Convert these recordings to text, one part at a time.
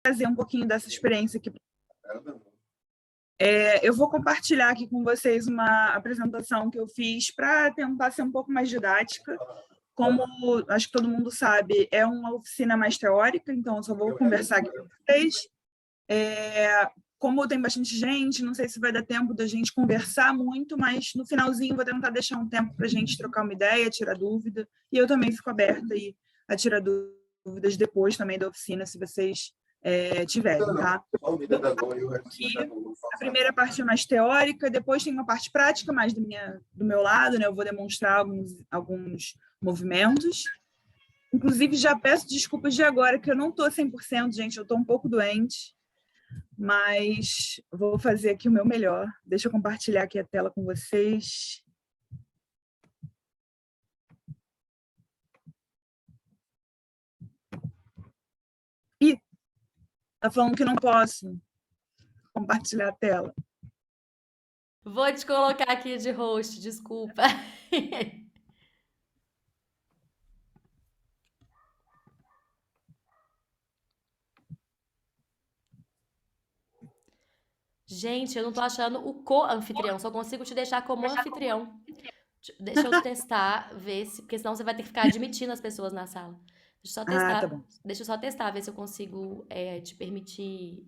trazer um pouquinho dessa experiência aqui. Eu vou compartilhar aqui com vocês uma apresentação que eu fiz para tentar ser um pouco mais didática. Como acho que todo mundo sabe, é uma oficina mais teórica, então eu só vou conversar aqui com vocês. Como tem bastante gente, não sei se vai dar tempo da gente conversar muito, mas no finalzinho vou tentar deixar um tempo para a gente trocar uma ideia, tirar dúvida, e eu também fico aberta aí a tirar dúvidas depois também da oficina, se vocês tiverem, tá? Aqui, a primeira parte é mais teórica, depois tem uma parte prática mais do meu lado, né? Eu vou demonstrar alguns movimentos. Inclusive, já peço desculpas de agora, que eu não estou 100%, gente, eu estou um pouco doente, mas vou fazer aqui o meu melhor. Deixa eu compartilhar aqui a tela com vocês. Ih, tá falando que não posso compartilhar a tela. Vou te colocar aqui de host, desculpa. Gente, eu não tô achando o co-anfitrião, só consigo te deixar como anfitrião. Deixa eu testar, ver se. Porque senão você vai ter que ficar admitindo as pessoas na sala. Deixa eu só testar. Tá bom. Deixa eu só testar, ver se eu consigo te permitir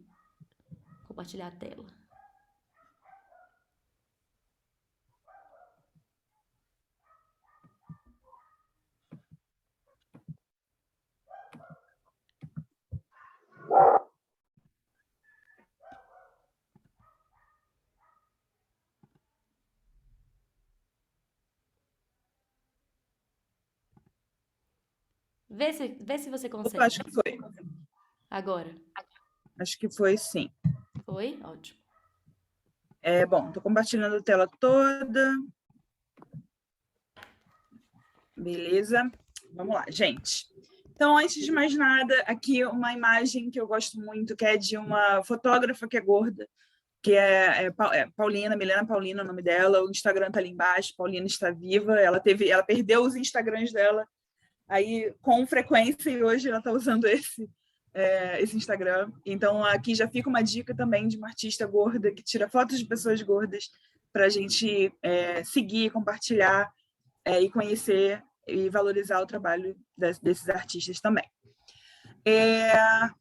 compartilhar a tela. Vê se você consegue. Eu acho que foi. Agora. Acho que foi, sim. Foi? Ótimo. Bom, estou compartilhando a tela toda. Beleza? Vamos lá, gente. Então, antes de mais nada, aqui uma imagem que eu gosto muito, que é de uma fotógrafa que é gorda, que é Paulina, Milena Paulina, o nome dela. O Instagram está ali embaixo, Paulina está viva. Ela perdeu os Instagrams dela aí com frequência e hoje ela está usando esse Instagram. Então, aqui já fica uma dica também de uma artista gorda que tira fotos de pessoas gordas para a gente seguir, compartilhar e conhecer e valorizar o trabalho desses artistas também.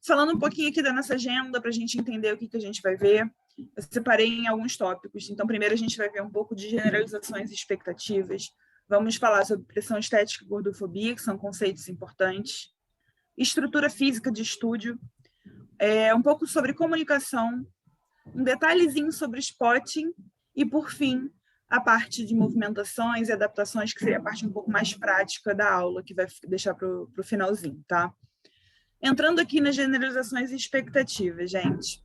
Falando um pouquinho aqui da nossa agenda, para a gente entender o que a gente vai ver, eu separei em alguns tópicos. Então, primeiro a gente vai ver um pouco de generalizações e expectativas. Vamos falar sobre pressão estética e gordofobia, que são conceitos importantes. Estrutura física de estúdio. Um pouco sobre comunicação. Um detalhezinho sobre spotting. E, por fim, a parte de movimentações e adaptações, que seria a parte um pouco mais prática da aula, que vai deixar para o finalzinho, tá? Entrando aqui nas generalizações e expectativas, gente.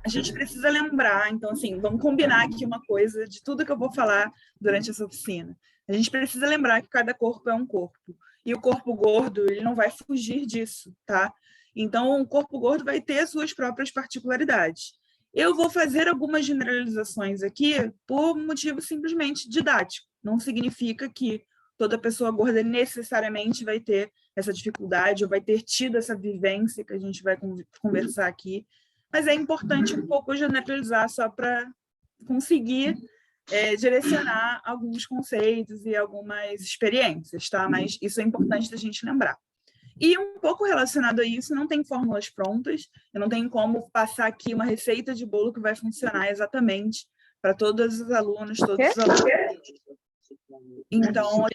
A gente precisa lembrar, então, assim, vamos combinar aqui uma coisa de tudo que eu vou falar durante essa oficina. A gente precisa lembrar que cada corpo é um corpo. E o corpo gordo, ele não vai fugir disso, tá? Então, o corpo gordo vai ter suas próprias particularidades. Eu vou fazer algumas generalizações aqui por motivo simplesmente didático. Não significa que toda pessoa gorda necessariamente vai ter essa dificuldade ou vai ter tido essa vivência que a gente vai conversar aqui. Mas é importante um pouco generalizar só para conseguir direcionar alguns conceitos e algumas experiências, tá? Mas isso é importante da gente lembrar. E um pouco relacionado a isso, não tem fórmulas prontas, eu não tenho como passar aqui uma receita de bolo que vai funcionar exatamente para todos os alunos, todos os alunos. Então,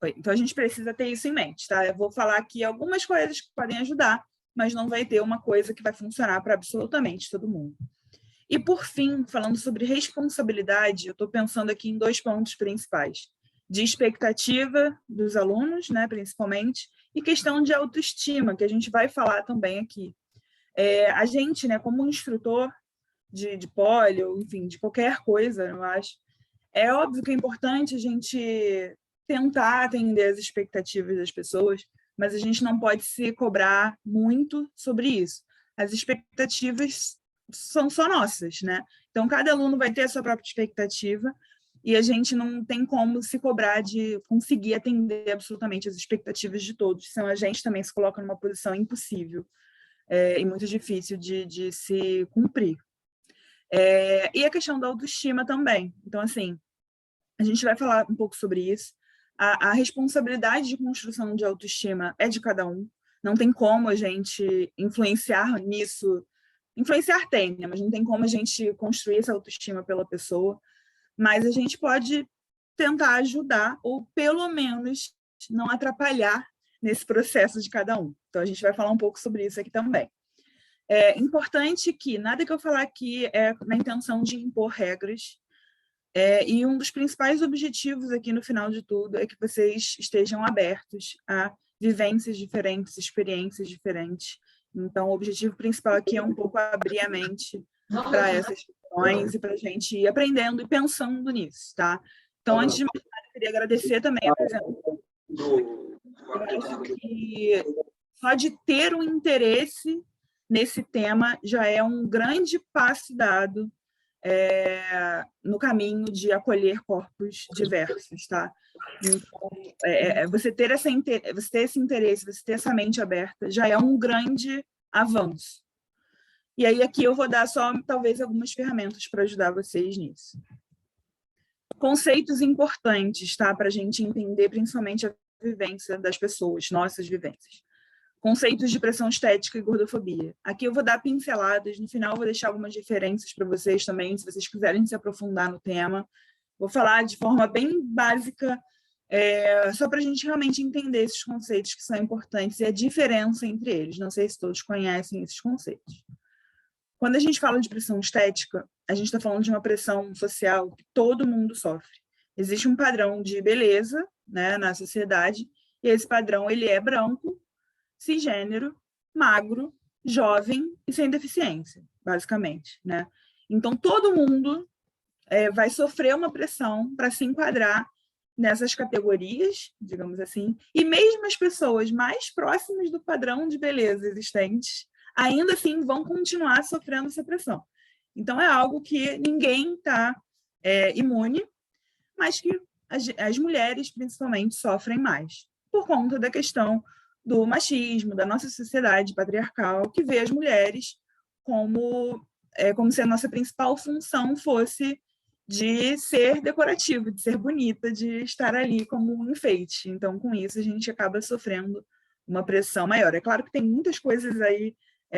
então, a gente precisa ter isso em mente, tá? Eu vou falar aqui algumas coisas que podem ajudar, mas não vai ter uma coisa que vai funcionar para absolutamente todo mundo. E, por fim, falando sobre responsabilidade, eu estou pensando aqui em 2 pontos principais. De expectativa dos alunos, né, principalmente, e questão de autoestima, que a gente vai falar também aqui. A gente, né, como um instrutor de poli, ou, enfim, de qualquer coisa, eu acho, é óbvio que é importante a gente tentar atender as expectativas das pessoas, mas a gente não pode se cobrar muito sobre isso. As expectativas são só nossas, né? Então, cada aluno vai ter a sua própria expectativa e a gente não tem como se cobrar de conseguir atender absolutamente as expectativas de todos, senão a gente também se coloca numa posição impossível e muito difícil de se cumprir. E a questão da autoestima também. Então, assim, a gente vai falar um pouco sobre isso. A responsabilidade de construção de autoestima é de cada um. Não tem como a gente influenciar nisso. Influenciar tem, né? Mas não tem como a gente construir essa autoestima pela pessoa. Mas a gente pode tentar ajudar, ou pelo menos não atrapalhar nesse processo de cada um. Então, a gente vai falar um pouco sobre isso aqui também. É importante que nada que eu falar aqui é na intenção de impor regras, e um dos principais objetivos aqui no final de tudo é que vocês estejam abertos a vivências diferentes, experiências diferentes. Então, o objetivo principal aqui é um pouco abrir a mente para essas questões e para a gente ir aprendendo e pensando nisso, tá? Então, antes de mais nada, eu queria agradecer também a presença. Eu acho que só de ter um interesse nesse tema já é um grande passo dado no caminho de acolher corpos diversos, tá? Então, você ter esse interesse, você ter essa mente aberta, já é um grande avanço. E aí aqui eu vou dar só, talvez, algumas ferramentas para ajudar vocês nisso. Conceitos importantes, tá? Para a gente entender, principalmente, a vivência das pessoas, nossas vivências. Conceitos de pressão estética e gordofobia. Aqui eu vou dar pinceladas, no final eu vou deixar algumas referências para vocês também, se vocês quiserem se aprofundar no tema. Vou falar de forma bem básica, só para a gente realmente entender esses conceitos que são importantes e a diferença entre eles. Não sei se todos conhecem esses conceitos. Quando a gente fala de pressão estética, a gente está falando de uma pressão social que todo mundo sofre. Existe um padrão de beleza, né, na sociedade, e esse padrão ele é branco, cisgênero, magro, jovem e sem deficiência, basicamente, né? Então, todo mundo vai sofrer uma pressão para se enquadrar nessas categorias, digamos assim, e mesmo as pessoas mais próximas do padrão de beleza existentes, ainda assim vão continuar sofrendo essa pressão. Então, é algo que ninguém está imune, mas que as mulheres, principalmente, sofrem mais, por conta da questão do machismo, da nossa sociedade patriarcal, que vê as mulheres como se a nossa principal função fosse de ser decorativo, de ser bonita, de estar ali como um enfeite. Então, com isso, a gente acaba sofrendo uma pressão maior. É claro que tem muitas coisas aí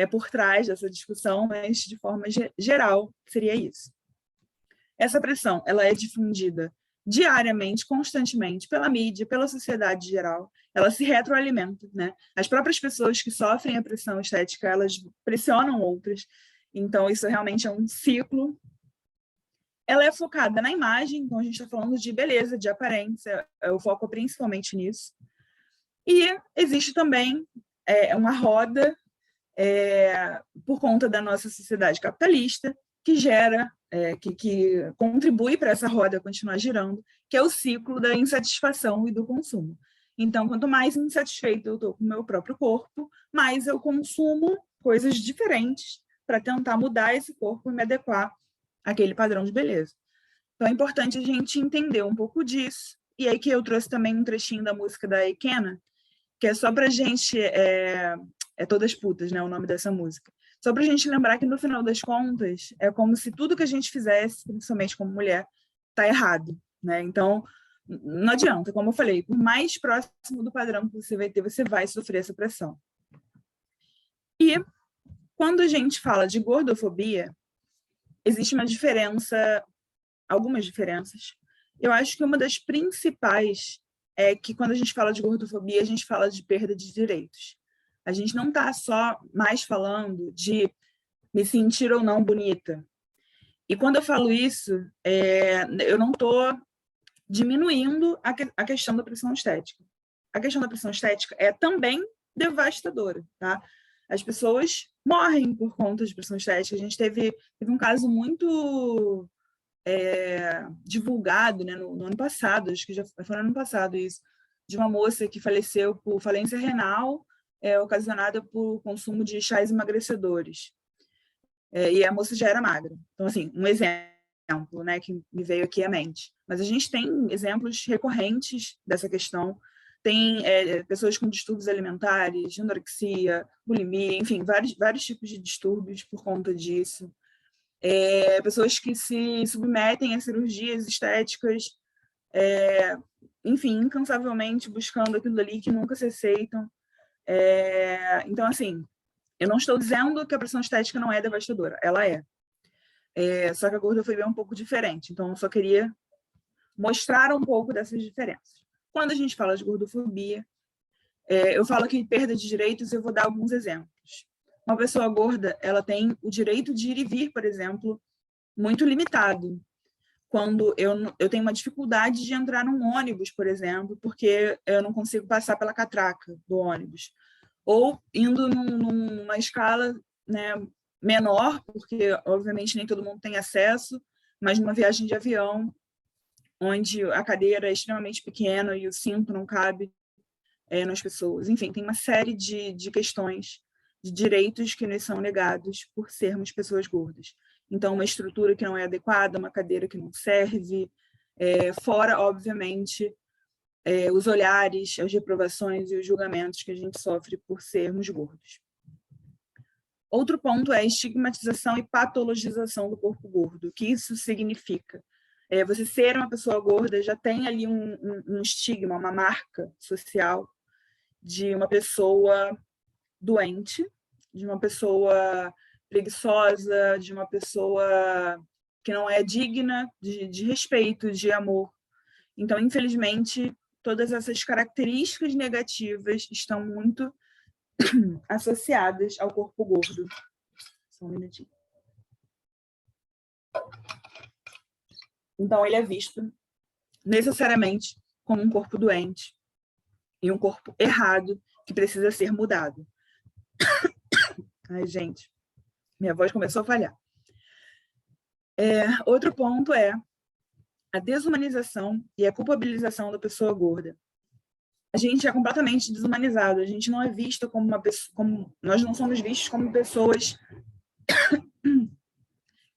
por trás dessa discussão, mas, de forma geral, seria isso. Essa pressão ela é difundida diariamente, constantemente, pela mídia, pela sociedade geral, ela se retroalimenta, né? As próprias pessoas que sofrem a pressão estética, elas pressionam outras, então isso realmente é um ciclo. Ela é focada na imagem, então a gente está falando de beleza, de aparência, o foco é principalmente nisso. E existe também uma roda, por conta da nossa sociedade capitalista, que gera, que contribui para essa roda continuar girando, que é o ciclo da insatisfação e do consumo. Então, quanto mais insatisfeito eu estou com o meu próprio corpo, mais eu consumo coisas diferentes para tentar mudar esse corpo e me adequar àquele padrão de beleza. Então, é importante a gente entender um pouco disso. E aí que eu trouxe também um trechinho da música da Ekena, que é só para a gente... Todas Putas, né, o nome dessa música. Só para a gente lembrar que, no final das contas, é como se tudo que a gente fizesse, principalmente como mulher, está errado, né? Então, não adianta, como eu falei, por mais próximo do padrão que você vai ter, você vai sofrer essa pressão. E, quando a gente fala de gordofobia, existe uma diferença, algumas diferenças. Eu acho que uma das principais é que, quando a gente fala de gordofobia, a gente fala de perda de direitos. A gente não está só mais falando de me sentir ou não bonita. E quando eu falo isso, eu não estou diminuindo a questão da pressão estética. A questão da pressão estética é também devastadora, tá? As pessoas morrem por conta de pressão estética. A gente teve um caso muito divulgado, né, no ano passado, acho que já foi no ano passado isso, de uma moça que faleceu por falência renal, ocasionada por consumo de chás emagrecedores. E a moça já era magra. Então, assim, um exemplo. né, que me veio aqui à mente. Mas a gente tem exemplos recorrentes dessa questão. Tem pessoas com distúrbios alimentares, anorexia, bulimia, enfim, vários tipos de distúrbios por conta disso. Pessoas que se submetem a cirurgias estéticas, enfim, incansavelmente buscando aquilo ali que nunca se aceitam. Então, assim, eu não estou dizendo que a pressão estética não é devastadora, ela é. Só que a gordofobia é um pouco diferente, então eu só queria mostrar um pouco dessas diferenças. Quando a gente fala de gordofobia, eu falo que perda de direitos, eu vou dar alguns exemplos. Uma pessoa gorda, ela tem o direito de ir e vir, por exemplo, muito limitado. Quando eu tenho uma dificuldade de entrar num ônibus, por exemplo, porque eu não consigo passar pela catraca do ônibus. Ou indo numa escala, né, menor, porque, obviamente, nem todo mundo tem acesso, mas numa viagem de avião, onde a cadeira é extremamente pequena e o cinto não cabe nas pessoas. Enfim, tem uma série de questões, de direitos que nos são negados por sermos pessoas gordas. Então, uma estrutura que não é adequada, uma cadeira que não serve, fora, obviamente, os olhares, as reprovações e os julgamentos que a gente sofre por sermos gordos. Outro ponto é a estigmatização e patologização do corpo gordo. O que isso significa? Você ser uma pessoa gorda já tem ali um estigma, uma marca social de uma pessoa doente, de uma pessoa preguiçosa, de uma pessoa que não é digna de respeito, de amor. Então, infelizmente, todas essas características negativas estão muito associadas ao corpo gordo. Só um minutinho. Então, ele é visto necessariamente como um corpo doente e um corpo errado que precisa ser mudado. Ai, gente, minha voz começou a falhar. Outro ponto é a desumanização e a culpabilização da pessoa gorda. A gente é completamente desumanizado, a gente não é visto como uma pessoa, nós não somos vistos como pessoas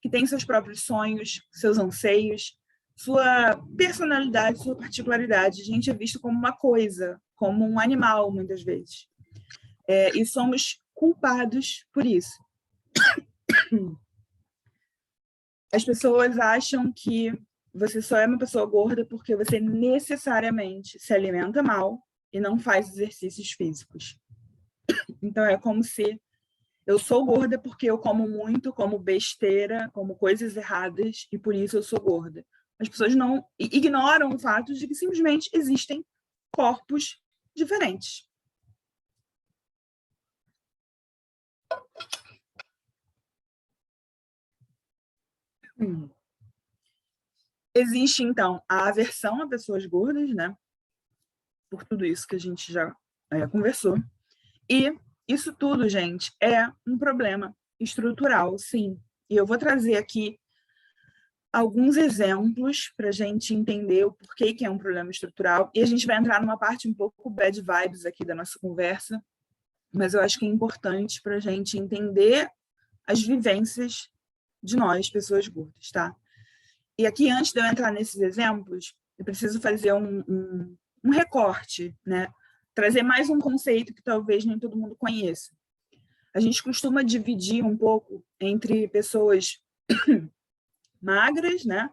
que têm seus próprios sonhos, seus anseios, sua personalidade, sua particularidade. A gente é visto como uma coisa, como um animal, muitas vezes. E somos culpados por isso. As pessoas acham que você só é uma pessoa gorda porque você necessariamente se alimenta mal e não faz exercícios físicos. Então, é como se eu sou gorda porque eu como muito, como besteira, como coisas erradas, e por isso eu sou gorda. As pessoas não ignoram o fato de que simplesmente existem corpos diferentes. Existe, então, a aversão a pessoas gordas, né? Por tudo isso que a gente já conversou. E isso tudo, gente, é um problema estrutural, sim. E eu vou trazer aqui alguns exemplos para a gente entender o porquê que é um problema estrutural. E a gente vai entrar numa parte um pouco bad vibes aqui da nossa conversa, mas eu acho que é importante para a gente entender as vivências de nós, pessoas gordas, tá? E aqui, antes de eu entrar nesses exemplos, eu preciso fazer um recorte, né? Trazer mais um conceito que talvez nem todo mundo conheça. A gente costuma dividir um pouco entre pessoas magras, né?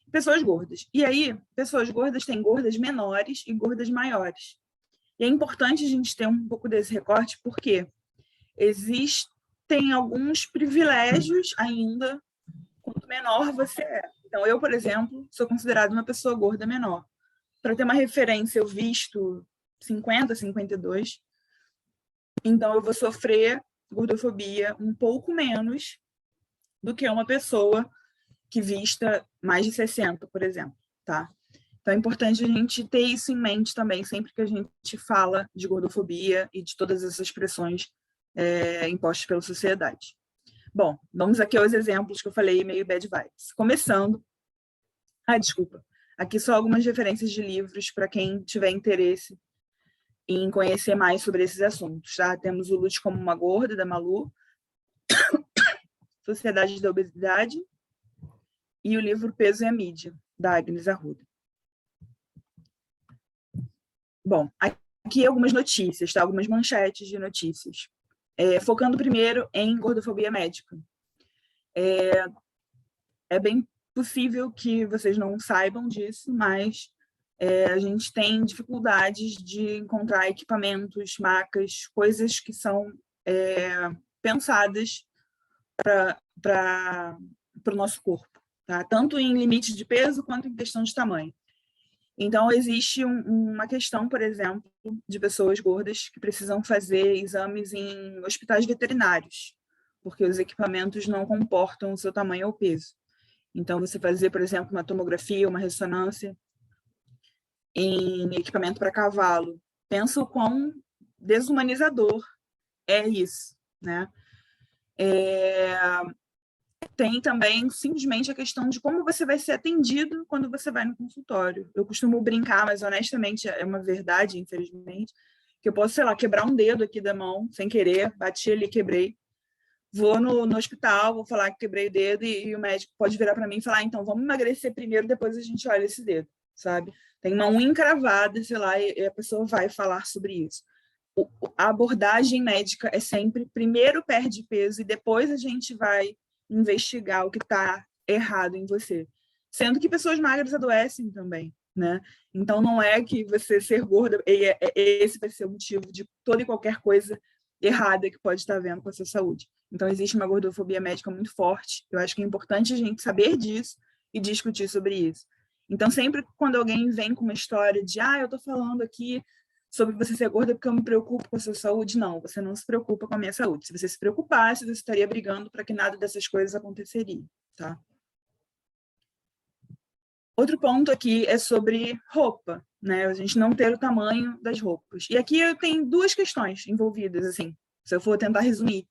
E pessoas gordas. E aí, pessoas gordas têm gordas menores e gordas maiores. E é importante a gente ter um pouco desse recorte, porque existem alguns privilégios ainda quanto menor você é. Então, eu, por exemplo, sou considerada uma pessoa gorda menor. Para ter uma referência, eu visto 50, 52. Então, eu vou sofrer gordofobia um pouco menos do que uma pessoa que vista mais de 60, por exemplo, tá? Então, é importante a gente ter isso em mente também, sempre que a gente fala de gordofobia e de todas essas pressões impostas pela sociedade. Bom, vamos aqui aos exemplos que eu falei meio bad vibes. Começando... desculpa. Aqui só algumas referências de livros para quem tiver interesse em conhecer mais sobre esses assuntos, tá? Temos o Lute como uma Gorda, da Malu, Sociedade da Obesidade, e o livro Peso e a Mídia, da Agnes Arruda. Bom, aqui algumas notícias, tá? Algumas manchetes de notícias. Focando primeiro em gordofobia médica. É bem possível que vocês não saibam disso, mas a gente tem dificuldades de encontrar equipamentos, macas, coisas que são pensadas para o nosso corpo, tá? Tanto em limite de peso quanto em questão de tamanho. Então, existe uma questão, por exemplo, de pessoas gordas que precisam fazer exames em hospitais veterinários, porque os equipamentos não comportam o seu tamanho ou peso. Então, você fazer, por exemplo, uma tomografia, uma ressonância em equipamento para cavalo, pensa o quão desumanizador é isso, né? Tem também simplesmente a questão de como você vai ser atendido quando você vai no consultório. Eu costumo brincar, mas honestamente é uma verdade, infelizmente, que eu posso, sei lá, quebrar um dedo aqui da mão sem querer, bati ali, quebrei. Vou no hospital, vou falar que quebrei o dedo e o médico pode virar para mim e falar, então, vamos emagrecer primeiro, depois a gente olha esse dedo, sabe? Tem uma unha encravada, sei lá, e a pessoa vai falar sobre isso. A abordagem médica é sempre, primeiro perde peso e depois a gente vai investigar o que está errado em você. Sendo que pessoas magras adoecem também, né? Então, não é que você ser gorda, esse vai ser o motivo de toda e qualquer coisa errada que pode estar havendo com a sua saúde. Então, existe uma gordofobia médica muito forte. Eu acho que é importante a gente saber disso e discutir sobre isso. Então, sempre quando alguém vem com uma história de eu estou falando aqui sobre você ser gorda porque eu me preocupo com a sua saúde, não, você não se preocupa com a minha saúde. Se você se preocupasse, você estaria brigando para que nada dessas coisas aconteceria, tá? Outro ponto aqui é sobre roupa, né? A gente não ter o tamanho das roupas. E aqui eu tenho duas questões envolvidas, assim, se eu for tentar resumir.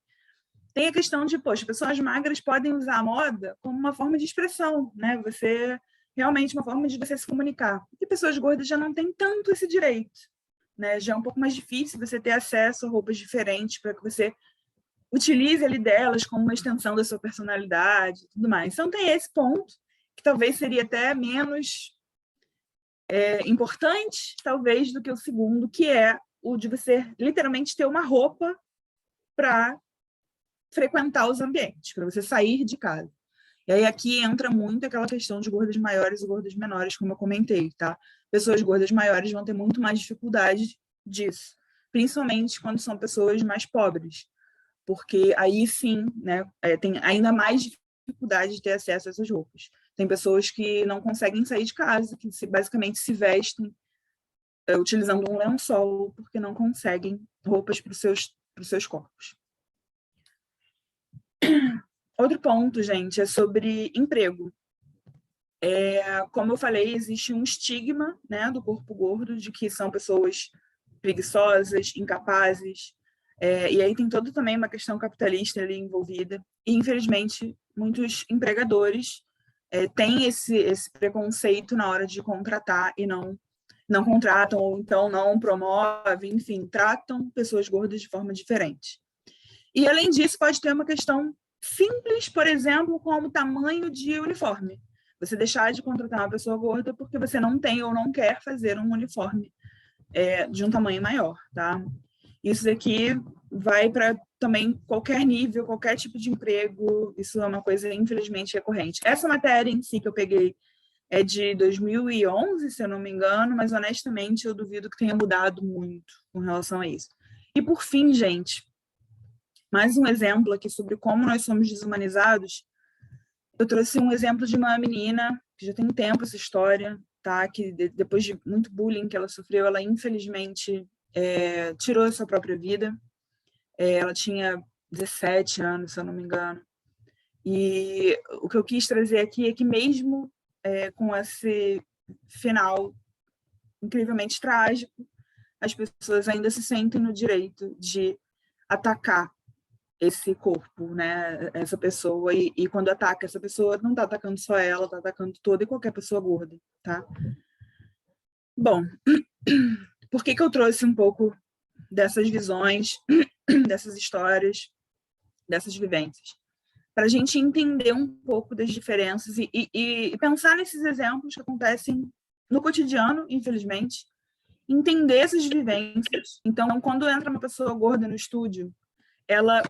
Tem a questão de, poxa, pessoas magras podem usar a moda como uma forma de expressão, né? Você realmente uma forma de você se comunicar. E pessoas gordas já não têm tanto esse direito, né? Já é um pouco mais difícil você ter acesso a roupas diferentes para que você utilize ali delas como uma extensão da sua personalidade e tudo mais. Então tem esse ponto, que talvez seria até menos importante, talvez, do que o segundo, que é o de você literalmente ter uma roupa para frequentar os ambientes, para você sair de casa. E aí aqui entra muito aquela questão de gordas maiores e gordas menores, como eu comentei, tá? Pessoas gordas maiores vão ter muito mais dificuldade disso, principalmente quando são pessoas mais pobres, porque aí sim, né, tem ainda mais dificuldade de ter acesso a essas roupas. Tem pessoas que não conseguem sair de casa, que basicamente se vestem utilizando um lençol, porque não conseguem roupas para os seus corpos. Outro ponto, gente, é sobre emprego. Como eu falei, existe um estigma, né, do corpo gordo, de que são pessoas preguiçosas, incapazes, e aí tem toda também uma questão capitalista ali envolvida. E, infelizmente, muitos empregadores têm esse preconceito na hora de contratar e não contratam, ou então não promovem, enfim, tratam pessoas gordas de forma diferente. E, além disso, pode ter uma questão simples, por exemplo, como tamanho de uniforme. Você deixar de contratar uma pessoa gorda porque você não tem ou não quer fazer um uniforme de um tamanho maior, tá? Isso daqui vai para também qualquer nível, qualquer tipo de emprego, isso é uma coisa, infelizmente, recorrente. Essa matéria em si que eu peguei é de 2011, se eu não me engano, mas, honestamente, eu duvido que tenha mudado muito com relação a isso. E, por fim, gente, mais um exemplo aqui sobre como nós somos desumanizados. Eu trouxe um exemplo de uma menina, que já tem tempo essa história, tá? Que depois de muito bullying que ela sofreu, ela infelizmente tirou a sua própria vida. Ela tinha 17 anos, se eu não me engano. E o que eu quis trazer aqui é que mesmo com esse final incrivelmente trágico, as pessoas ainda se sentem no direito de atacar esse corpo, né, essa pessoa, e quando ataca essa pessoa, não está atacando só ela, está atacando toda e qualquer pessoa gorda, tá? Bom, por que eu trouxe um pouco dessas visões, dessas histórias, dessas vivências? para a gente entender um pouco das diferenças e pensar nesses exemplos que acontecem no cotidiano, infelizmente, entender essas vivências. Então, quando entra uma pessoa gorda no estúdio, ela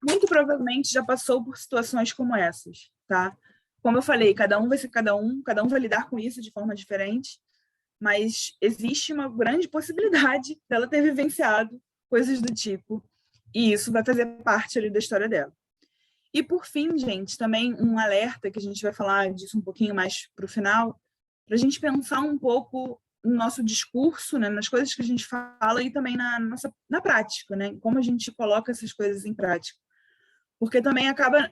muito provavelmente já passou por situações como essas, tá? Como eu falei, cada um vai ser cada um vai lidar com isso de forma diferente, mas existe uma grande possibilidade dela ter vivenciado coisas do tipo, e isso vai fazer parte ali da história dela. E, por fim, gente, também um alerta, que a gente vai falar disso um pouquinho mais para o final, para a gente pensar um pouco no nosso discurso, né, nas coisas que a gente fala e também na prática, né, como a gente coloca essas coisas em prática. Porque também acaba,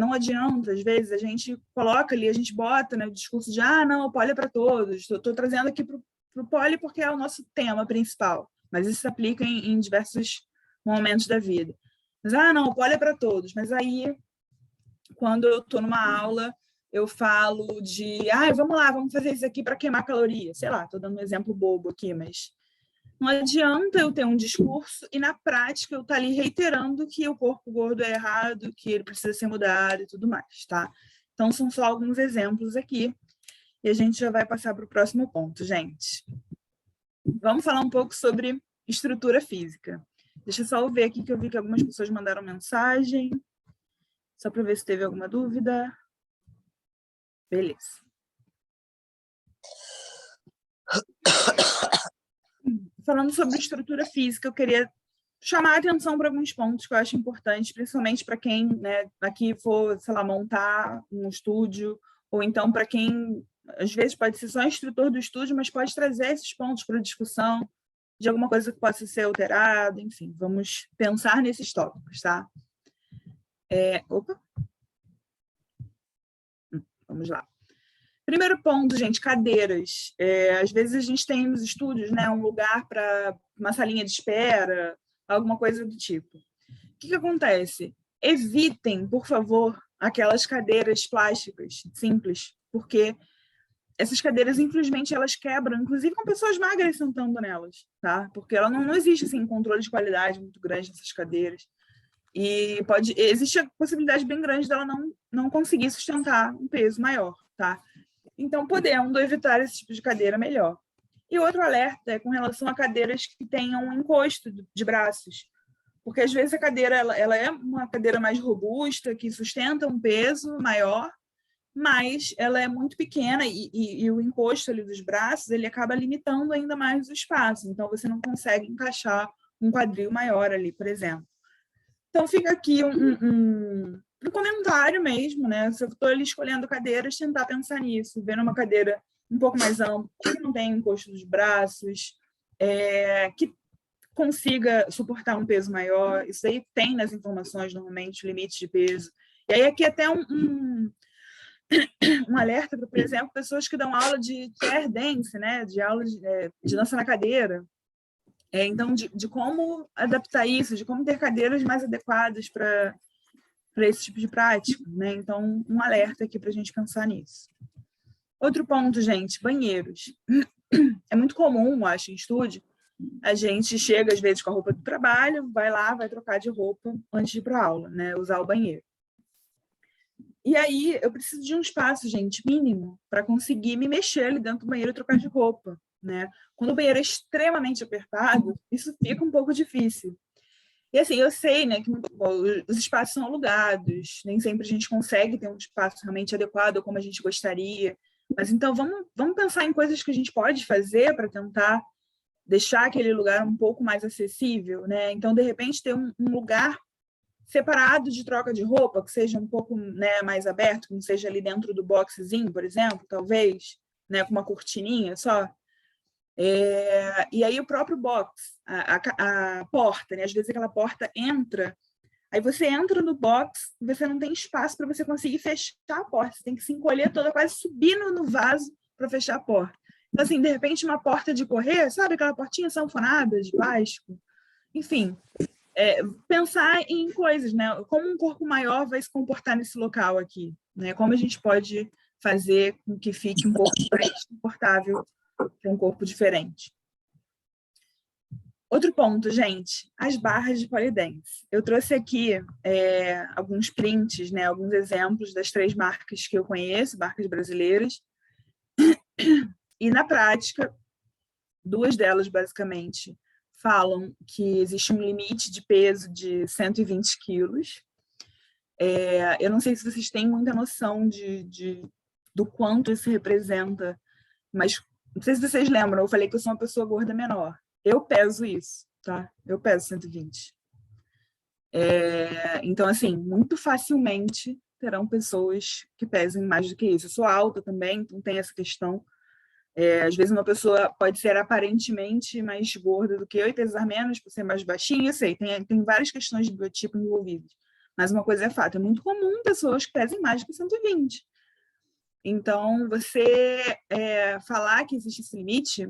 não adianta, às vezes, a gente coloca ali, a gente bota, né, o discurso de, não, o poli é para todos, estou trazendo aqui para o poli porque é o nosso tema principal, mas isso se aplica em diversos momentos da vida. Mas, não, o poli é para todos, mas aí, quando eu estou numa aula, eu falo de, vamos lá, vamos fazer isso aqui para queimar caloria, sei lá, estou dando um exemplo bobo aqui, mas não adianta eu ter um discurso e, na prática, eu estar ali reiterando que o corpo gordo é errado, que ele precisa ser mudado e tudo mais, tá? Então, são só alguns exemplos aqui e a gente já vai passar para o próximo ponto, gente. Vamos falar um pouco sobre estrutura física. Deixa eu só ver aqui que eu vi que algumas pessoas mandaram mensagem, só para ver se teve alguma dúvida. Beleza. Falando sobre estrutura física, eu queria chamar a atenção para alguns pontos que eu acho importantes, principalmente para quem, né, aqui for, sei lá, montar um estúdio, ou então para quem, às vezes, pode ser só instrutor do estúdio, mas pode trazer esses pontos para discussão de alguma coisa que possa ser alterada, enfim, vamos pensar nesses tópicos, tá? Vamos lá. Primeiro ponto, gente, cadeiras. Às vezes a gente tem nos estúdios, né, um lugar para uma salinha de espera, alguma coisa do tipo. O que acontece? Evitem, por favor, aquelas cadeiras plásticas simples, porque essas cadeiras, infelizmente, elas quebram, inclusive com pessoas magras sentando nelas, tá? Porque ela não existe, assim, um controle de qualidade muito grande nessas cadeiras. E existe a possibilidade bem grande dela não conseguir sustentar um peso maior, tá? Então, podendo evitar esse tipo de cadeira, melhor. E outro alerta é com relação a cadeiras que tenham um encosto de braços, porque às vezes a cadeira ela é uma cadeira mais robusta, que sustenta um peso maior, mas ela é muito pequena e o encosto ali dos braços ele acaba limitando ainda mais o espaço. Então, você não consegue encaixar um quadril maior ali, por exemplo. Então, fica aqui um comentário mesmo, né? Se eu estou ali escolhendo cadeiras, tentar pensar nisso, ver uma cadeira um pouco mais ampla, que não tem encosto dos braços, que consiga suportar um peso maior. Isso aí tem nas informações, normalmente, o limite de peso. E aí, aqui até um alerta para, por exemplo, pessoas que dão aula de chair dance, né? De aula de dança na cadeira. Então, de como adaptar isso, de como ter cadeiras mais adequadas para esse tipo de prática, né? Então, um alerta aqui para a gente pensar nisso. Outro ponto, gente, banheiros. É muito comum, acho, em estúdio, a gente chega, às vezes, com a roupa do trabalho, vai lá, vai trocar de roupa antes de ir para a aula, né? Usar o banheiro. E aí, eu preciso de um espaço, gente, mínimo, para conseguir me mexer ali dentro do banheiro e trocar de roupa, né? Quando o banheiro é extremamente apertado, isso fica um pouco difícil. E assim, eu sei, né, que os espaços são alugados, nem sempre a gente consegue ter um espaço realmente adequado como a gente gostaria. Mas então vamos pensar em coisas que a gente pode fazer para tentar deixar aquele lugar um pouco mais acessível, né? Então, de repente, ter um lugar separado de troca de roupa, que seja um pouco, né, mais aberto, que não seja ali dentro do boxezinho, por exemplo, talvez, né, com uma cortininha só. E aí o próprio box, a porta, né? Às vezes aquela porta entra, aí você entra no box, você não tem espaço para você conseguir fechar a porta, você tem que se encolher toda, quase subir no vaso para fechar a porta. Então, assim, de repente, uma porta de correr, sabe aquela portinha sanfonada de plástico? Enfim, pensar em coisas, né? Como um corpo maior vai se comportar nesse local aqui, né? Como a gente pode fazer com que fique um pouco mais confortável para um corpo diferente. Outro ponto, gente, as barras de pole dance. Eu trouxe aqui alguns prints, né, alguns exemplos das 3 marcas que eu conheço, marcas brasileiras. E, na prática, 2 delas, basicamente, falam que existe um limite de peso de 120 quilos. Eu não sei se vocês têm muita noção do quanto isso representa, mas não sei se vocês lembram, eu falei que eu sou uma pessoa gorda menor. Eu peso isso, tá? Eu peso 120. Então, assim, muito facilmente terão pessoas que pesem mais do que isso. Eu sou alta também, então tem essa questão. Às vezes uma pessoa pode ser aparentemente mais gorda do que eu e pesar menos por ser mais baixinha, eu sei, tem várias questões de biotipo envolvidas. Mas uma coisa é fato, é muito comum pessoas que pesem mais do que 120. Então, você falar que existe esse limite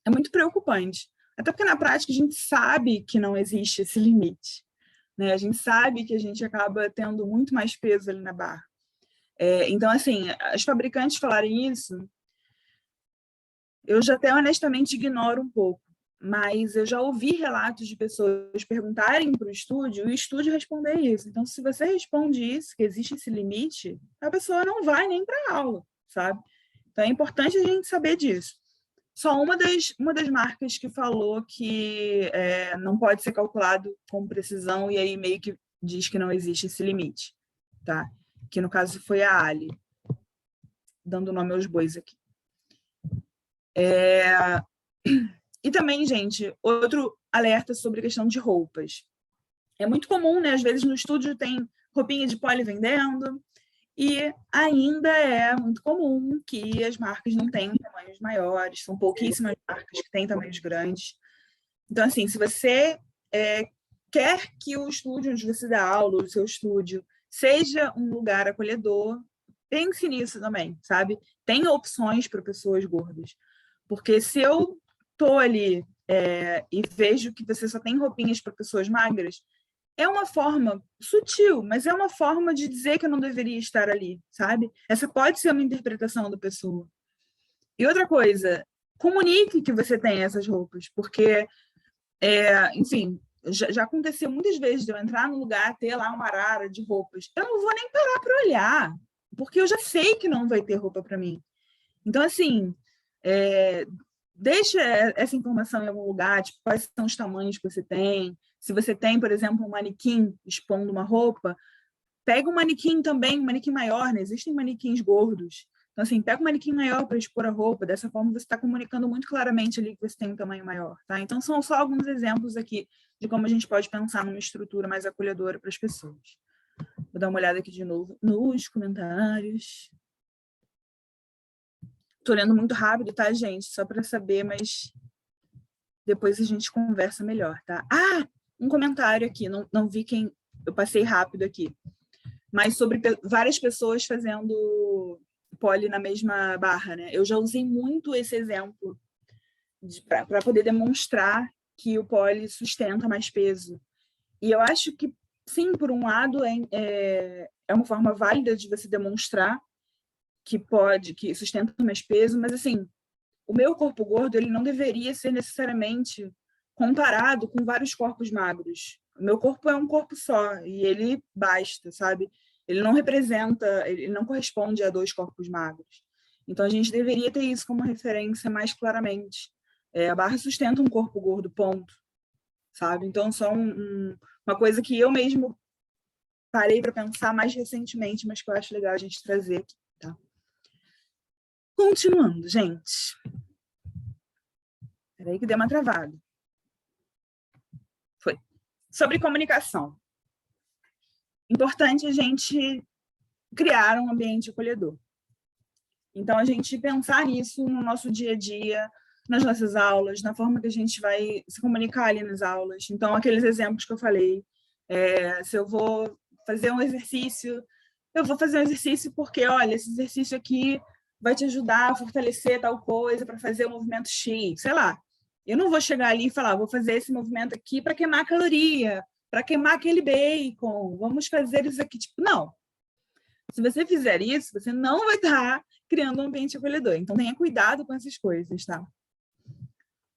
é muito preocupante. Até porque, na prática, a gente sabe que não existe esse limite. Né? A gente sabe que a gente acaba tendo muito mais peso ali na barra. Então, assim, as fabricantes falarem isso, eu já até honestamente ignoro um pouco. Mas eu já ouvi relatos de pessoas perguntarem para o estúdio e o estúdio responder isso. Então, se você responde isso, que existe esse limite, a pessoa não vai nem para a aula, sabe? Então, é importante a gente saber disso. Só uma das marcas que falou que não pode ser calculado com precisão e aí meio que diz que não existe esse limite, tá? Que no caso foi a Ali, dando nome aos bois aqui. E também, gente, outro alerta sobre a questão de roupas. É muito comum, né? Às vezes no estúdio tem roupinha de pole vendendo, e ainda é muito comum que as marcas não tenham tamanhos maiores, são pouquíssimas marcas que têm tamanhos grandes. Então, assim, se você quer que o estúdio onde você dá aula, o seu estúdio, seja um lugar acolhedor, pense nisso também, sabe? Tenha opções para pessoas gordas. Porque se eu estou ali e vejo que você só tem roupinhas para pessoas magras, é uma forma sutil, mas é uma forma de dizer que eu não deveria estar ali, sabe? Essa pode ser uma interpretação da pessoa. E outra coisa, comunique que você tem essas roupas, porque, enfim, já aconteceu muitas vezes de eu entrar no lugar, ter lá uma arara de roupas. Eu não vou nem parar para olhar, porque eu já sei que não vai ter roupa para mim. Então, assim, deixa essa informação em algum lugar, tipo, quais são os tamanhos que você tem. Se você tem, por exemplo, um manequim expondo uma roupa, pega um manequim também, um manequim maior, né? Existem manequins gordos. Então, assim, pega um manequim maior para expor a roupa. Dessa forma, você está comunicando muito claramente ali que você tem um tamanho maior, tá? Então, são só alguns exemplos aqui de como a gente pode pensar numa estrutura mais acolhedora para as pessoas. Vou dar uma olhada aqui de novo nos comentários. Estou lendo muito rápido, tá, gente? Só para saber, mas depois a gente conversa melhor, tá? Ah, um comentário aqui, não vi quem... Eu passei rápido aqui. Mas sobre várias pessoas fazendo pole na mesma barra, né? Eu já usei muito esse exemplo para poder demonstrar que o pole sustenta mais peso. E eu acho que, sim, por um lado, é uma forma válida de você demonstrar que sustenta mais peso, mas, assim, o meu corpo gordo ele não deveria ser necessariamente comparado com vários corpos magros. O meu corpo é um corpo só e ele basta, sabe? Ele não representa, ele não corresponde a 2 corpos magros. Então, a gente deveria ter isso como referência mais claramente. A barra sustenta um corpo gordo, ponto. Sabe? Então, só uma coisa que eu mesmo parei para pensar mais recentemente, mas que eu acho legal a gente trazer aqui, tá? Continuando, gente. Peraí que deu uma travada. Foi. Sobre comunicação. Importante a gente criar um ambiente acolhedor. Então, a gente pensar nisso no nosso dia a dia, nas nossas aulas, na forma que a gente vai se comunicar ali nas aulas. Então, aqueles exemplos que eu falei, se eu vou fazer um exercício, eu vou fazer um exercício porque, olha, esse exercício aqui vai te ajudar a fortalecer tal coisa para fazer o movimento X, sei lá. Eu não vou chegar ali e falar, vou fazer esse movimento aqui para queimar caloria, para queimar aquele bacon, vamos fazer isso aqui. Tipo, não. Se você fizer isso, você não vai estar criando um ambiente acolhedor. Então, tenha cuidado com essas coisas, tá?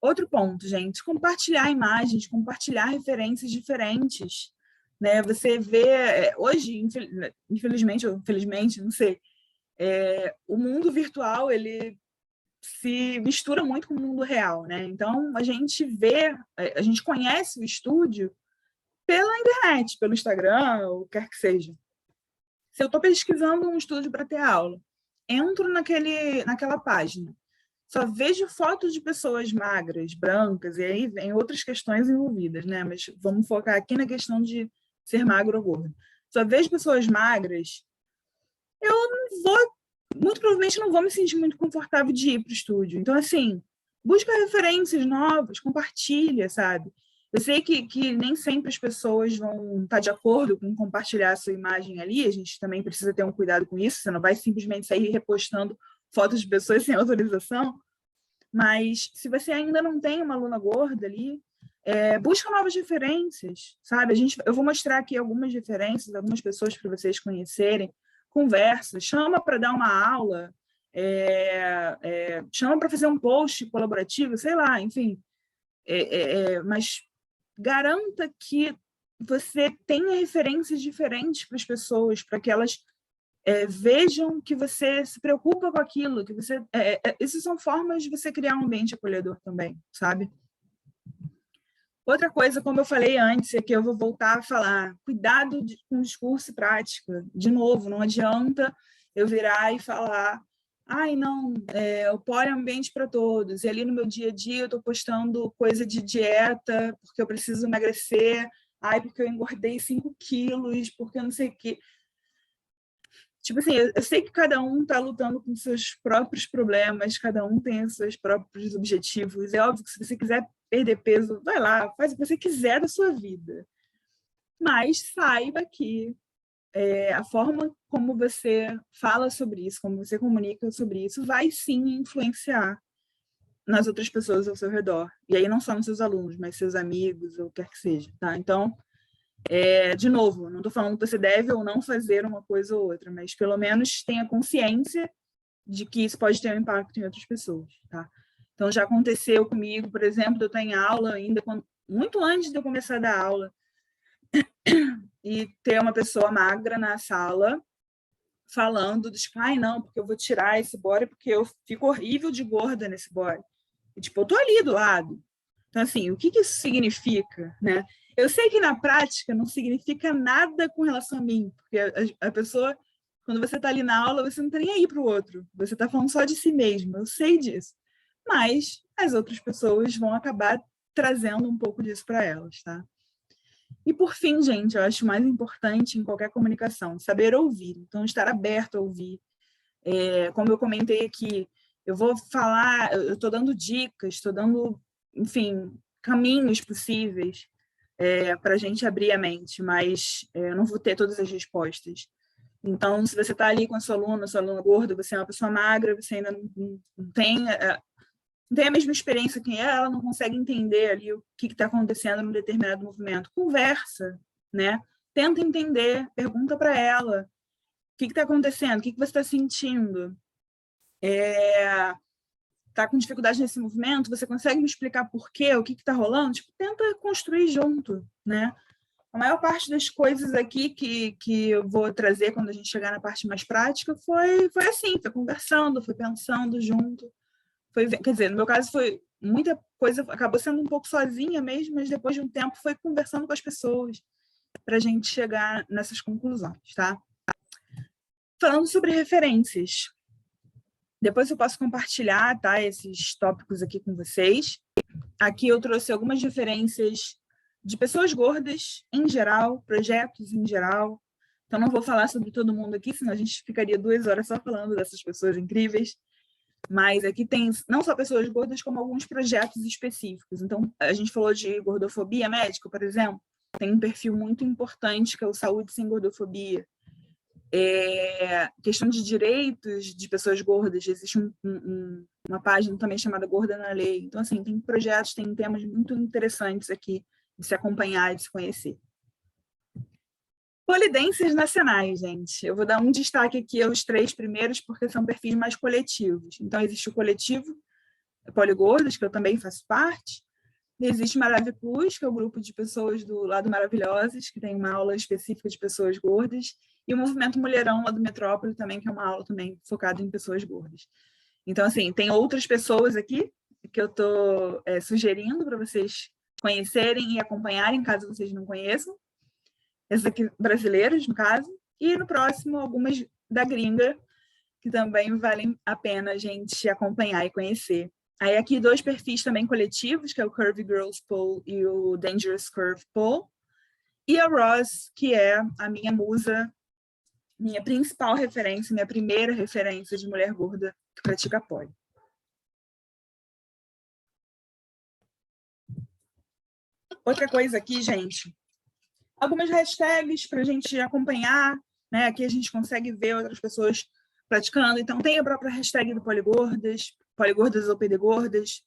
Outro ponto, gente, compartilhar imagens, compartilhar referências diferentes, né? Você vê, hoje, infelizmente ou infelizmente, não sei, o mundo virtual, ele se mistura muito com o mundo real, né? Então, a gente conhece o estúdio pela internet, pelo Instagram, ou quer que seja. Se eu estou pesquisando um estúdio para ter aula, entro naquela página, só vejo fotos de pessoas magras, brancas, e aí vem outras questões envolvidas, né? Mas vamos focar aqui na questão de ser magro ou gordo. Só vejo pessoas magras, eu não vou, muito provavelmente não vou me sentir muito confortável de ir para o estúdio. Então, assim, busca referências novas, compartilha, sabe? Eu sei que nem sempre as pessoas vão estar de acordo com compartilhar a sua imagem ali, a gente também precisa ter um cuidado com isso, você não vai simplesmente sair repostando fotos de pessoas sem autorização, mas se você ainda não tem uma aluna gorda ali, busca novas referências, sabe? Eu vou mostrar aqui algumas referências, algumas pessoas para vocês conhecerem, conversa, chama para dar uma aula, chama para fazer um post colaborativo, sei lá, enfim, mas garanta que você tenha referências diferentes para as pessoas, para que elas vejam que você se preocupa com aquilo, que você... essas são formas de você criar um ambiente acolhedor também, sabe? Outra coisa, como eu falei antes, é que eu vou voltar a falar, cuidado com discurso e prática. De novo, não adianta eu virar e falar, ai, não, o polo é um ambiente para todos, e ali no meu dia a dia eu estou postando coisa de dieta, porque eu preciso emagrecer, ai, porque eu engordei 5 quilos, porque eu não sei o quê. Tipo assim, eu sei que cada um está lutando com seus próprios problemas, cada um tem os seus próprios objetivos. É óbvio que se você quiser perder peso, vai lá, faz o que você quiser da sua vida. Mas saiba que a forma como você fala sobre isso, como você comunica sobre isso, vai sim influenciar nas outras pessoas ao seu redor. E aí não só nos seus alunos, mas seus amigos, ou o que quer que seja, tá? Então, de novo, não estou falando que você deve ou não fazer uma coisa ou outra, mas pelo menos tenha consciência de que isso pode ter um impacto em outras pessoas, tá? Então, já aconteceu comigo, por exemplo, eu estou em aula ainda, muito antes de eu começar a dar aula, e ter uma pessoa magra na sala falando, tipo, ai, não, porque eu vou tirar esse body, porque eu fico horrível de gorda nesse body. E, tipo, eu tô ali do lado. Então, assim, o que isso significa, né? Eu sei que na prática não significa nada com relação a mim, porque a pessoa, quando você está ali na aula, você não está nem aí para o outro, você está falando só de si mesmo, eu sei disso. Mas as outras pessoas vão acabar trazendo um pouco disso para elas, tá? E por fim, gente, eu acho mais importante em qualquer comunicação, saber ouvir. Então, estar aberto a ouvir. Como eu comentei aqui, eu vou falar, eu estou dando dicas, estou dando, enfim, caminhos possíveis para a gente abrir a mente, mas eu não vou ter todas as respostas. Então, se você está ali com a sua aluna gorda, você é uma pessoa magra, você ainda não tem a mesma experiência que ela, não consegue entender ali o que está acontecendo num determinado movimento. Conversa, né? Tenta entender, pergunta para ela o que está acontecendo, o que você está sentindo. Está com dificuldade nesse movimento, você consegue me explicar por quê, o que está rolando? Tipo, tenta construir junto, né? A maior parte das coisas aqui que eu vou trazer quando a gente chegar na parte mais prática foi assim, foi conversando, foi pensando junto. Quer dizer, no meu caso foi muita coisa, acabou sendo um pouco sozinha mesmo, mas depois de um tempo foi conversando com as pessoas para a gente chegar nessas conclusões, tá? Falando sobre referências, depois eu posso compartilhar, tá, esses tópicos aqui com vocês. Aqui eu trouxe algumas referências de pessoas gordas em geral, projetos em geral. Então não vou falar sobre todo mundo aqui, senão a gente ficaria 2 horas só falando dessas pessoas incríveis. Mas aqui tem não só pessoas gordas, como alguns projetos específicos. Então, a gente falou de gordofobia médica, por exemplo, tem um perfil muito importante, que é o Saúde Sem Gordofobia. Questão de direitos de pessoas gordas, existe uma página também chamada Gorda na Lei. Então, assim, tem projetos, tem temas muito interessantes aqui de se acompanhar e de se conhecer. Polidências nacionais, gente. Eu vou dar um destaque aqui aos 3 primeiros, porque são perfis mais coletivos. Então, existe o coletivo poligordas, que eu também faço parte. Existe Maravicus, que é o grupo de pessoas do Lado Maravilhosas, que tem uma aula específica de pessoas gordas, e o Movimento Mulherão, lá do Metrópole, também, que é uma aula também focada em pessoas gordas. Então, assim, tem outras pessoas aqui que eu estou sugerindo para vocês conhecerem e acompanharem, caso vocês não conheçam. Esses aqui, brasileiros, no caso. E no próximo, algumas da gringa, que também valem a pena a gente acompanhar e conhecer. Aí aqui 2 perfis também coletivos, que é o Curvy Girls Pole e o Dangerous Curve Pole. E a Roz, que é a minha musa, minha principal referência, minha primeira referência de mulher gorda que pratica pole. Outra coisa aqui, gente, algumas hashtags para a gente acompanhar, né? Aqui a gente consegue ver outras pessoas praticando. Então, tem a própria hashtag do Poligordas ou Pedegordas,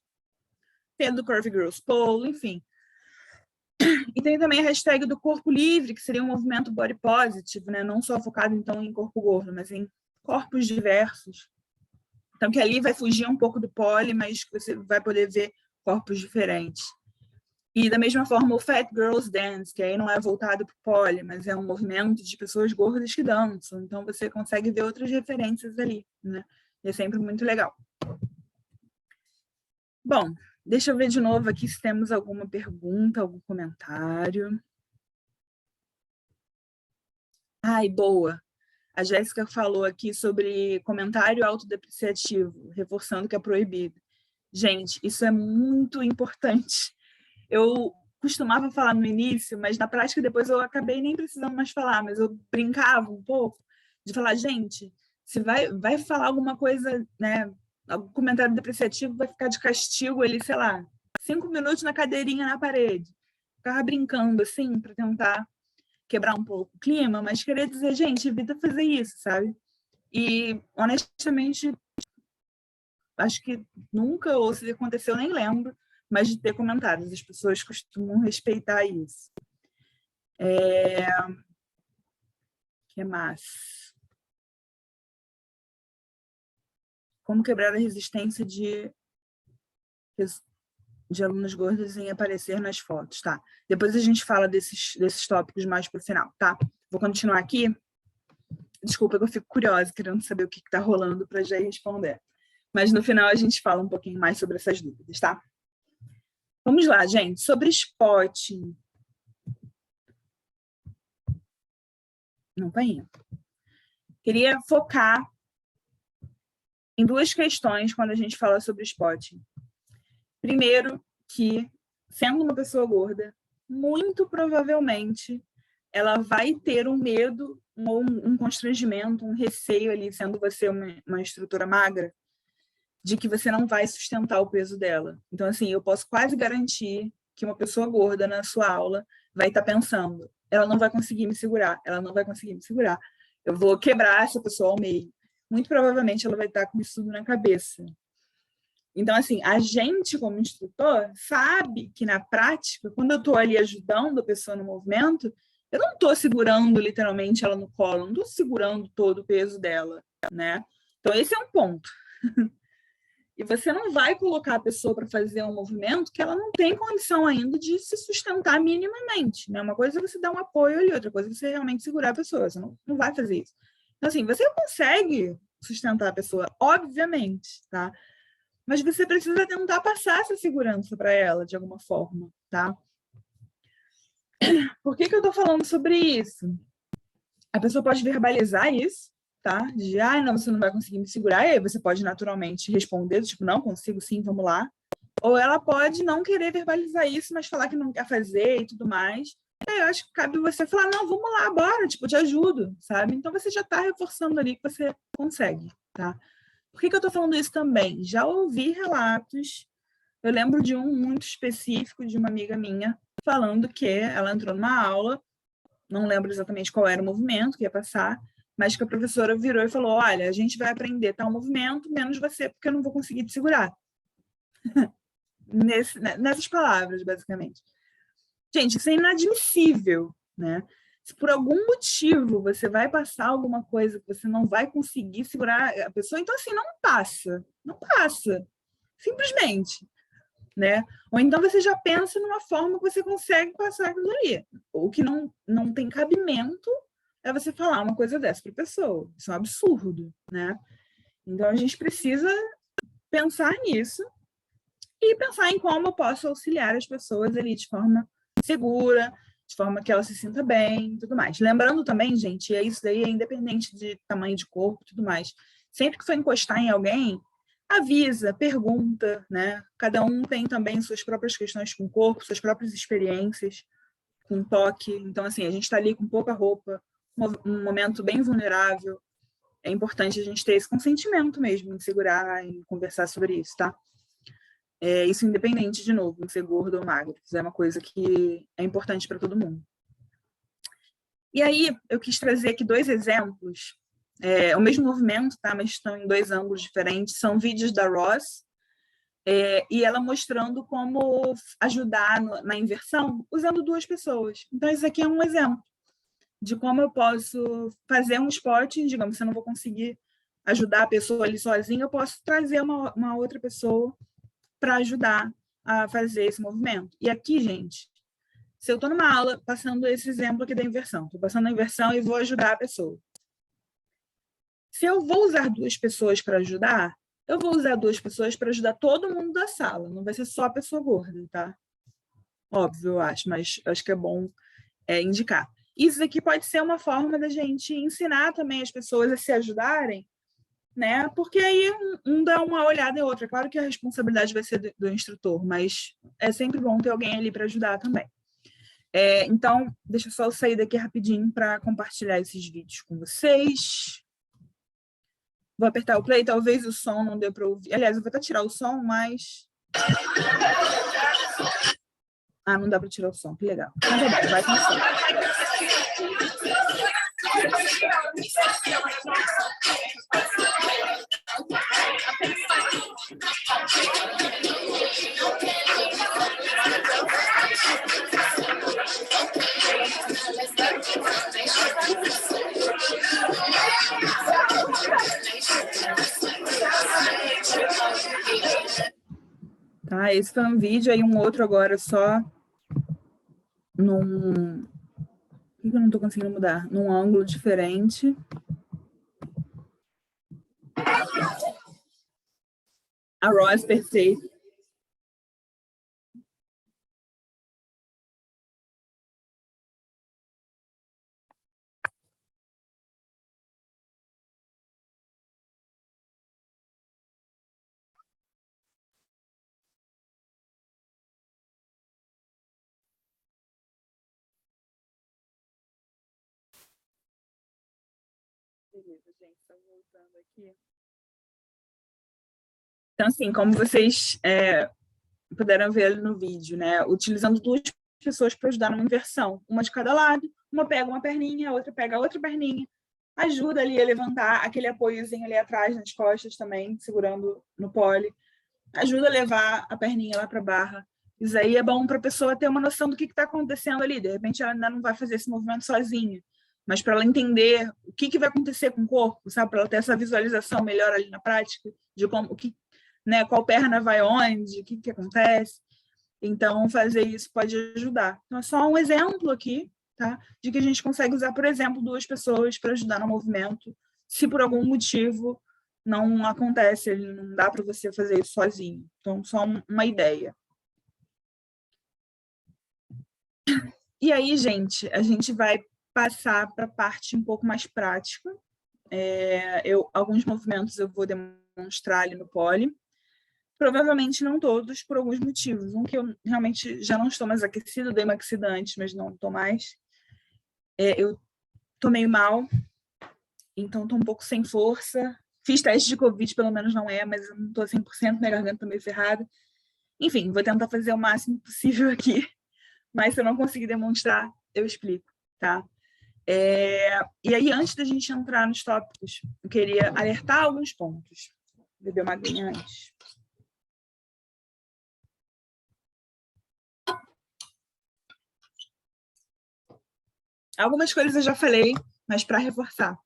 tem a do Curvy Girls Pole, enfim. E tem também a hashtag do Corpo Livre, que seria um movimento body positive, né? Não só focado, então, em corpo gordo, mas em corpos diversos. Então, que ali vai fugir um pouco do pole, mas que você vai poder ver corpos diferentes. E, da mesma forma, o Fat Girls Dance, que aí não é voltado para o pole, mas é um movimento de pessoas gordas que dançam. Então, você consegue ver outras referências ali, né? E é sempre muito legal. Bom, deixa eu ver de novo aqui se temos alguma pergunta, algum comentário. Ai, boa. A Jéssica falou aqui sobre comentário autodepreciativo, reforçando que é proibido. Gente, isso é muito importante. Eu costumava falar no início, mas na prática depois eu acabei nem precisando mais falar, mas eu brincava um pouco de falar, gente, se vai falar alguma coisa, né, algum comentário depreciativo, vai ficar de castigo ali, sei lá, 5 minutos na cadeirinha na parede. Ficava brincando assim para tentar quebrar um pouco o clima, mas queria dizer, gente, evita fazer isso, sabe? E honestamente, acho que nunca, ou se aconteceu, nem lembro, mas de ter comentários. As pessoas costumam respeitar isso. Que mais? Como quebrar a resistência de alunos gordos em aparecer nas fotos, tá? Depois a gente fala desses tópicos mais para o final, tá? Vou continuar aqui. Desculpa que eu fico curiosa, querendo saber o que está rolando para já ir responder. Mas no final a gente fala um pouquinho mais sobre essas dúvidas, tá? Vamos lá, gente. Sobre spotting. Não tá indo. Queria focar em 2 questões quando a gente fala sobre spotting. Primeiro, que, sendo uma pessoa gorda, muito provavelmente ela vai ter um medo, um constrangimento, um receio ali, sendo você uma estrutura magra, de que você não vai sustentar o peso dela. Então, assim, eu posso quase garantir que uma pessoa gorda na sua aula vai estar pensando, ela não vai conseguir me segurar, ela não vai conseguir me segurar. Eu vou quebrar essa pessoa ao meio. Muito provavelmente ela vai estar com isso tudo na cabeça. Então, assim, a gente, como instrutor, sabe que na prática, quando eu estou ali ajudando a pessoa no movimento, eu não estou segurando literalmente ela no colo, não estou segurando todo o peso dela, né? Então, esse é um ponto. E você não vai colocar a pessoa para fazer um movimento que ela não tem condição ainda de se sustentar minimamente, né? Uma coisa é você dar um apoio ali, outra coisa é você realmente segurar a pessoa, você não vai fazer isso. Então, assim, você consegue sustentar a pessoa, obviamente, tá? Mas você precisa tentar passar essa segurança para ela, de alguma forma, tá? Por que eu tô falando sobre isso? A pessoa pode verbalizar isso, tá? De, não, você não vai conseguir me segurar, e aí você pode naturalmente responder, tipo, não, consigo sim, vamos lá. Ou ela pode não querer verbalizar isso, mas falar que não quer fazer e tudo mais. Eu acho que cabe você falar, não, vamos lá, bora, tipo, te ajudo, sabe? Então você já tá reforçando ali que você consegue, tá? Por que eu tô falando isso também? Já ouvi relatos, eu lembro de um muito específico de uma amiga minha, falando que ela entrou numa aula, não lembro exatamente qual era o movimento que ia passar, mas que a professora virou e falou, olha, a gente vai aprender tal movimento, menos você, porque eu não vou conseguir te segurar. Nessas palavras, basicamente. Gente, isso é inadmissível, né? Se por algum motivo você vai passar alguma coisa que você não vai conseguir segurar a pessoa, então assim, não passa. Não passa. simplesmente, né? Ou então você já pensa numa forma que você consegue passar aquilo ali. O que não tem cabimento é você falar uma coisa dessa para a pessoa. Isso é um absurdo, né? Então, a gente precisa pensar nisso e pensar em como eu posso auxiliar as pessoas ali de forma segura, de forma que ela se sinta bem e tudo mais. Lembrando também, gente, isso daí é independente de tamanho de corpo e tudo mais. Sempre que for encostar em alguém, avisa, pergunta, né? Cada um tem também suas próprias questões com o corpo, suas próprias experiências com toque. Então, assim, a gente está ali com pouca roupa, um momento bem vulnerável. É importante a gente ter esse consentimento mesmo, em segurar, em conversar sobre isso, tá? Isso independente, de novo, de ser gordo ou magro. Isso é uma coisa que é importante para todo mundo. E aí, eu quis trazer aqui 2 exemplos. O mesmo movimento, tá? Mas estão em 2 ângulos diferentes. São vídeos da Ross, e ela mostrando como ajudar na inversão usando 2 pessoas. Então, isso aqui é um exemplo de como eu posso fazer um esporte, digamos, se eu não vou conseguir ajudar a pessoa ali sozinha, eu posso trazer uma outra pessoa para ajudar a fazer esse movimento. E aqui, gente, se eu estou numa aula passando esse exemplo aqui da inversão, estou passando a inversão e vou ajudar a pessoa. Se eu vou usar 2 pessoas para ajudar, eu vou usar 2 pessoas para ajudar todo mundo da sala, não vai ser só a pessoa gorda, tá? Óbvio, eu acho, mas acho que é bom indicar. Isso aqui pode ser uma forma da gente ensinar também as pessoas a se ajudarem, né? Porque aí um dá uma olhada em outra. Claro que a responsabilidade vai ser do instrutor, mas é sempre bom ter alguém ali para ajudar também. Então, deixa eu só sair daqui rapidinho para compartilhar esses vídeos com vocês. Vou apertar o play, talvez o som não dê para ouvir. Aliás, eu vou até tirar o som, mas... Ah, não dá para tirar o som, que legal. Mas vai com o som. Tá, esse foi um vídeo, aí um outro agora só num... Por que eu não estou conseguindo mudar? Num ângulo diferente. A Ross, perfeito. Beleza, gente, estou voltando aqui. Então, assim, como vocês puderam ver ali no vídeo, né? Utilizando 2 pessoas para ajudar numa inversão, uma de cada lado, uma pega uma perninha, a outra pega a outra perninha, ajuda ali a levantar aquele apoiozinho ali atrás nas costas também, segurando no pole, ajuda a levar a perninha lá para a barra. Isso aí é bom para a pessoa ter uma noção do que está acontecendo ali. De repente, ela ainda não vai fazer esse movimento sozinha, mas para ela entender o que vai acontecer com o corpo, sabe? Para ela ter essa visualização melhor ali na prática, de como, né, qual perna vai onde, o que acontece. Então, fazer isso pode ajudar. Então, é só um exemplo aqui, tá? De que a gente consegue usar, por exemplo, 2 pessoas para ajudar no movimento, se por algum motivo não acontece, não dá para você fazer isso sozinho. Então, só uma ideia. E aí, gente, a gente vai passar para a parte um pouco mais prática. Alguns movimentos eu vou demonstrar ali no pole. Provavelmente não todos, por alguns motivos. Um que eu realmente já não estou mais aquecida, dei uma aquecida antes, mas não estou mais. Eu estou meio mal, então estou um pouco sem força. Fiz teste de Covid, pelo menos não mas eu não estou 100%, minha garganta está meio ferrada. Enfim, vou tentar fazer o máximo possível aqui, mas se eu não conseguir demonstrar, eu explico, tá? E aí, antes da gente entrar nos tópicos, eu queria alertar alguns pontos. Vou beber uma aguinha antes. Algumas coisas eu já falei, mas para reforçar.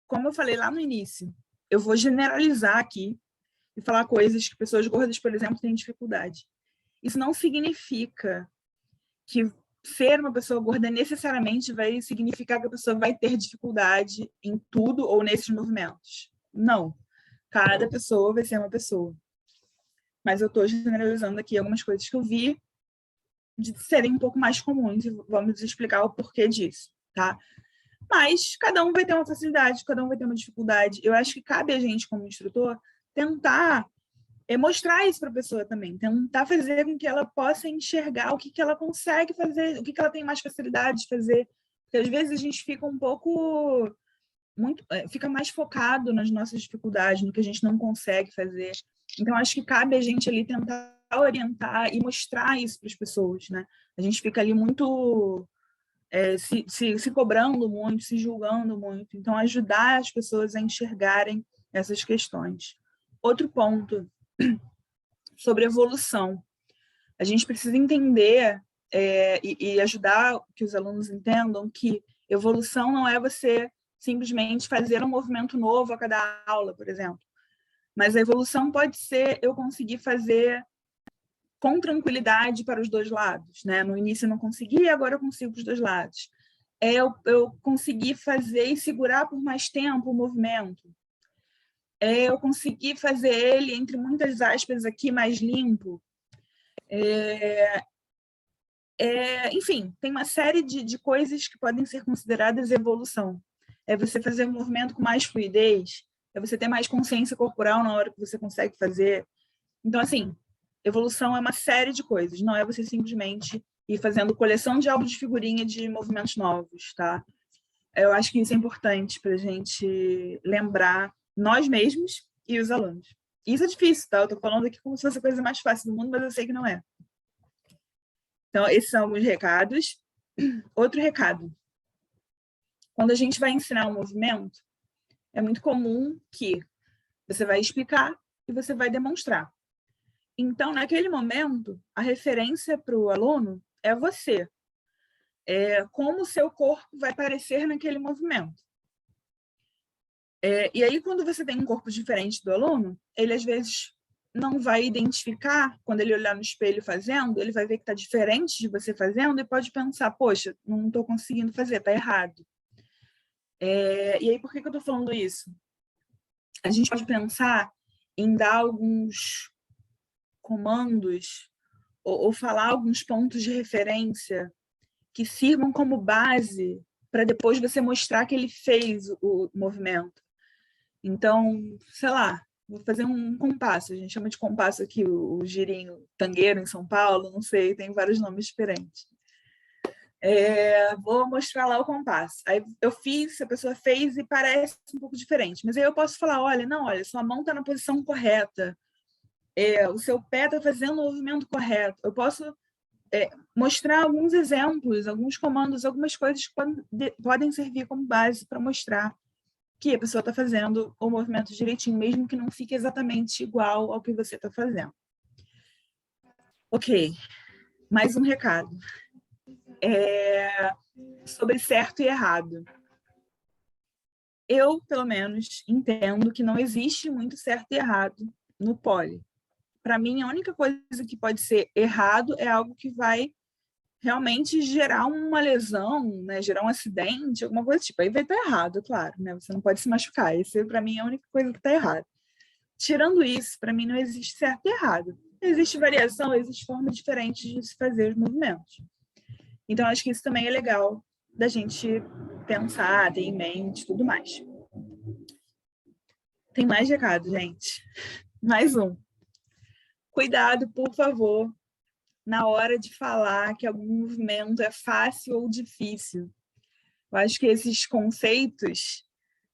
Como eu falei lá no início, eu vou generalizar aqui e falar coisas que pessoas gordas, por exemplo, têm dificuldade. Isso não significa que ser uma pessoa gorda necessariamente vai significar que a pessoa vai ter dificuldade em tudo ou nesses movimentos. Não. Cada pessoa vai ser uma pessoa. Mas eu estou generalizando aqui algumas coisas que eu vi de serem um pouco mais comuns e vamos explicar o porquê disso, tá? Mas cada um vai ter uma facilidade, cada um vai ter uma dificuldade. Eu acho que cabe a gente, como instrutor, tentar mostrar isso para a pessoa também, tentar fazer com que ela possa enxergar o que ela consegue fazer, o que ela tem mais facilidade de fazer. Porque às vezes a gente fica um pouco, fica mais focado nas nossas dificuldades, no que a gente não consegue fazer. Então acho que cabe a gente ali tentar orientar e mostrar isso para as pessoas, né? A gente fica ali muito se cobrando muito, se julgando muito. Então ajudar as pessoas a enxergarem essas questões. Outro ponto sobre evolução. A gente precisa entender e ajudar que os alunos entendam que evolução não é você simplesmente fazer um movimento novo a cada aula, por exemplo. Mas a evolução pode ser eu conseguir fazer com tranquilidade para os dois lados, né? No início eu não conseguia, agora eu consigo para os dois lados. Eu conseguir fazer e segurar por mais tempo o movimento. Eu conseguir fazer ele, entre muitas aspas aqui, mais limpo. Enfim, tem uma série de coisas que podem ser consideradas evolução. É você fazer um movimento com mais fluidez, é você ter mais consciência corporal na hora que você consegue fazer. Então, assim, evolução é uma série de coisas, não é você simplesmente ir fazendo coleção de álbuns de figurinha de movimentos novos, tá? Eu acho que isso é importante para a gente lembrar nós mesmos e os alunos. Isso é difícil, tá? Eu estou falando aqui como se fosse a coisa mais fácil do mundo, mas eu sei que não é. Então, esses são alguns recados. Outro recado. Quando a gente vai ensinar um movimento, é muito comum que você vai explicar e você vai demonstrar. Então, naquele momento, a referência para o aluno é você. Como o seu corpo vai parecer naquele movimento. E aí, quando você tem um corpo diferente do aluno, ele às vezes não vai identificar, quando ele olhar no espelho fazendo, ele vai ver que está diferente de você fazendo e pode pensar, poxa, não estou conseguindo fazer, está errado. E aí, por que eu estou falando isso? A gente pode pensar em dar alguns comandos ou falar alguns pontos de referência que sirvam como base para depois você mostrar que ele fez o movimento. Então, sei lá, vou fazer um compasso, a gente chama de compasso aqui, o girinho tangueiro em São Paulo, não sei, tem vários nomes diferentes. Vou mostrar lá o compasso. Aí eu fiz, a pessoa fez e parece um pouco diferente, mas aí eu posso falar, olha, sua mão está na posição correta, o seu pé está fazendo o movimento correto. Eu posso mostrar alguns exemplos, alguns comandos, algumas coisas que podem servir como base para mostrar que a pessoa está fazendo o movimento direitinho, mesmo que não fique exatamente igual ao que você está fazendo. Ok, mais um recado. Sobre certo e errado. Eu, pelo menos, entendo que não existe muito certo e errado no pole. Para mim, a única coisa que pode ser errado é algo que vai realmente gerar uma lesão, né? Gerar um acidente, alguma coisa tipo. Aí vai estar errado, claro, né? Você não pode se machucar. Isso, para mim, é a única coisa que está errada. Tirando isso, para mim, não existe certo e errado. Existe variação, existe formas diferentes de se fazer os movimentos. Então, acho que isso também é legal da gente pensar, ter em mente, tudo mais. Tem mais recado, gente. Mais um. Cuidado, por favor, na hora de falar que algum movimento é fácil ou difícil. Eu acho que esses conceitos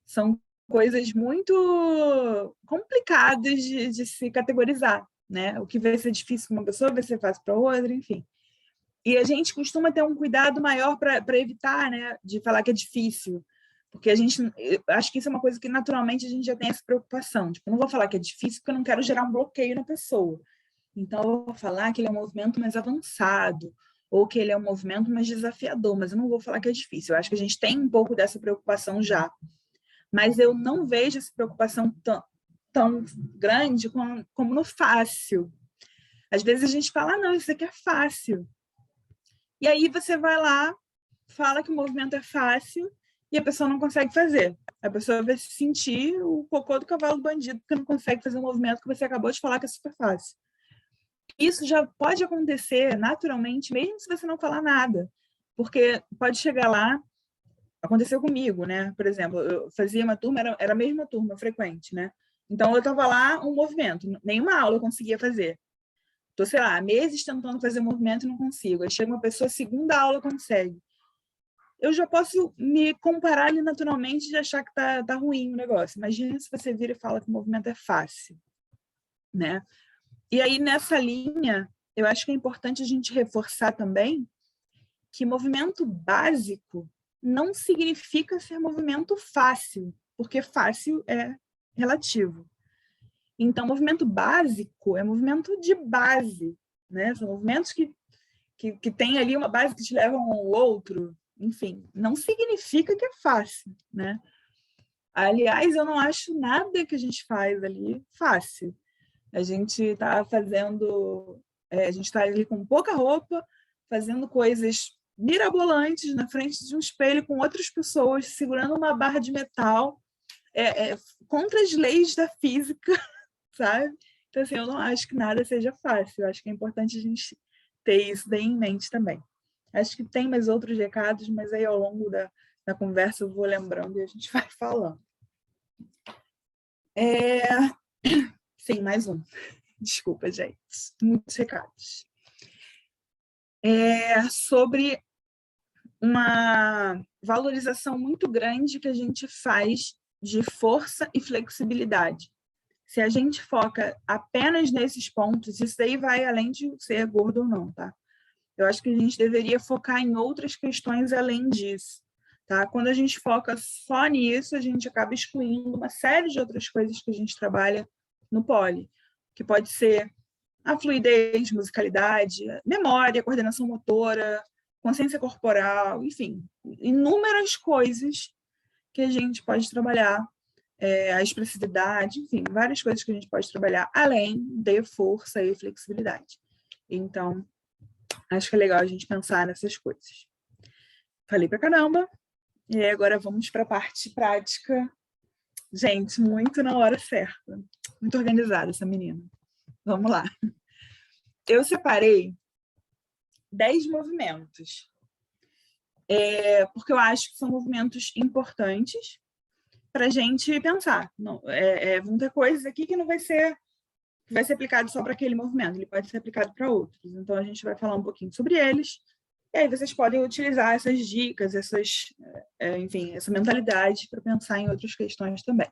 são coisas muito complicadas de se categorizar, né? O que vai ser difícil para uma pessoa vai ser fácil para outra, enfim. E a gente costuma ter um cuidado maior para evitar, né, de falar que é difícil, porque eu acho que isso é uma coisa que naturalmente a gente já tem essa preocupação. Tipo, eu não vou falar que é difícil porque eu não quero gerar um bloqueio na pessoa. Então, eu vou falar que ele é um movimento mais avançado, ou que ele é um movimento mais desafiador, mas eu não vou falar que é difícil. Eu acho que a gente tem um pouco dessa preocupação já. mas eu não vejo essa preocupação tão grande como no fácil. Às vezes a gente fala, não, isso aqui é fácil. E aí você vai lá, fala que o movimento é fácil e a pessoa não consegue fazer. A pessoa vai se sentir o cocô do cavalo bandido porque não consegue fazer um movimento que você acabou de falar que é super fácil. Isso já pode acontecer naturalmente, mesmo se você não falar nada. Porque pode chegar lá, aconteceu comigo, né? Por exemplo, eu fazia uma turma, era a mesma turma frequente, né? Então eu estava lá, um movimento, nenhuma aula eu conseguia fazer. Estou, sei lá, meses tentando fazer movimento e não consigo. Aí chega uma pessoa, segunda aula consegue. Eu já posso me comparar ali naturalmente de achar que tá ruim o negócio. Imagina se você vira e fala que o movimento é fácil, né? E aí, nessa linha, eu acho que é importante a gente reforçar também que movimento básico não significa ser movimento fácil, porque fácil é relativo. Então, movimento básico é movimento de base, né? São movimentos que tem ali uma base que te levam ao outro. Enfim, não significa que é fácil, né? Aliás, eu não acho nada que a gente faz ali fácil. A gente está fazendo, a gente está ali com pouca roupa, fazendo coisas mirabolantes na frente de um espelho com outras pessoas, segurando uma barra de metal, contra as leis da física, sabe? Então, assim, eu não acho que nada seja fácil. Eu acho que é importante a gente ter isso daí em mente também. Acho que tem mais outros recados, mas aí ao longo da conversa eu vou lembrando e a gente vai falando. Sim, mais um. Desculpa, gente. Muitos recados. Sobre uma valorização muito grande que a gente faz de força e flexibilidade. Se a gente foca apenas nesses pontos, isso aí vai além de ser gordo ou não, tá? Eu acho que a gente deveria focar em outras questões além disso, tá? Quando a gente foca só nisso, a gente acaba excluindo uma série de outras coisas que a gente trabalha no poli, que pode ser a fluidez, musicalidade, memória, coordenação motora, consciência corporal, enfim, inúmeras coisas que a gente pode trabalhar, a expressividade, enfim, várias coisas que a gente pode trabalhar além de força e flexibilidade. Então, acho que é legal a gente pensar nessas coisas. Falei pra caramba, e agora vamos para a parte prática. Gente, muito na hora certa. Muito organizada essa menina. Vamos lá. Eu separei 10 movimentos, porque eu acho que são movimentos importantes para a gente pensar. Não, vão ter coisas aqui que não vai ser aplicado só para aquele movimento, ele pode ser aplicado para outros. Então, a gente vai falar um pouquinho sobre eles, e aí vocês podem utilizar essas dicas, enfim, essa mentalidade para pensar em outras questões também.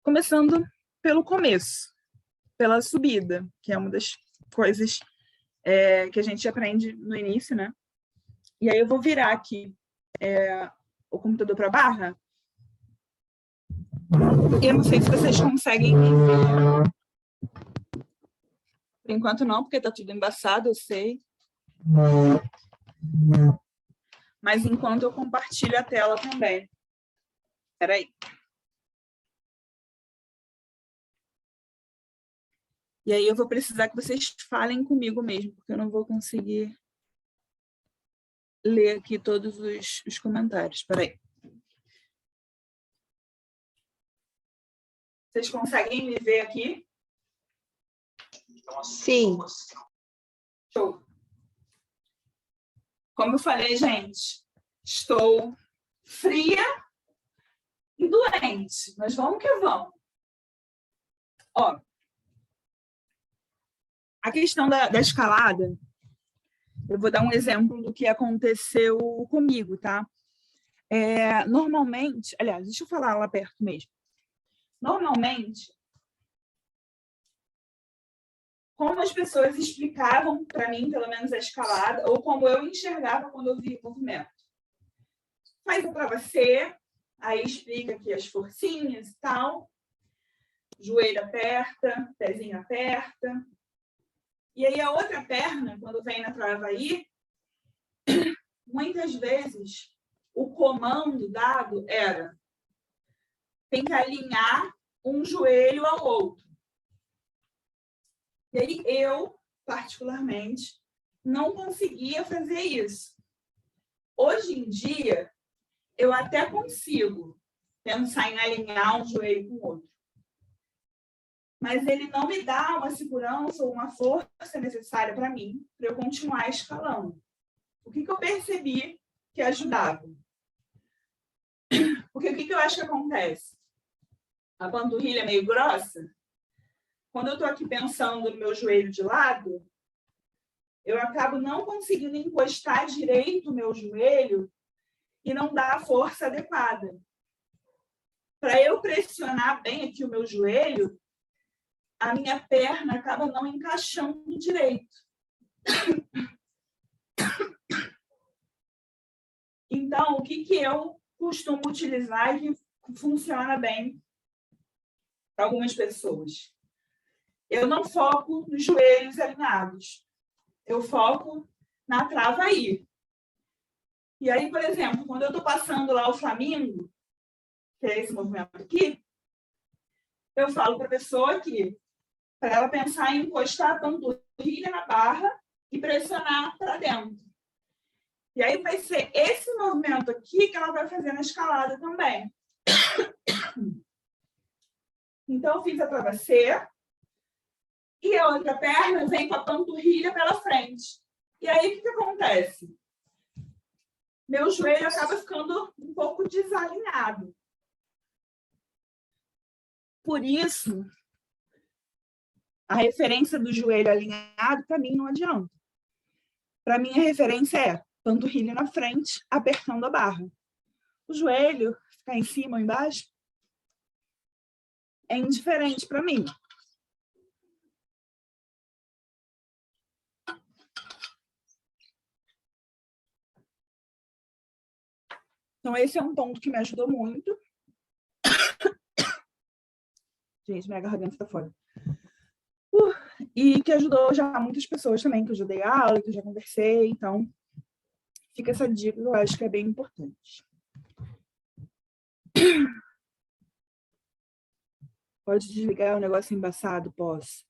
Começando pelo começo, pela subida, que é uma das coisas que a gente aprende no início, né? E aí eu vou virar aqui o computador para a barra. Eu não sei se vocês conseguem me ver. Por enquanto não, porque está tudo embaçado, eu sei. Mas enquanto eu compartilho a tela também. Espera aí. E aí eu vou precisar que vocês falem comigo mesmo, porque eu não vou conseguir ler aqui todos os comentários. Espera aí. Vocês conseguem me ver aqui? Sim. Show. Como eu falei, gente, estou fria e doente, mas vamos que vamos. Ó, a questão da escalada, eu vou dar um exemplo do que aconteceu comigo, tá? Normalmente, aliás, deixa eu falar lá perto mesmo. Normalmente, como as pessoas explicavam para mim, pelo menos a escalada, ou como eu enxergava quando eu via o movimento. Faz a prova C, aí explica aqui as forcinhas e tal. Joelho aperta, pezinho aperta. E aí a outra perna, quando vem na trava aí, muitas vezes o comando dado era tem que alinhar um joelho ao outro. E aí eu, particularmente, não conseguia fazer isso. Hoje em dia, eu até consigo pensar em alinhar um joelho com o outro. Mas ele não me dá uma segurança ou uma força necessária para mim, para eu continuar escalando. O que eu percebi que ajudava? Porque o que eu acho que acontece? A panturrilha é meio grossa. Quando eu estou aqui pensando no meu joelho de lado, eu acabo não conseguindo encostar direito o meu joelho e não dar a força adequada. Para eu pressionar bem aqui o meu joelho, a minha perna acaba não encaixando direito. Então, o que eu costumo utilizar e que funciona bem para algumas pessoas? Eu não foco nos joelhos alinhados. Eu foco na trava aí. E aí, por exemplo, quando eu estou passando lá o Flamingo, que é esse movimento aqui, eu falo para a pessoa que para ela pensar em encostar a panturrilha na barra e pressionar para dentro. E aí vai ser esse movimento aqui que ela vai fazer na escalada também. Então, eu fiz a trava C e a outra perna vem com a panturrilha pela frente. E aí, o que acontece? Meu joelho acaba ficando um pouco desalinhado. Por isso, a referência do joelho alinhado, para mim, não adianta. Para mim, a referência é panturrilha na frente, apertando a barra. O joelho ficar em cima ou embaixo é indiferente para mim. Então, esse é um ponto que me ajudou muito. Gente, minha garganta está fora. E que ajudou já muitas pessoas também, que eu já dei aula, que eu já conversei. Então, fica essa dica, eu acho que é bem importante. Pode desligar o negócio embaçado, posso?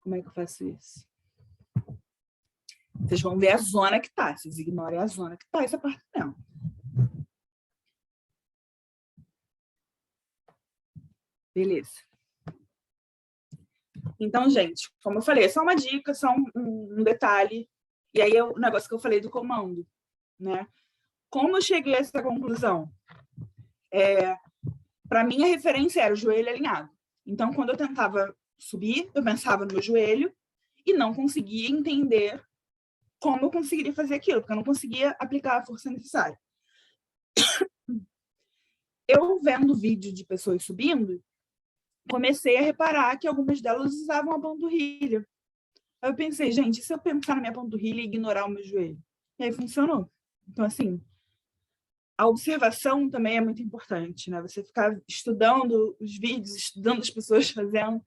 Como é que eu faço isso? Vocês vão ver a zona que tá. Vocês ignorem a zona que tá, essa parte não. Beleza. Então, gente, como eu falei, é só uma dica, só um detalhe. E aí, o negócio que eu falei do comando, né? Como eu cheguei a essa conclusão? Para mim, a referência era o joelho alinhado. Então, quando eu tentava subir, eu pensava no meu joelho e não conseguia entender como eu conseguiria fazer aquilo, porque eu não conseguia aplicar a força necessária. Eu, vendo vídeo de pessoas subindo, comecei a reparar que algumas delas usavam a panturrilha. Aí eu pensei, gente, e se eu pensar na minha panturrilha e ignorar o meu joelho? E aí funcionou. Então, assim, a observação também é muito importante, né? Você ficar estudando os vídeos, estudando as pessoas fazendo,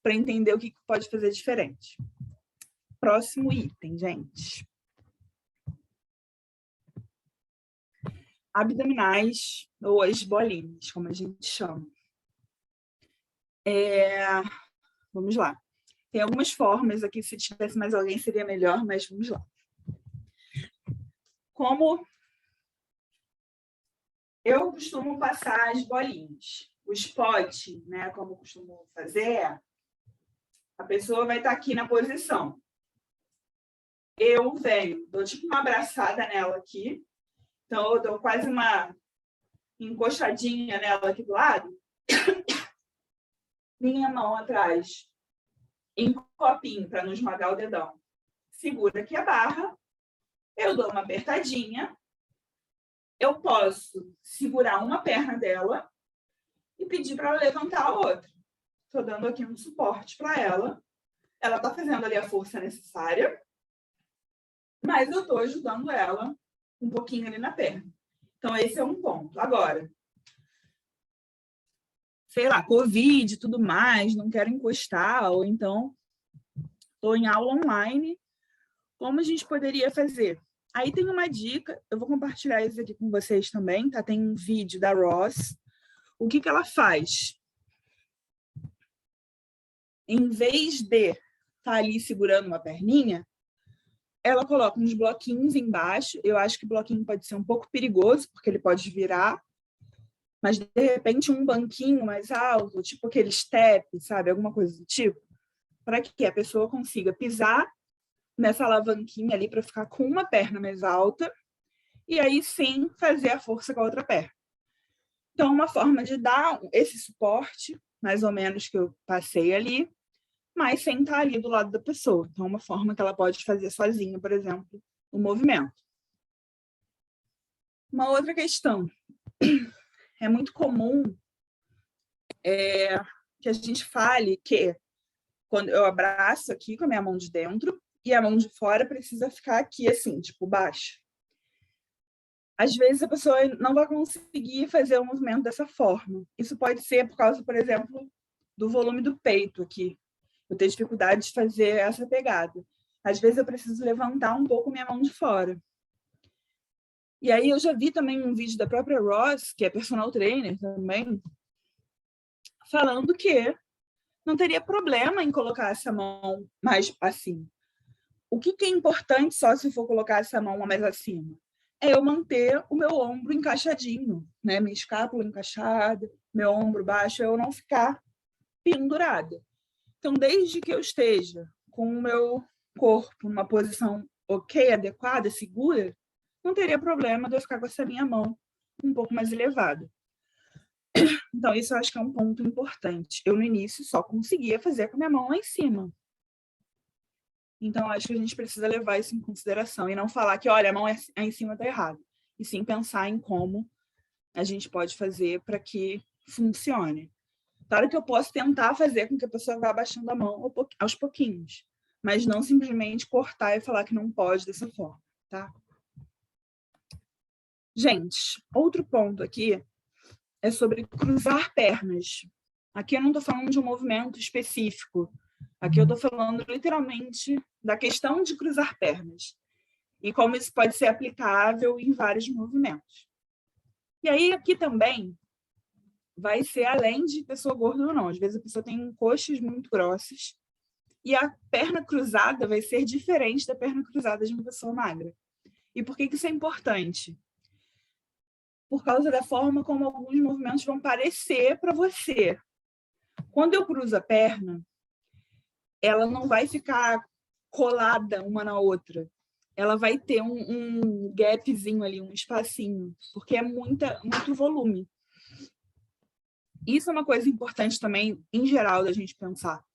para entender o que pode fazer diferente. Próximo item, gente. Abdominais, ou as bolinhas, como a gente chama. Vamos lá. Tem algumas formas aqui, se tivesse mais alguém seria melhor, mas vamos lá. Como eu costumo passar as bolinhas. O spot, né, como eu costumo fazer, a pessoa vai estar aqui na posição. Eu venho, dou tipo uma abraçada nela aqui. Então, eu dou quase uma encoxadinha nela aqui do lado. Minha mão atrás, em copinho, para não esmagar o dedão. Segura aqui a barra. Eu dou uma apertadinha. Eu posso segurar uma perna dela e pedir para ela levantar a outra. Estou dando aqui um suporte para ela. Ela está fazendo ali a força necessária, mas eu estou ajudando ela um pouquinho ali na perna. Então, esse é um ponto. Agora, sei lá, Covid e tudo mais, não quero encostar, ou então estou em aula online. Como a gente poderia fazer? Aí tem uma dica, eu vou compartilhar isso aqui com vocês também, tá? Tem um vídeo da Ross. O que ela faz? Em vez de estar ali segurando uma perninha, ela coloca uns bloquinhos embaixo. Eu acho que o bloquinho pode ser um pouco perigoso, porque ele pode virar, mas de repente um banquinho mais alto, tipo aquele step, sabe? Alguma coisa do tipo, para que a pessoa consiga pisar nessa alavanquinha ali para ficar com uma perna mais alta e aí sim fazer a força com a outra perna. Então, uma forma de dar esse suporte, mais ou menos que eu passei ali, mas sem estar ali do lado da pessoa. Então, uma forma que ela pode fazer sozinha, por exemplo, o movimento. Uma outra questão. É muito comum que a gente fale que quando eu abraço aqui com a minha mão de dentro e a mão de fora precisa ficar aqui assim, tipo baixo. Às vezes a pessoa não vai conseguir fazer o movimento dessa forma. Isso pode ser por causa, por exemplo, do volume do peito aqui. Eu tenho dificuldade de fazer essa pegada. Às vezes eu preciso levantar um pouco minha mão de fora. E aí eu já vi também um vídeo da própria Ross, que é personal trainer também, falando que não teria problema em colocar essa mão mais acima. O que é importante só se for colocar essa mão mais acima? É eu manter o meu ombro encaixadinho, né? Minha escápula encaixada, meu ombro baixo, eu não ficar pendurada. Então, desde que eu esteja com o meu corpo numa posição ok, adequada, segura, não teria problema de eu ficar com essa minha mão um pouco mais elevada. Então, isso eu acho que é um ponto importante. Eu, no início, só conseguia fazer com a minha mão lá em cima. Então, acho que a gente precisa levar isso em consideração e não falar que, olha, a mão em cima está errada. E sim pensar em como a gente pode fazer para que funcione. Claro que eu posso tentar fazer com que a pessoa vá abaixando a mão aos pouquinhos, mas não simplesmente cortar e falar que não pode dessa forma, tá? Gente, outro ponto aqui é sobre cruzar pernas. Aqui eu não estou falando de um movimento específico. Aqui eu estou falando literalmente da questão de cruzar pernas e como isso pode ser aplicável em vários movimentos. E aí aqui também vai ser além de pessoa gorda ou não. Às vezes a pessoa tem coxas muito grossas e a perna cruzada vai ser diferente da perna cruzada de uma pessoa magra. E por que isso é importante? Por causa da forma como alguns movimentos vão parecer para você. Quando eu cruzo a perna, ela não vai ficar colada uma na outra. Ela vai ter um gapzinho ali, um espacinho, porque é muito volume. Isso é uma coisa importante também, em geral, da gente pensar.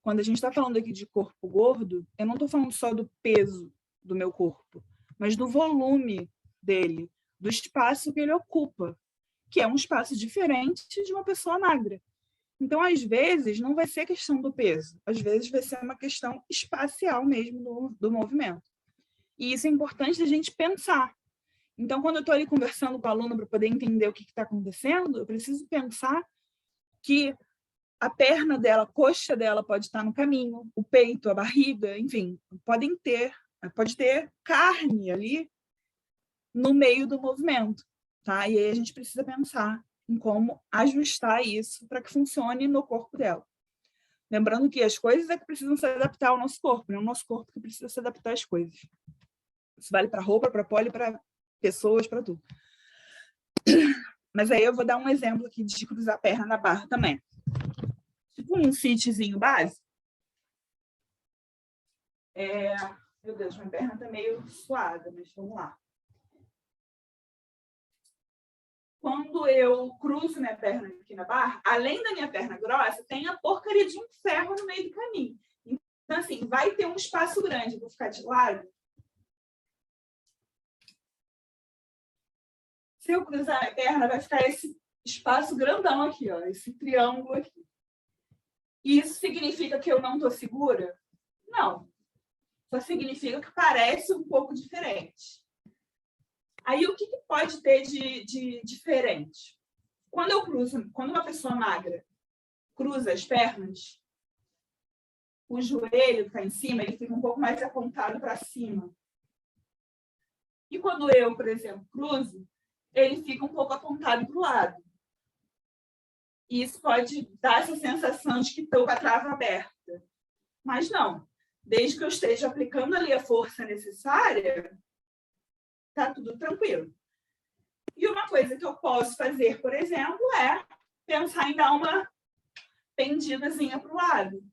Quando a gente está falando aqui de corpo gordo, eu não estou falando só do peso do meu corpo, mas do volume dele, do espaço que ele ocupa, que é um espaço diferente de uma pessoa magra. Então, às vezes, não vai ser questão do peso, às vezes vai ser uma questão espacial mesmo do movimento. E isso é importante da gente pensar. Então, quando eu estou ali conversando com a aluna para poder entender o que está acontecendo, eu preciso pensar que a perna dela, a coxa dela pode estar no caminho, o peito, a barriga, enfim, pode ter carne ali no meio do movimento, tá? E aí a gente precisa pensar em como ajustar isso para que funcione no corpo dela. Lembrando que as coisas é que precisam se adaptar ao nosso corpo, não é o nosso corpo que precisa se adaptar às coisas. Isso vale para roupa, para pole, para pessoas, para tudo. Mas aí eu vou dar um exemplo aqui de cruzar a perna na barra também. Tipo um sitzinho básico. Meu Deus, minha perna está meio suada, mas vamos lá. Quando eu cruzo minha perna aqui na barra, além da minha perna grossa, tem a porcaria de um ferro no meio do caminho. Então, assim, vai ter um espaço grande. Eu vou ficar de lado. Se eu cruzar a perna, vai ficar esse espaço grandão aqui, ó, esse triângulo aqui. Isso significa que eu não estou segura? Não. Só significa que parece um pouco diferente. Aí, o que pode ter de diferente? Quando uma pessoa magra cruza as pernas, o joelho que está em cima, ele fica um pouco mais apontado para cima. E quando eu, por exemplo, cruzo, ele fica um pouco apontado para o lado. E isso pode dar essa sensação de que estou com a trava aberta. Mas não. Desde que eu esteja aplicando ali a força necessária, está tudo tranquilo. E uma coisa que eu posso fazer, por exemplo, é pensar em dar uma pendidazinha para o lado.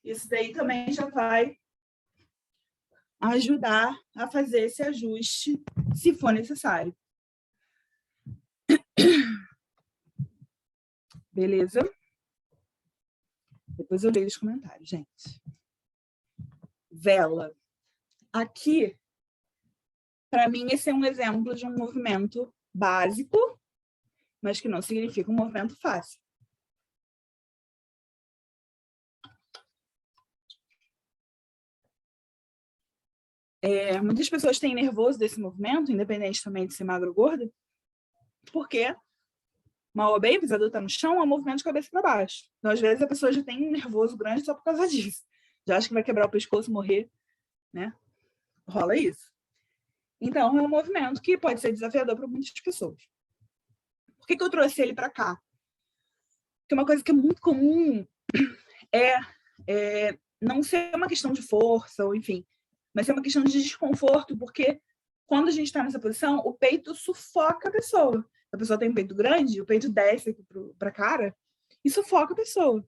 Isso daí também já vai ajudar a fazer esse ajuste, se for necessário. Beleza? Depois eu leio os comentários, gente. Vela. Aqui, para mim, esse é um exemplo de um movimento básico, mas que não significa um movimento fácil. Muitas pessoas têm nervoso desse movimento, independente também de ser magro ou gordo, porque uma OB, pisada está no chão, é um movimento de cabeça para baixo. Então, às vezes, a pessoa já tem um nervoso grande só por causa disso. Já acha que vai quebrar o pescoço, morrer, né? Rola isso. Então, é um movimento que pode ser desafiador para muitas pessoas. Por que eu trouxe ele para cá? Porque uma coisa que é muito comum é não ser uma questão de força, ou enfim, mas ser uma questão de desconforto, porque quando a gente está nessa posição, o peito sufoca a pessoa. A pessoa tem um peito grande, o peito desce para a cara e sufoca a pessoa.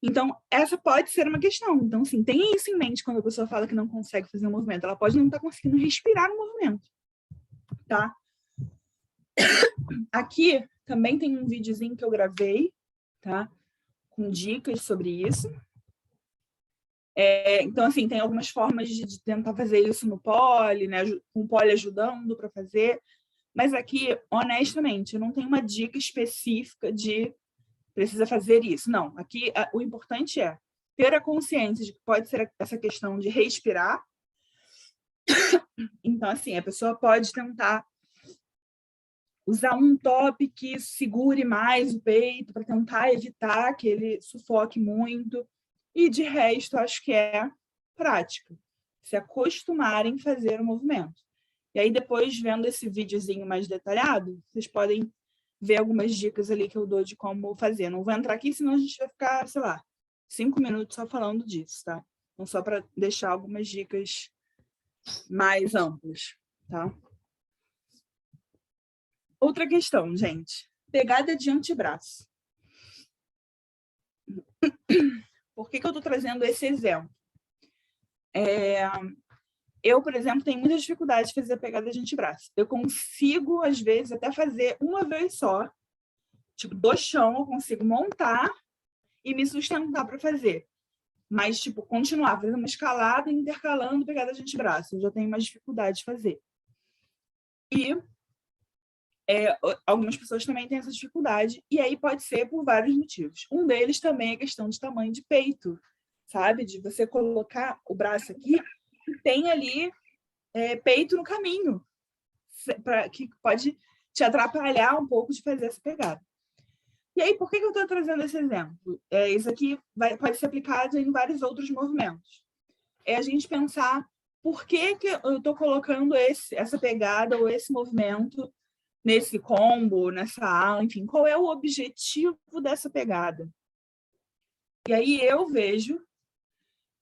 Então, essa pode ser uma questão. Então, assim, tenha isso em mente quando a pessoa fala que não consegue fazer um movimento. Ela pode não estar conseguindo respirar no movimento, tá? Aqui também tem um videozinho que eu gravei, tá? Com dicas sobre isso. Então, assim, tem algumas formas de tentar fazer isso no poly, né? Com o poly ajudando para fazer. Mas aqui, honestamente, eu não tenho uma dica específica de precisa fazer isso. Não, aqui o importante é ter a consciência de que pode ser essa questão de respirar. Então, assim, a pessoa pode tentar usar um top que segure mais o peito para tentar evitar que ele sufoque muito. E, de resto, acho que é prática. Se acostumarem a fazer o movimento. E aí, depois, vendo esse videozinho mais detalhado, vocês podem ver algumas dicas ali que eu dou de como fazer. Não vou entrar aqui, senão a gente vai ficar, sei lá, 5 minutos só falando disso, tá? Então, só para deixar algumas dicas mais amplas, tá? Outra questão, gente. Pegada de antebraço. Por que eu estou trazendo esse exemplo? Eu, por exemplo, tenho muita dificuldade de fazer a pegada de antebraço. Eu consigo, às vezes, até fazer uma vez só, tipo, do chão, eu consigo montar e me sustentar para fazer. Mas, tipo, continuar fazendo uma escalada, intercalando pegada de antebraço. Eu já tenho mais dificuldade de fazer. E algumas pessoas também têm essa dificuldade, e aí pode ser por vários motivos. Um deles também é a questão de tamanho de peito, sabe? De você colocar o braço aqui e tem ali peito no caminho, que pode te atrapalhar um pouco de fazer essa pegada. E aí, por que eu estou trazendo esse exemplo? Isso aqui pode ser aplicado em vários outros movimentos. É a gente pensar por que eu estou colocando essa pegada ou esse movimento nesse combo, nessa ala, enfim, qual é o objetivo dessa pegada? E aí eu vejo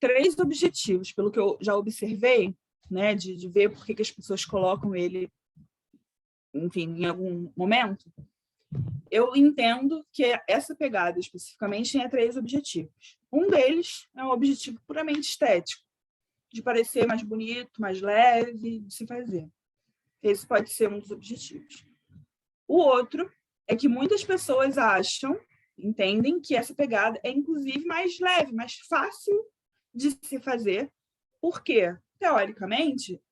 3 objetivos, pelo que eu já observei, né, de ver por que as pessoas colocam ele, enfim, em algum momento. Eu entendo que essa pegada, especificamente, tem 3 objetivos. Um deles é um objetivo puramente estético, de parecer mais bonito, mais leve, de se fazer. Esse pode ser um dos objetivos. O outro é que muitas pessoas entendem que essa pegada é, inclusive, mais leve, mais fácil de se fazer, porque, teoricamente,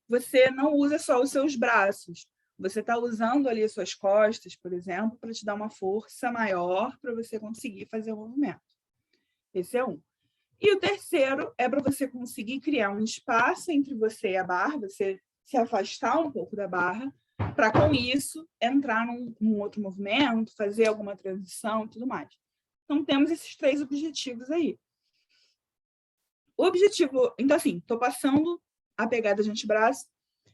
você não usa só os seus braços, você está usando ali as suas costas, por exemplo, para te dar uma força maior para você conseguir fazer o movimento. Esse é um. E o terceiro é para você conseguir criar um espaço entre você e a barra, você se afastar um pouco da barra, para, com isso, entrar num outro movimento, fazer alguma transição e tudo mais. Então, temos esses 3 objetivos aí. O objetivo... Então, assim, estou passando a pegada de antebraço,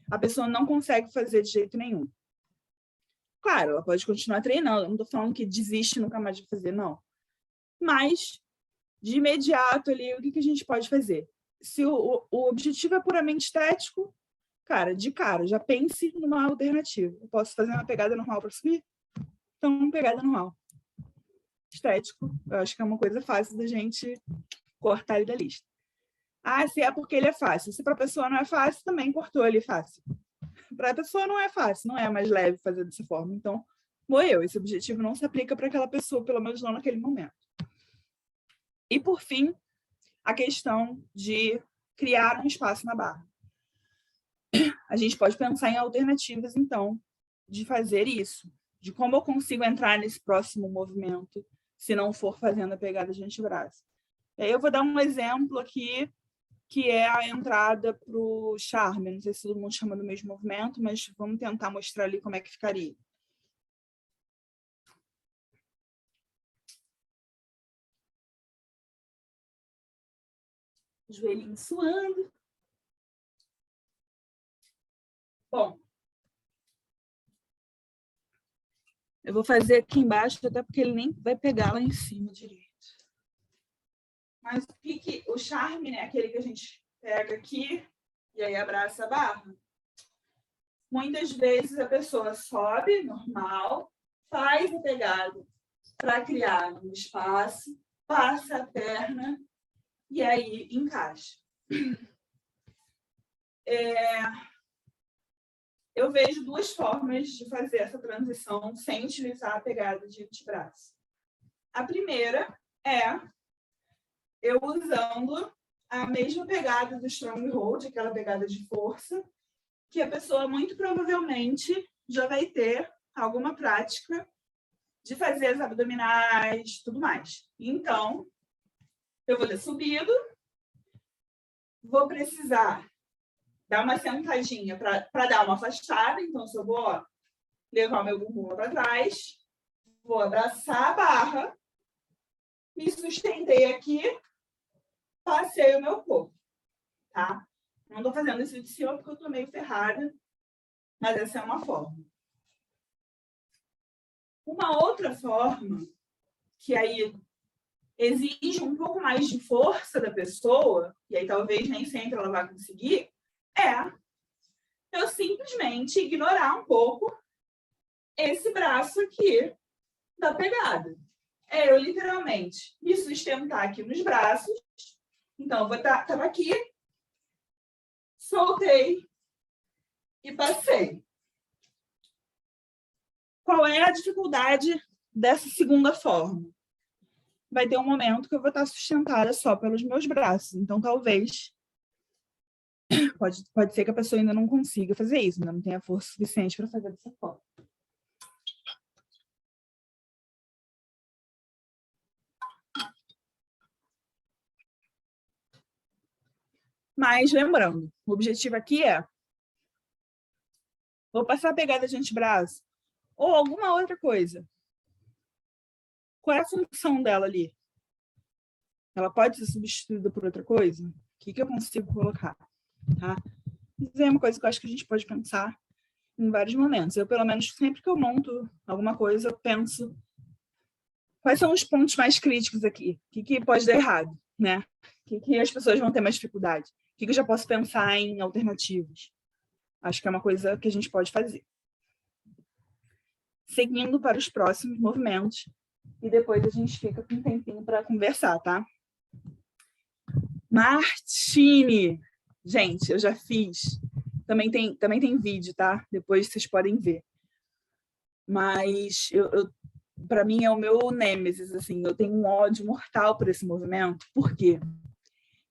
a pessoa não consegue fazer de jeito nenhum. Claro, ela pode continuar treinando, eu não estou falando que desiste e nunca mais de fazer, não. Mas, de imediato ali, o que a gente pode fazer? Se o objetivo é puramente estético, cara, de cara, já pense numa alternativa. Eu posso fazer uma pegada normal para subir? Então, uma pegada normal. Estético, eu acho que é uma coisa fácil da gente cortar ele da lista. Ah, se é porque ele é fácil. Se para a pessoa não é fácil, também cortou ele fácil. Para a pessoa não é fácil, não é mais leve fazer dessa forma. Então, morreu. Esse objetivo não se aplica para aquela pessoa, pelo menos não naquele momento. E, por fim, a questão de criar um espaço na barra. A gente pode pensar em alternativas, então, de fazer isso. De como eu consigo entrar nesse próximo movimento, se não for fazendo a pegada de antebraço. E aí eu vou dar um exemplo aqui, que é a entrada para o charme. Não sei se todo mundo chama do mesmo movimento, mas vamos tentar mostrar ali como é que ficaria. Joelhinho suando. Bom, eu vou fazer aqui embaixo, até porque ele nem vai pegar lá em cima direito. Mas o charme, né, aquele que a gente pega aqui e aí abraça a barra, muitas vezes a pessoa sobe, normal, faz a pegada para criar um espaço, passa a perna e aí encaixa. Eu vejo duas formas de fazer essa transição sem utilizar a pegada de antebraço. A primeira é eu usando a mesma pegada do strong hold, aquela pegada de força, que a pessoa muito provavelmente já vai ter alguma prática de fazer as abdominais, tudo mais. Então, eu vou ter subido, vou precisar dar uma sentadinha para dar uma afastada. Então, se eu vou levar meu bumbum para trás, vou abraçar a barra, me sustentei aqui, passei o meu corpo, tá? Não estou fazendo isso de cima porque eu estou meio ferrada, mas essa é uma forma. Uma outra forma, que aí exige um pouco mais de força da pessoa, e aí talvez nem sempre ela vai conseguir, é eu simplesmente ignorar um pouco esse braço aqui da pegada. É eu literalmente me sustentar aqui nos braços. Então, eu vou estar aqui, soltei e passei. Qual é a dificuldade dessa segunda forma? Vai ter um momento que eu vou estar sustentada só pelos meus braços. Então, talvez, pode ser que a pessoa ainda não consiga fazer isso, ainda não tenha força suficiente para fazer dessa forma. Mas, lembrando, o objetivo aqui é vou passar a pegada de antebraço ou alguma outra coisa. Qual é a função dela ali? Ela pode ser substituída por outra coisa? O que eu consigo colocar? Tá? Isso é uma coisa que eu acho que a gente pode pensar em vários momentos. Eu, pelo menos, sempre que eu monto alguma coisa, eu penso quais são os pontos mais críticos aqui? O que pode dar errado? Né? O que as pessoas vão ter mais dificuldade? O que eu já posso pensar em alternativas? Acho que é uma coisa que a gente pode fazer. Seguindo para os próximos movimentos, e depois a gente fica com um tempinho para conversar, tá? Martini! Gente, eu já fiz. Também tem vídeo, tá? Depois vocês podem ver. Mas para mim é o meu nêmesis, assim. Eu tenho um ódio mortal por esse movimento. Por quê?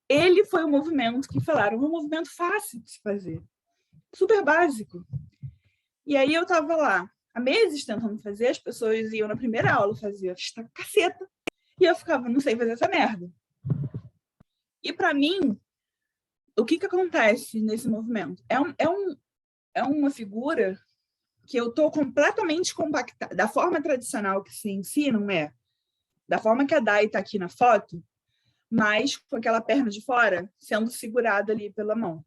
Ele foi um movimento que falaram, um movimento fácil de se fazer. Super básico. E aí eu tava lá, há meses tentando fazer, as pessoas iam na primeira aula, faziam esta caceta, e eu ficava, não sei fazer essa merda. E para mim, o que acontece nesse movimento? É uma figura que eu estou completamente compactada. Da forma tradicional que se ensina, não é? Da forma que a Dai está aqui na foto, mas com aquela perna de fora sendo segurada ali pela mão.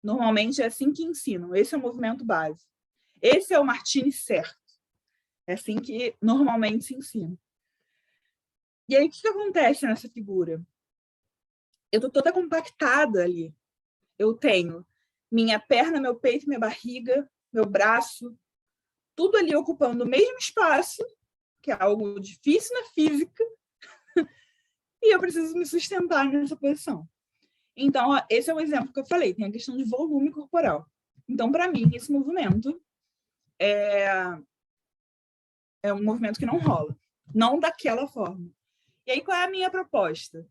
Normalmente é assim que ensinam. Esse é o movimento base. Esse é o Martini certo. É assim que normalmente se ensina. E aí, o que acontece nessa figura? Eu estou toda compactada ali. Eu tenho minha perna, meu peito, minha barriga, meu braço, tudo ali ocupando o mesmo espaço, que é algo difícil na física, e eu preciso me sustentar nessa posição. Então, ó, esse é um exemplo que eu falei, tem a questão de volume corporal. Então, para mim, esse movimento é um movimento que não rola, não daquela forma. E aí, qual é a minha proposta?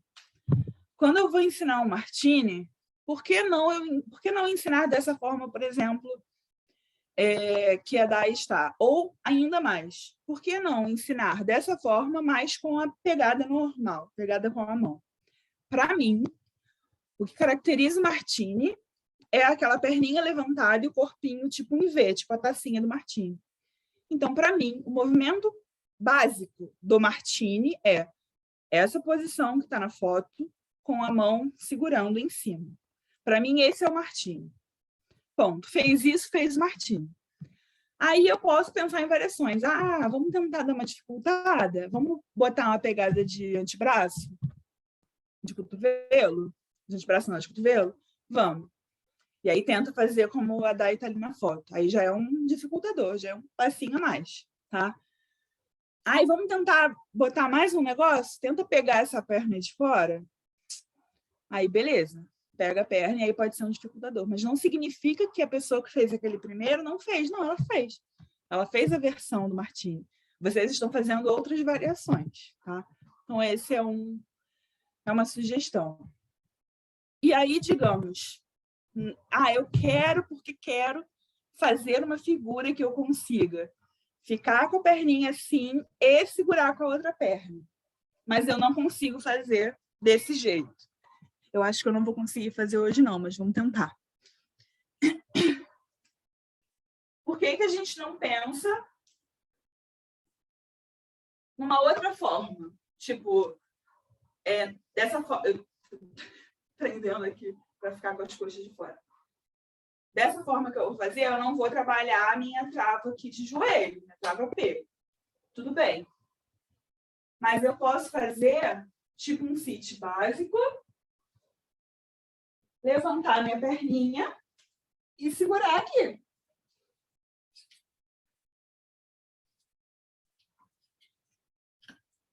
Quando eu vou ensinar um Martini, por que não ensinar dessa forma, por exemplo, que a Dai está? Ou, ainda mais, por que não ensinar dessa forma, mas com a pegada normal, pegada com a mão? Para mim, o que caracteriza o Martini é aquela perninha levantada e o corpinho tipo um V, tipo a tacinha do Martini. Então, para mim, o movimento básico do Martini é essa posição que está na foto, com a mão segurando em cima. Para mim, esse é o Martini. Ponto. Fez isso, fez o Martini. Aí eu posso pensar em variações. Vamos tentar dar uma dificultada? Vamos botar uma pegada de antebraço? De cotovelo? De antebraço não, de cotovelo? Vamos. E aí tenta fazer como a Dai está ali na foto. Aí já é um dificultador, já é um passinho a mais, tá? Aí vamos tentar botar mais um negócio? Tenta pegar essa perna de fora. Aí, beleza. Pega a perna e aí pode ser um dificultador. Mas não significa que a pessoa que fez aquele primeiro não fez. Não, ela fez. Ela fez a versão do Martini. Vocês estão fazendo outras variações, tá? Então, esse é uma sugestão. E aí, digamos, eu quero porque quero fazer uma figura que eu consiga ficar com a perninha assim e segurar com a outra perna. Mas eu não consigo fazer desse jeito. Eu acho que eu não vou conseguir fazer hoje não, mas vamos tentar. Por que a gente não pensa numa outra forma? Tipo, dessa forma... Eu prendendo aqui para ficar com as coxas de fora. Dessa forma que eu vou fazer, eu não vou trabalhar a minha trava aqui de joelho, minha trava P. Tudo bem. Mas eu posso fazer tipo um sit básico, levantar minha perninha e segurar aqui.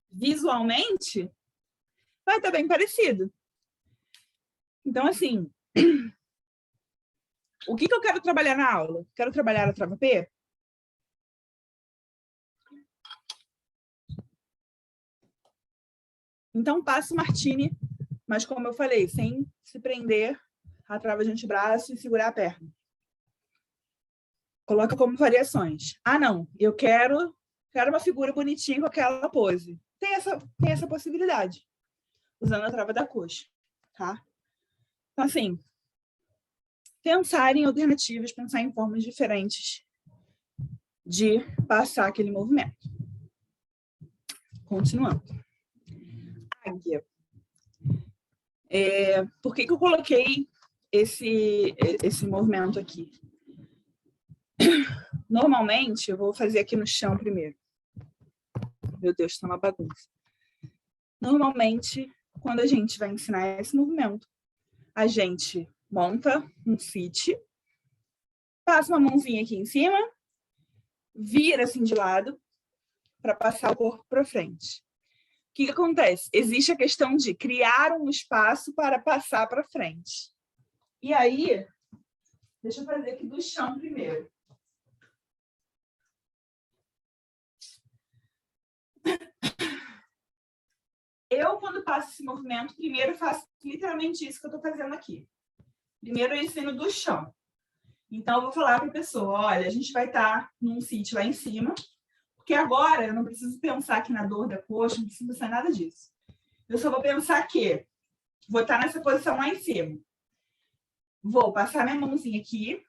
Visualmente, vai estar bem parecido. Então, assim, o que eu quero trabalhar na aula? Quero trabalhar a trava P? Então, passo Martini, mas como eu falei, sem se prender a trava de antebraço e segurar a perna. Coloca como variações. Não, eu quero uma figura bonitinha com aquela pose. Tem essa possibilidade, usando a trava da coxa, tá? Então, assim, pensar em alternativas, pensar em formas diferentes de passar aquele movimento. Continuando. Águia. Por que eu coloquei esse movimento aqui? Normalmente, eu vou fazer aqui no chão primeiro. Meu Deus, está uma bagunça. Normalmente, quando a gente vai ensinar esse movimento, a gente monta um sit, passa uma mãozinha aqui em cima, vira assim de lado, para passar o corpo para frente. O que acontece? Existe a questão de criar um espaço para passar para frente. E aí, deixa eu fazer aqui do chão primeiro. Eu, quando passo esse movimento, primeiro faço literalmente isso que eu estou fazendo aqui. Primeiro eu ensino do chão. Então, eu vou falar para a pessoa, olha, a gente vai estar num sit lá em cima, porque agora eu não preciso pensar aqui na dor da coxa, não preciso pensar nada disso. Eu só vou pensar que vou estar nessa posição lá em cima. Vou passar minha mãozinha aqui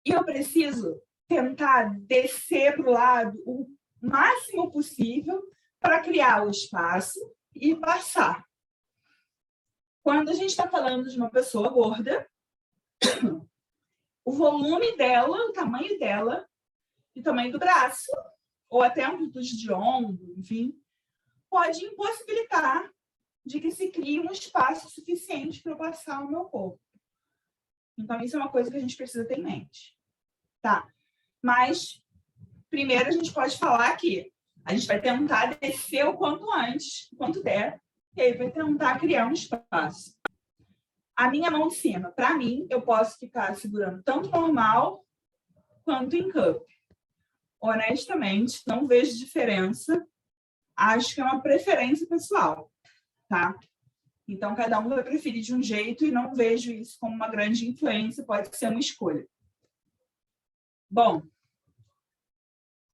e eu preciso tentar descer para o lado o máximo possível para criar o espaço e passar. Quando a gente está falando de uma pessoa gorda, o volume dela, o tamanho dela, e o tamanho do braço, ou até a amplitude de ombro, enfim, pode impossibilitar de que se crie um espaço suficiente para eu passar o meu corpo. Então, isso é uma coisa que a gente precisa ter em mente. Tá? Mas, primeiro, a gente pode falar que a gente vai tentar descer o quanto antes, o quanto der, e aí vai tentar criar um espaço. A minha mão de cima, para mim, eu posso ficar segurando tanto normal quanto em cup. Honestamente, não vejo diferença. Acho que é uma preferência pessoal, tá? Então, cada um vai preferir de um jeito e não vejo isso como uma grande influência, pode ser uma escolha. Bom,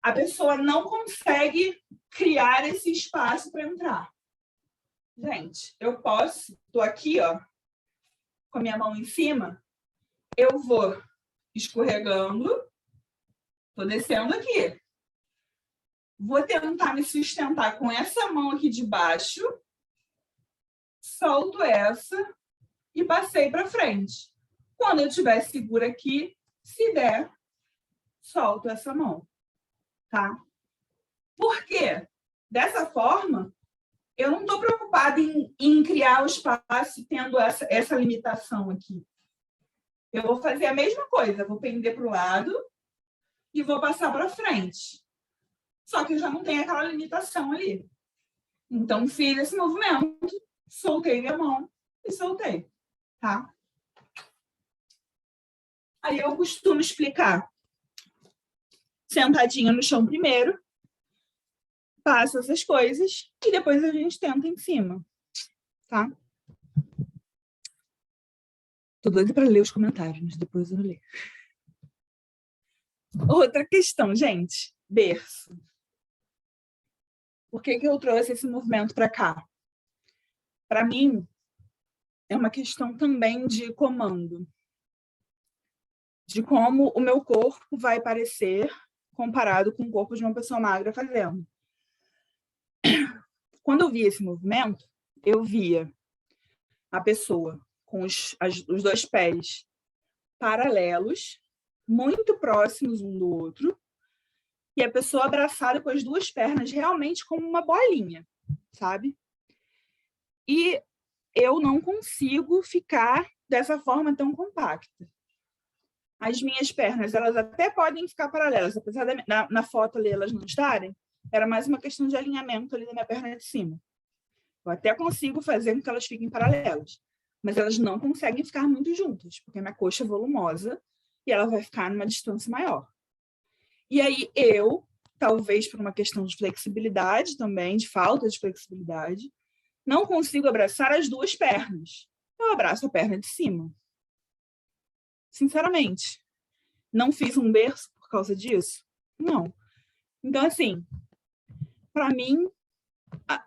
a pessoa não consegue criar esse espaço para entrar. Gente, eu posso, estou aqui, ó, com a minha mão em cima, eu vou escorregando, estou descendo aqui. Vou tentar me sustentar com essa mão aqui de baixo, solto essa e passei para frente. Quando eu estiver segura aqui, se der, solto essa mão, tá? Por quê? Dessa forma, eu não estou preocupada em criar o espaço tendo essa limitação aqui. Eu vou fazer a mesma coisa, vou pender para o lado e vou passar para frente. Só que eu já não tenho aquela limitação ali. Então, fiz esse movimento, soltei minha mão e soltei, tá? Aí eu costumo explicar sentadinha no chão primeiro, passo essas coisas e depois a gente tenta em cima, tá? Tô doida para ler os comentários, mas depois eu vou ler. Outra questão, gente, berço. Por que eu trouxe esse movimento para cá? Para mim, é uma questão também de comando. De como o meu corpo vai parecer comparado com o corpo de uma pessoa magra fazendo. Quando eu via esse movimento, eu via a pessoa com os dois pés paralelos, muito próximos um do outro, e a pessoa abraçada com as duas pernas realmente como uma bolinha, sabe? E eu não consigo ficar dessa forma tão compacta. As minhas pernas, elas até podem ficar paralelas, apesar na foto ali elas não estarem, era mais uma questão de alinhamento ali da minha perna de cima. Eu até consigo fazer com que elas fiquem paralelas, mas elas não conseguem ficar muito juntas, porque a minha coxa é volumosa e ela vai ficar numa distância maior. E aí eu, talvez por uma questão de flexibilidade também, de falta de flexibilidade, não consigo abraçar as duas pernas. Eu abraço a perna de cima. Sinceramente. Não fiz um berço por causa disso? Não. Então, assim, para mim,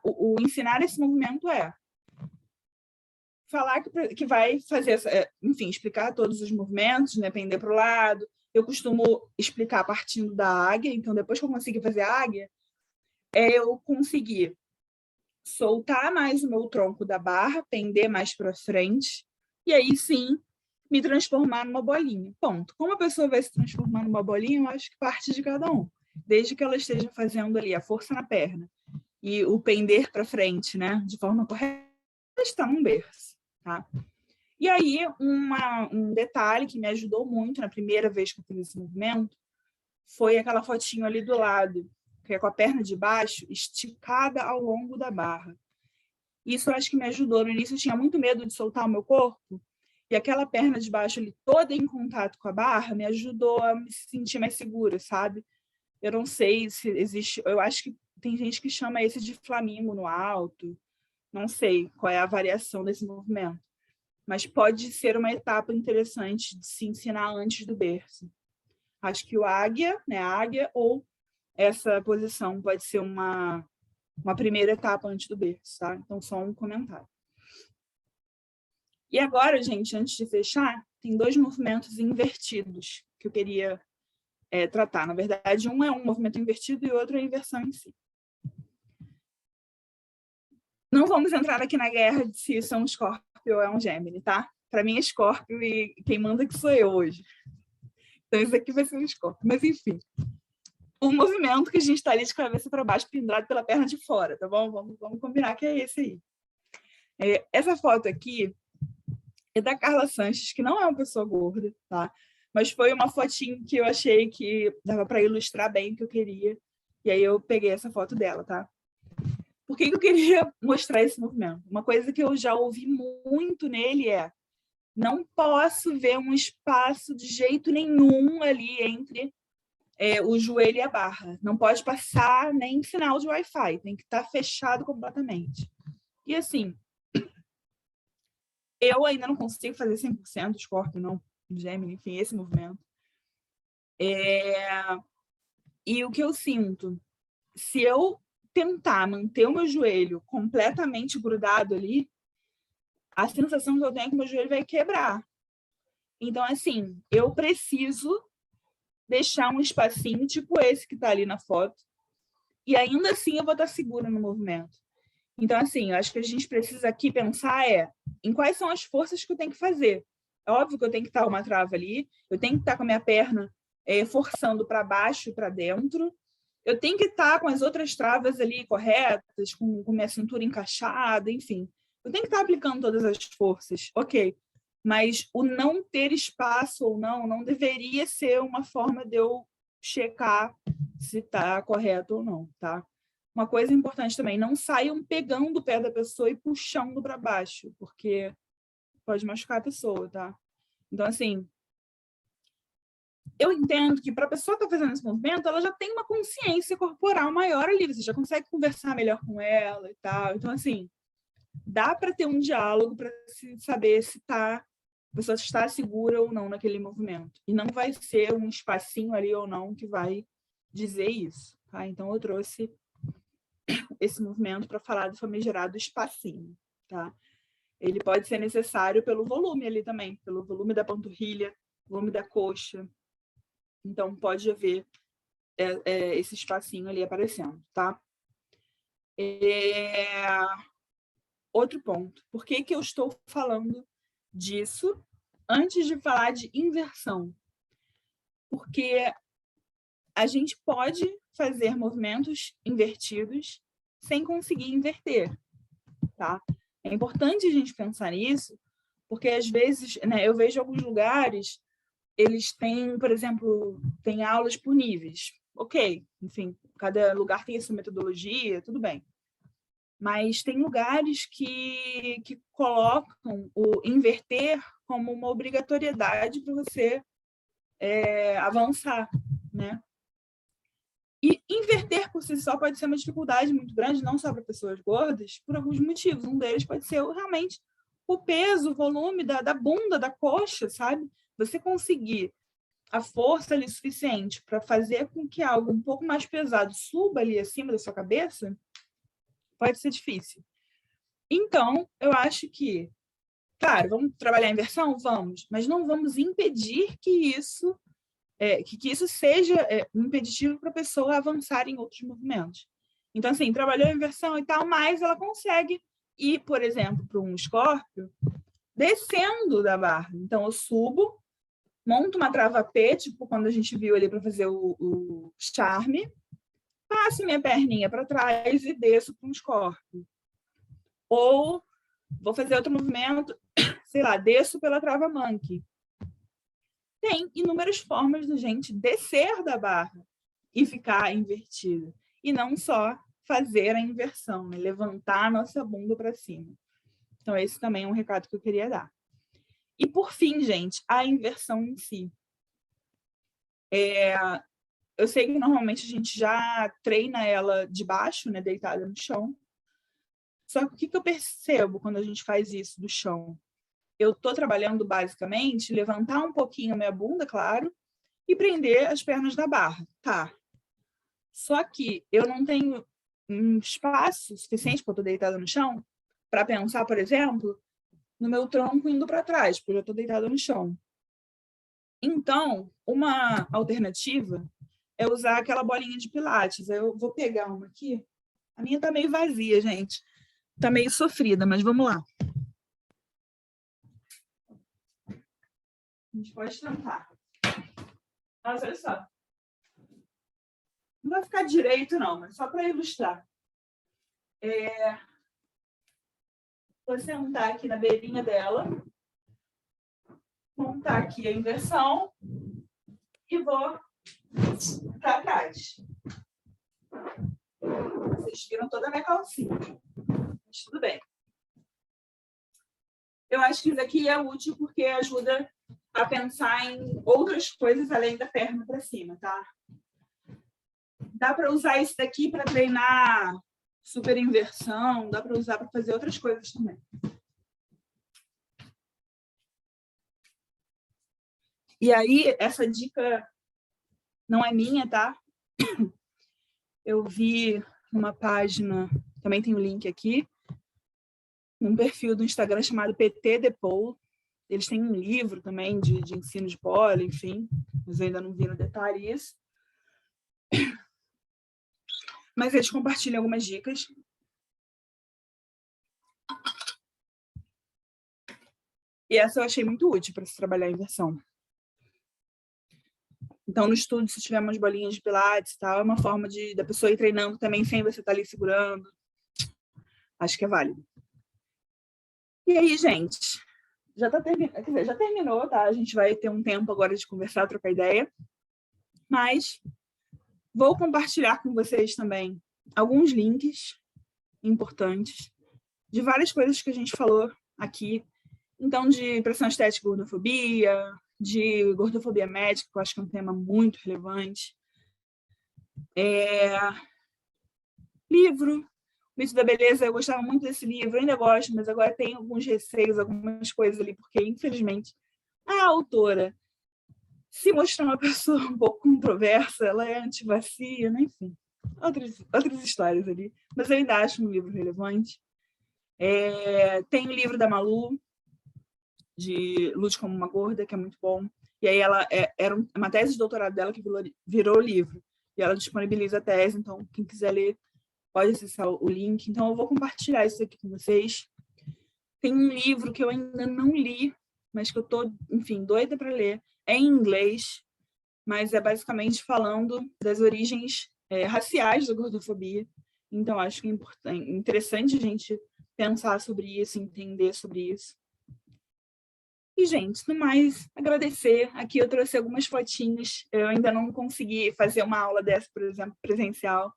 o ensinar esse movimento é falar que vai fazer, enfim, explicar todos os movimentos, né, pender para o lado. Eu costumo explicar partindo da águia, então depois que eu conseguir fazer a águia, eu consegui soltar mais o meu tronco da barra, pender mais para frente, e aí sim me transformar numa bolinha. Ponto. Como a pessoa vai se transformar numa bolinha, eu acho que parte de cada um. Desde que ela esteja fazendo ali a força na perna e o pender para frente, né, de forma correta, está num berço, tá? E aí, um detalhe que me ajudou muito na primeira vez que eu fiz esse movimento foi aquela fotinho ali do lado, que é com a perna de baixo esticada ao longo da barra. Isso eu acho que me ajudou. No início eu tinha muito medo de soltar o meu corpo, e aquela perna de baixo ali toda em contato com a barra me ajudou a me sentir mais segura, sabe? Eu não sei se existe... Eu acho que tem gente que chama esse de flamingo no alto. Não sei qual é a variação desse movimento. Mas pode ser uma etapa interessante de se ensinar antes do berço. Acho que o águia, né, a águia, ou essa posição pode ser uma primeira etapa antes do berço, tá? Então, só um comentário. E agora, gente, antes de fechar, tem dois movimentos invertidos que eu queria tratar. Na verdade, um é um movimento invertido e o outro é a inversão em si. Não vamos entrar aqui na guerra de se são um Escorpio ou é um Gêmini, tá? para mim é Escorpio e quem manda que sou eu hoje. Então isso aqui vai ser um Escorpio. Mas enfim, o movimento que a gente está ali de cabeça para baixo, pendurado pela perna de fora, tá bom? Vamos combinar que é esse aí. Essa foto aqui é da Carla Sanches, que não é uma pessoa gorda, tá? Mas foi uma fotinho que eu achei que dava para ilustrar bem o que eu queria. E aí eu peguei essa foto dela, tá? Por que eu queria mostrar esse movimento? Uma coisa que eu já ouvi muito nele é: não posso ver um espaço de jeito nenhum ali entre o joelho e a barra. Não pode passar nem sinal de Wi-Fi, tem que estar fechado completamente. E assim, eu ainda não consigo fazer 100% Scorpio, não, Gemini, enfim, esse movimento. E o que eu sinto, se eu tentar manter o meu joelho completamente grudado ali, a sensação que eu tenho é que meu joelho vai quebrar. Então, assim, eu preciso deixar um espacinho, tipo esse que está ali na foto, e ainda assim eu vou estar segura no movimento. Então, assim, eu acho que a gente precisa aqui pensar em quais são as forças que eu tenho que fazer. É óbvio que eu tenho que estar uma trava ali, eu tenho que estar com a minha perna forçando para baixo e para dentro, eu tenho que estar com as outras travas ali corretas, com minha cintura encaixada, enfim. Eu tenho que estar aplicando todas as forças, ok. Mas o não ter espaço ou não deveria ser uma forma de eu checar se está correto ou não, tá? Uma coisa importante também, não saiam pegando o pé da pessoa e puxando para baixo, porque pode machucar a pessoa, tá? Então, assim, eu entendo que para a pessoa que está fazendo esse movimento, ela já tem uma consciência corporal maior ali, você já consegue conversar melhor com ela e tal. Então, assim, dá para ter um diálogo para saber se a pessoa está segura ou não naquele movimento. E não vai ser um espacinho ali ou não que vai dizer isso, tá? Então, eu trouxe esse movimento para falar do famigerado espacinho, tá? Ele pode ser necessário pelo volume ali também, pelo volume da panturrilha, volume da coxa. Então, pode haver esse espacinho ali aparecendo, tá? Outro ponto. Por que eu estou falando disso antes de falar de inversão? Porque a gente pode fazer movimentos invertidos sem conseguir inverter, tá? É importante a gente pensar nisso, porque às vezes, né, eu vejo alguns lugares, eles têm, por exemplo, tem aulas por níveis. Ok, enfim, cada lugar tem a sua metodologia, tudo bem. Mas tem lugares que colocam o inverter como uma obrigatoriedade para você avançar, né? E inverter por si só pode ser uma dificuldade muito grande, não só para pessoas gordas, por alguns motivos. Um deles pode ser realmente o peso, o volume da bunda, da coxa, sabe? Você conseguir a força ali suficiente para fazer com que algo um pouco mais pesado suba ali acima da sua cabeça, pode ser difícil. Então, eu acho que, claro, vamos trabalhar a inversão? Vamos, mas não vamos impedir que isso seja um impeditivo para a pessoa avançar em outros movimentos. Então, assim, trabalhou a inversão e tal, mas ela consegue ir, por exemplo, para um Escorpio, descendo da barra. Então, eu subo, monto uma trava P, tipo quando a gente viu ali para fazer o charme, passo minha perninha para trás e desço para um Escorpio. Ou vou fazer outro movimento, sei lá, desço pela trava Monkey. Tem inúmeras formas de a gente descer da barra e ficar invertida. E não só fazer a inversão, né? Levantar a nossa bunda para cima. Então, esse também é um recado que eu queria dar. E, por fim, gente, a inversão em si. Eu sei que normalmente a gente já treina ela de baixo, né, deitada no chão. Só que o que eu percebo quando a gente faz isso do chão? Eu estou trabalhando basicamente levantar um pouquinho a minha bunda, claro, e prender as pernas na barra. Tá. Só que eu não tenho um espaço suficiente, porque eu estou deitada no chão, para pensar, por exemplo, no meu tronco indo para trás, porque eu já estou deitada no chão. Então, uma alternativa é usar aquela bolinha de pilates. Eu vou pegar uma aqui. A minha está meio vazia, gente. Está meio sofrida, mas vamos lá. gente pode tentar. Mas olha só. Não vai ficar direito, não, mas só para ilustrar. Vou sentar aqui na beirinha dela, montar aqui a inversão e vou para trás. Vocês viram toda a minha calcinha, mas tudo bem. Eu acho que isso aqui é útil porque ajuda a pensar em outras coisas além da perna para cima, tá? Dá para usar isso daqui para treinar super inversão, dá para usar para fazer outras coisas também. E aí, essa dica não é minha, tá? Eu vi numa página, também tem o link aqui, num perfil do Instagram chamado PT Depou. Eles têm um livro também de ensino de pole, enfim, mas eu ainda não vi no detalhe isso. Mas eles compartilham algumas dicas. E essa eu achei muito útil para se trabalhar a inversão. Então, no estudo, se tiver umas bolinhas de pilates e tal, é uma forma da pessoa ir treinando também sem você estar ali segurando. Acho que é válido. E aí, gente, já terminou, tá? A gente vai ter um tempo agora de conversar, trocar ideia. Mas vou compartilhar com vocês também alguns links importantes de várias coisas que a gente falou aqui. Então, de pressão estética e gordofobia, de gordofobia médica, que eu acho que é um tema muito relevante. Livro, O Mito da Beleza, eu gostava muito desse livro, ainda gosto, mas agora tem alguns receios, algumas coisas ali, porque, infelizmente, a autora se mostrar uma pessoa um pouco controversa, ela é antivacina, enfim, outras histórias ali. Mas eu ainda acho um livro relevante. Tem o livro da Malu, de Lute Como Uma Gorda, que é muito bom. E aí ela era uma tese de doutorado dela que virou livro. E ela disponibiliza a tese, então quem quiser ler pode acessar o link. Então eu vou compartilhar isso aqui com vocês. Tem um livro que eu ainda não li, mas que eu tô, enfim, doida para ler. É em inglês, mas é basicamente falando das origens raciais da gordofobia. Então acho que é interessante a gente pensar sobre isso, entender sobre isso. E, gente, no mais, agradecer. Aqui eu trouxe algumas fotinhos. Eu ainda não consegui fazer uma aula dessa, por exemplo, presencial,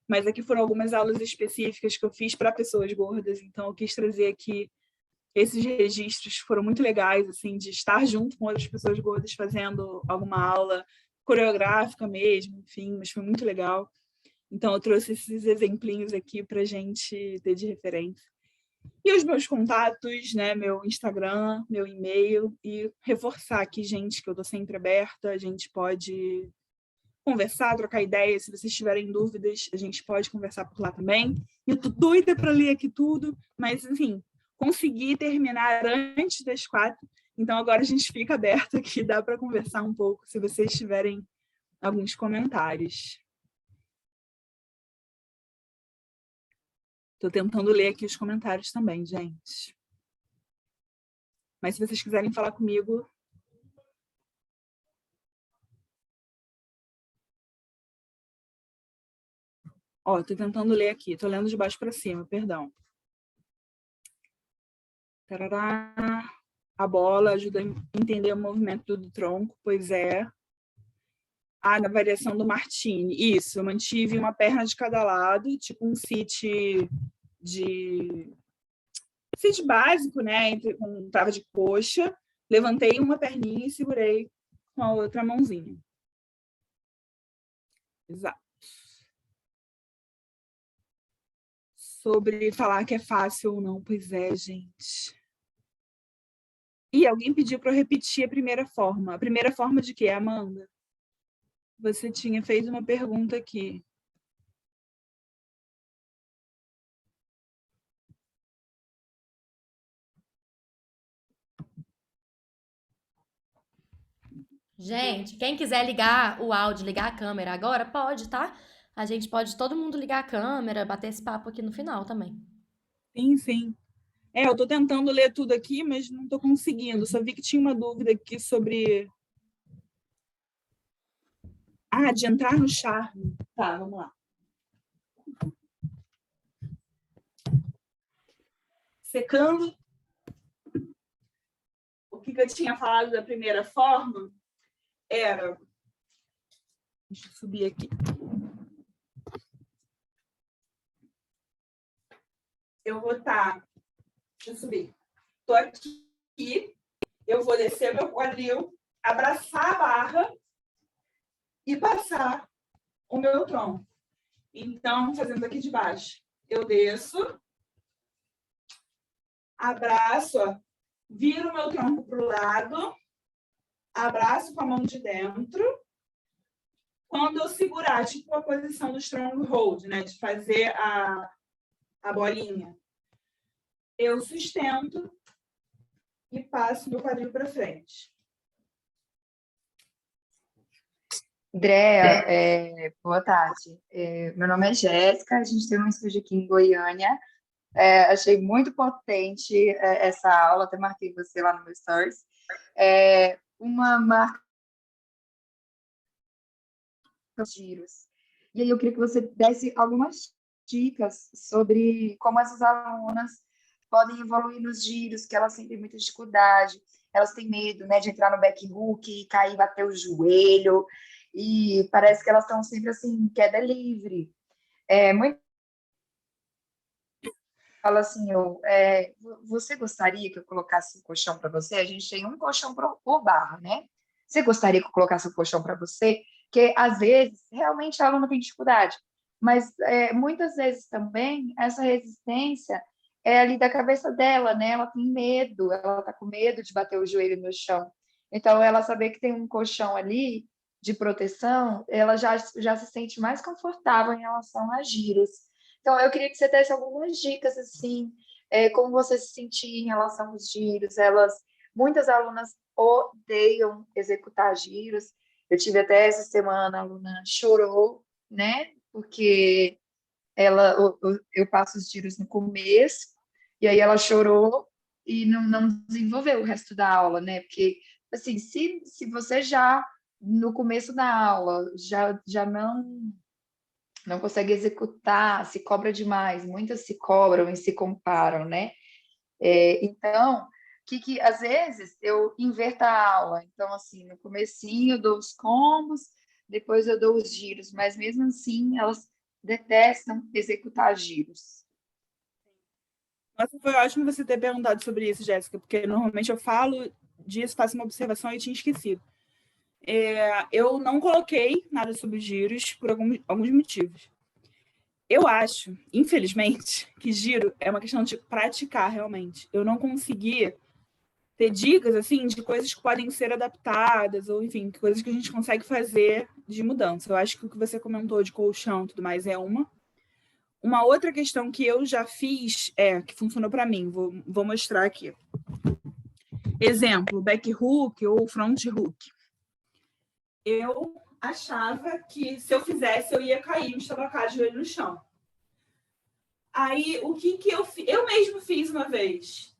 mas aqui foram algumas aulas específicas que eu fiz para pessoas gordas, então eu quis trazer aqui esses registros, foram muito legais, assim, de estar junto com outras pessoas gordas fazendo alguma aula coreográfica mesmo, enfim, mas foi muito legal. Então eu trouxe esses exemplinhos aqui para a gente ter de referência. E os meus contatos, né, meu Instagram, meu e-mail, e reforçar aqui, gente, que eu estou sempre aberta, a gente pode conversar, trocar ideias, se vocês tiverem dúvidas, a gente pode conversar por lá também. Eu estou doida para ler aqui tudo, mas, enfim, consegui terminar antes das 4, então agora a gente fica aberto aqui, dá para conversar um pouco, se vocês tiverem alguns comentários. Estou tentando ler aqui os comentários também, gente. Mas se vocês quiserem falar comigo... Ó, estou tentando ler aqui. Estou lendo de baixo para cima, perdão. Tarará. A bola ajuda a entender o movimento do tronco, pois é. Na variação do Martini. Isso, eu mantive uma perna de cada lado, tipo um sit básico, né? Com trava de coxa. Levantei uma perninha e segurei com a outra mãozinha. Exato. Sobre falar que é fácil ou não, pois é, gente. E alguém pediu para eu repetir a primeira forma. A primeira forma de quê, Amanda? Você tinha feito uma pergunta aqui. Gente, quem quiser ligar o áudio, ligar a câmera agora, pode, tá? A gente pode todo mundo ligar a câmera, bater esse papo aqui no final também. Sim, sim. Eu estou tentando ler tudo aqui, mas não estou conseguindo. Só vi que tinha uma dúvida aqui sobre... de entrar no charme. Tá, vamos lá. Secando. O que eu tinha falado da primeira forma era... Deixa eu subir aqui. Eu vou estar... Deixa eu subir. Estou aqui. Eu vou descer meu quadril, abraçar a barra e passar o meu tronco. Então, fazendo aqui de baixo. Eu desço, abraço, ó, viro o meu tronco para o lado, abraço com a mão de dentro. Quando eu segurar, tipo a posição do stronghold, né, de fazer a bolinha, eu sustento e passo meu quadril para frente. Andréa, boa tarde. Meu nome é Jéssica, a gente tem um estúdio aqui em Goiânia. Achei muito potente essa aula, até marquei você lá no meu Stories. Uma marca de giros. E aí eu queria que você desse algumas dicas sobre como essas alunas podem evoluir nos giros, que elas sentem muita dificuldade, elas têm medo, né, de entrar no back hook e cair, bater o joelho, e parece que elas estão sempre assim, queda livre. Muito fala assim, você gostaria que eu colocasse um colchão para você? A gente tem um colchão por barra, né? Você gostaria que eu colocasse um colchão para você? Porque, às vezes, realmente a aluna tem dificuldade, mas muitas vezes também essa resistência é ali da cabeça dela, né? Ela tem medo, ela está com medo de bater o joelho no chão. Então, ela saber que tem um colchão ali de proteção, ela já se sente mais confortável em relação a giros. Então, eu queria que você desse algumas dicas, assim, como você se sentia em relação aos giros. Muitas alunas odeiam executar giros. Eu tive até essa semana, a aluna chorou, né? Porque eu passo os giros no começo, e aí ela chorou e não desenvolveu o resto da aula, né? Porque, assim, se você já, no começo da aula, já não consegue executar, se cobra demais, muitas se cobram e se comparam, né? Então, que às vezes eu inverto a aula, então assim, no comecinho eu dou os combos, depois eu dou os giros, mas mesmo assim elas detestam executar giros. Nossa, foi ótimo você ter perguntado sobre isso, Jéssica, porque normalmente eu falo disso, faço uma observação e tinha esquecido. Eu não coloquei nada sobre giros por alguns motivos. Eu acho, infelizmente, que giro é uma questão de praticar realmente. Eu não consegui ter dicas assim de coisas que podem ser adaptadas, ou enfim, coisas que a gente consegue fazer de mudança. Eu acho que o que você comentou de colchão e tudo mais é uma. Uma outra questão que eu já fiz, que funcionou para mim, vou mostrar aqui. Exemplo, back hook ou front hook. Eu achava que se eu fizesse, eu ia cair, me estabacar de joelho no chão. Aí, o que eu fiz? Eu mesmo fiz uma vez.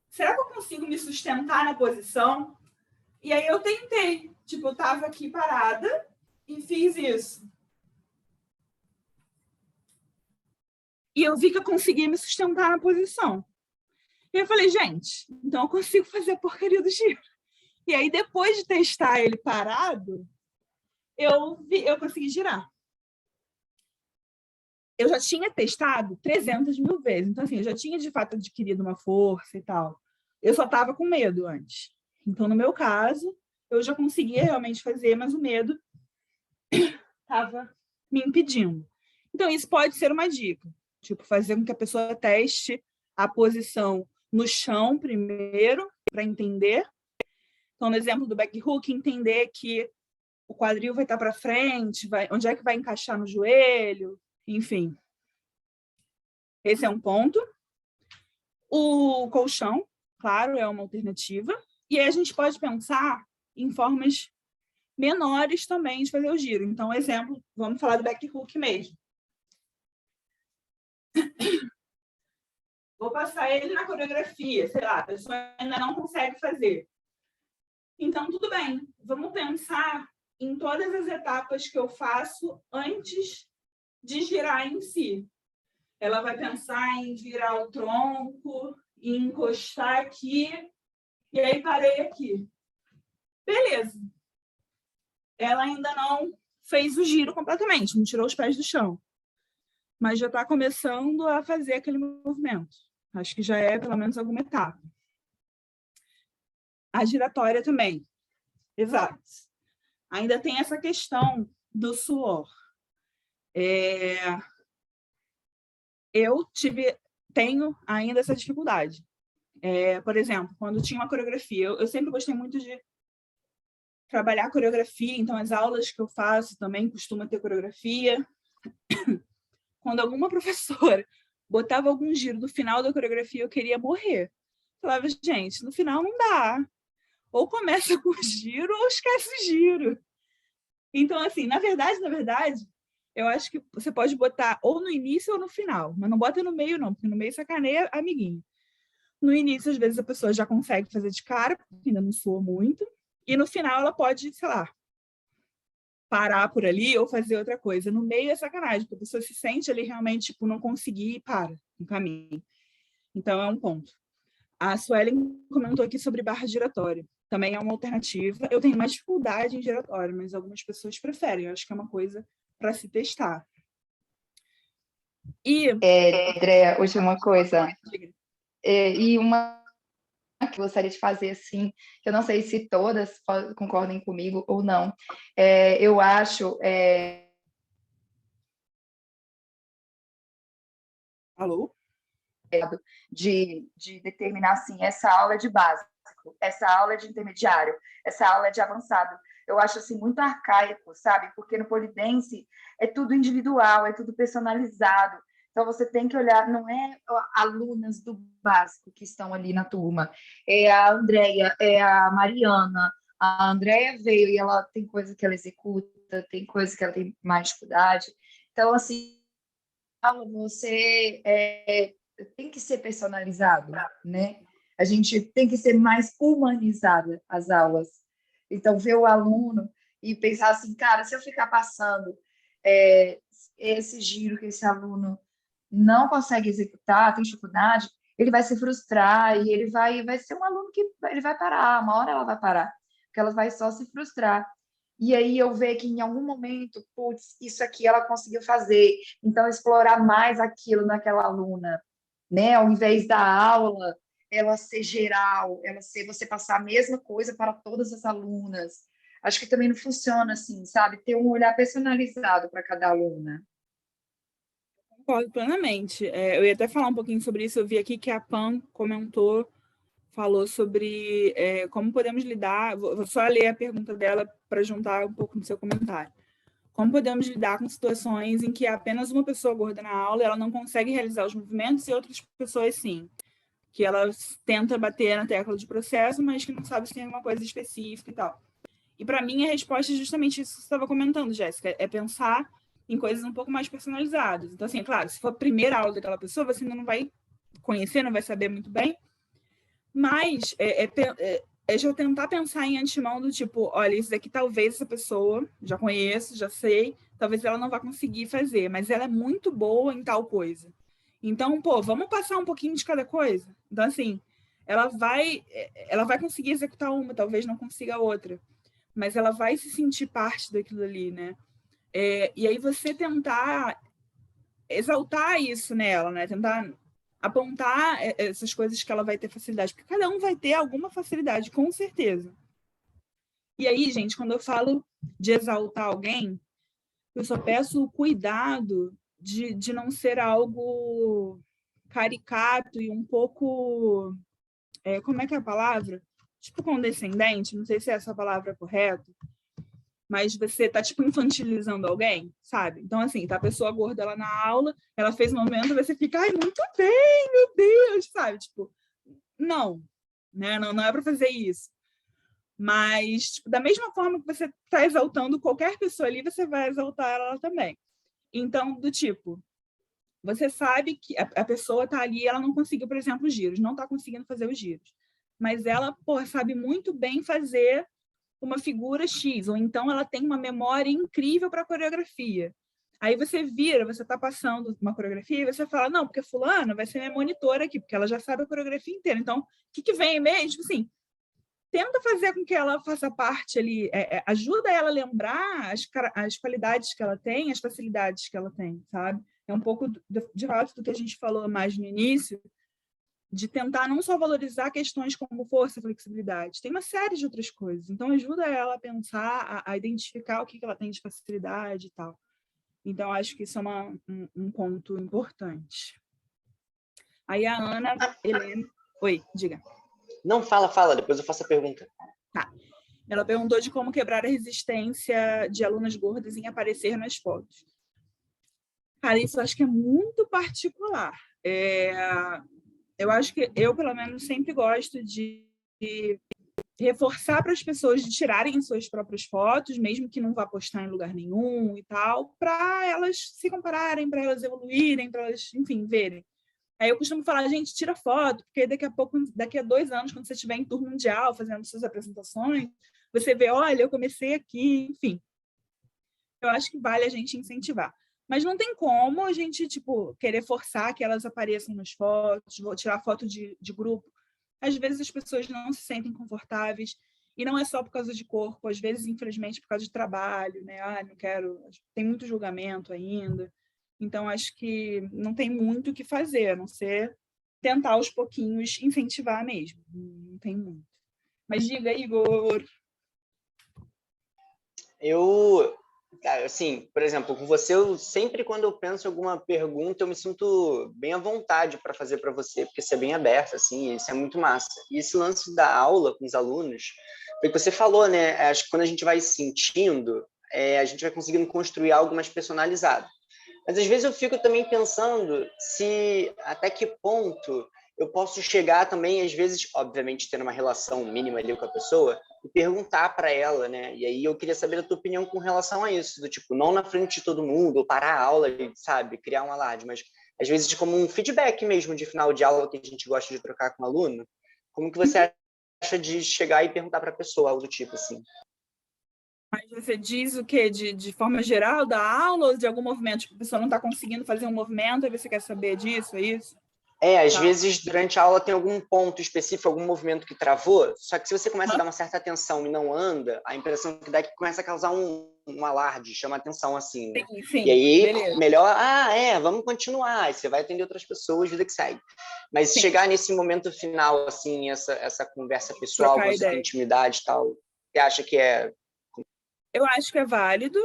Será que eu consigo me sustentar na posição? E aí eu tentei. Tipo, eu tava aqui parada e fiz isso. E eu vi que eu conseguia me sustentar na posição. E eu falei, gente, então eu consigo fazer a porcaria do giro. E aí, depois de testar ele parado, eu consegui girar. Eu já tinha testado 300 mil vezes. Então, assim, eu já tinha, de fato, adquirido uma força e tal. Eu só estava com medo antes. Então, no meu caso, eu já conseguia realmente fazer, mas o medo estava me impedindo. Então, isso pode ser uma dica. Tipo, fazer com que a pessoa teste a posição no chão primeiro, para entender. Então, no exemplo do back hook, entender que o quadril vai estar para frente, onde é que vai encaixar no joelho, enfim. Esse é um ponto. O colchão, claro, é uma alternativa. E aí a gente pode pensar em formas menores também de fazer o giro. Então, exemplo, vamos falar do back hook mesmo. vou passar ele na coreografia, sei lá, a pessoa ainda não consegue fazer. Então, tudo bem, vamos pensar em todas as etapas que eu faço antes de girar em si. Ela vai pensar em virar o tronco, em encostar aqui, e aí parei aqui. Beleza. Ela ainda não fez o giro completamente, não tirou os pés do chão, mas já está começando a fazer aquele movimento. Acho que já é pelo menos alguma etapa. A giratória também. Exato. Ainda tem essa questão do suor. Eu tenho ainda essa dificuldade. Por exemplo, quando tinha uma coreografia, eu sempre gostei muito de trabalhar coreografia, então as aulas que eu faço também costumam ter coreografia. Quando alguma professora botava algum giro no final da coreografia, eu queria morrer. Eu falava, gente, no final não dá. Ou começa com o giro ou esquece o giro. Então, assim, na verdade, eu acho que você pode botar ou no início ou no final, mas não bota no meio, não, porque no meio sacaneia amiguinho. No início, às vezes, a pessoa já consegue fazer de cara, porque ainda não soa muito, e no final ela pode, sei lá, parar por ali ou fazer outra coisa. No meio é sacanagem, porque a pessoa se sente ali realmente, tipo, não conseguir e para no caminho. Então, é um ponto. A Suelen comentou aqui sobre barra giratória. Também é uma alternativa. Eu tenho mais dificuldade em giratória, mas algumas pessoas preferem. Eu acho que é uma coisa para se testar. E... Andréa, última coisa. E uma que eu gostaria de fazer, assim, que eu não sei se todas concordem comigo ou não. Eu acho... Alô? De determinar, assim, essa aula é de básico, essa aula é de intermediário, essa aula é de avançado. Eu acho, assim, muito arcaico, sabe? Porque no pole dance é tudo individual, é tudo personalizado. Então, você tem que olhar, não é alunas do básico que estão ali na turma, é a Andréia, é a Mariana. A Andréia veio e ela tem coisa que ela executa, tem coisa que ela tem mais dificuldade. Então, assim, você tem que ser personalizado, né? A gente tem que ser mais humanizada as aulas. Então, ver o aluno e pensar assim, cara, se eu ficar passando esse giro que esse aluno não consegue executar, tem dificuldade, ele vai se frustrar e ele vai ser um aluno que ele vai parar, uma hora ela vai parar, porque ela vai só se frustrar. E aí eu ver que em algum momento, putz, isso aqui ela conseguiu fazer, então explorar mais aquilo naquela aluna, né? Ao invés da aula, ela ser geral, ela ser você passar a mesma coisa para todas as alunas. Acho que também não funciona assim, sabe? Ter um olhar personalizado para cada aluna. Concordo plenamente. Eu ia até falar um pouquinho sobre isso. Eu vi aqui que a Pam falou sobre como podemos lidar. Vou só ler a pergunta dela para juntar um pouco no seu comentário. Como podemos lidar com situações em que apenas uma pessoa gorda na aula ela não consegue realizar os movimentos e outras pessoas sim? Que ela tenta bater na tecla de processo, mas que não sabe se tem alguma coisa específica e tal. E para mim a resposta é justamente isso que você estava comentando, Jéssica, é pensar em coisas um pouco mais personalizadas. Então, assim, é claro, se for a primeira aula daquela pessoa, você ainda não vai conhecer, não vai saber muito bem, mas já tentar pensar em antemão do tipo, olha, isso daqui talvez essa pessoa, já conheço, já sei, talvez ela não vá conseguir fazer, mas ela é muito boa em tal coisa. Então, vamos passar um pouquinho de cada coisa. Então, assim, ela vai conseguir executar uma, talvez não consiga outra, mas ela vai se sentir parte daquilo ali, né? E aí você tentar exaltar isso nela, né? Tentar apontar essas coisas que ela vai ter facilidade, porque cada um vai ter alguma facilidade, com certeza. E aí, gente, quando eu falo de exaltar alguém, eu só peço o cuidado de não ser algo caricato e um pouco... como é que é a palavra? Tipo condescendente, não sei se essa palavra é correta, mas você tá, tipo, infantilizando alguém, sabe? Então, assim, tá a pessoa gorda lá na aula, ela fez um momento, você fica, ai, muito bem, meu Deus, sabe? Tipo, não, né? Não é para fazer isso. Mas, tipo, da mesma forma que você tá exaltando qualquer pessoa ali, você vai exaltar ela também. Então, do tipo, você sabe que a pessoa está ali, ela não conseguiu, por exemplo, os giros, não está conseguindo fazer os giros. Mas ela, pô, sabe muito bem fazer uma figura X, ou então ela tem uma memória incrível para coreografia. Aí você vira, você está passando uma coreografia e você fala, não, porque fulana vai ser minha monitora aqui, porque ela já sabe a coreografia inteira. Então, o que vem mesmo? Assim, tenta fazer com que ela faça parte ali, ajuda ela a lembrar as qualidades que ela tem, as facilidades que ela tem, sabe? É um pouco, de fato, do que a gente falou mais no início, de tentar não só valorizar questões como força e flexibilidade, tem uma série de outras coisas. Então, ajuda ela a pensar, a identificar o que ela tem de facilidade e tal. Então, acho que isso é um ponto importante. Aí a Ana Helena... Oi, diga. Não, fala, depois eu faço a pergunta. Tá. Ela perguntou de como quebrar a resistência de alunas gordas em aparecer nas fotos. Cara, isso eu acho que é muito particular. Eu acho que eu, pelo menos, sempre gosto de reforçar para as pessoas de tirarem suas próprias fotos, mesmo que não vá postar em lugar nenhum e tal, para elas se compararem, para elas evoluírem, para elas, enfim, verem. Aí eu costumo falar, gente, tira foto, porque daqui a 2 anos, quando você estiver em tour mundial, fazendo suas apresentações, você vê, olha, eu comecei aqui, enfim. Eu acho que vale a gente incentivar. Mas não tem como a gente, tipo, querer forçar que elas apareçam nas fotos, vou tirar foto de grupo. Às vezes as pessoas não se sentem confortáveis, e não é só por causa de corpo, às vezes, infelizmente, por causa de trabalho, né? Ah, não quero... Tem muito julgamento ainda. Então, acho que não tem muito o que fazer, a não ser tentar aos pouquinhos incentivar mesmo. Não tem muito. Mas diga, Igor. Assim, por exemplo, com você, sempre quando eu penso em alguma pergunta, eu me sinto bem à vontade para fazer para você, porque você é bem aberta, assim, isso é muito massa. E esse lance da aula com os alunos, foi o que você falou, né? Acho que quando a gente vai sentindo, a gente vai conseguindo construir algo mais personalizado. Mas às vezes eu fico também pensando se até que ponto eu posso chegar também, às vezes, obviamente, tendo uma relação mínima ali com a pessoa, e perguntar para ela, né? E aí eu queria saber a tua opinião com relação a isso, do tipo, não na frente de todo mundo, ou parar a aula e, sabe, criar um alarde, mas às vezes como um feedback mesmo de final de aula que a gente gosta de trocar com o aluno. Como que você acha de chegar e perguntar para a pessoa, algo do tipo assim? Mas você diz o quê? De forma geral da aula ou de algum movimento? Tipo, a pessoa não está conseguindo fazer um movimento e você quer saber disso, é isso? Às vezes, durante a aula tem algum ponto específico, algum movimento que travou, só que se você começa a dar uma certa atenção e não anda, a impressão que dá é que começa a causar um alarde, chama atenção assim, né? Sim, e aí, beleza. melhor, vamos continuar, aí você vai atender outras pessoas, vida que segue. Mas Sim. chegar nesse momento final, assim, essa conversa pessoal, com essa intimidade e tal, você acha que é... Eu acho que é válido.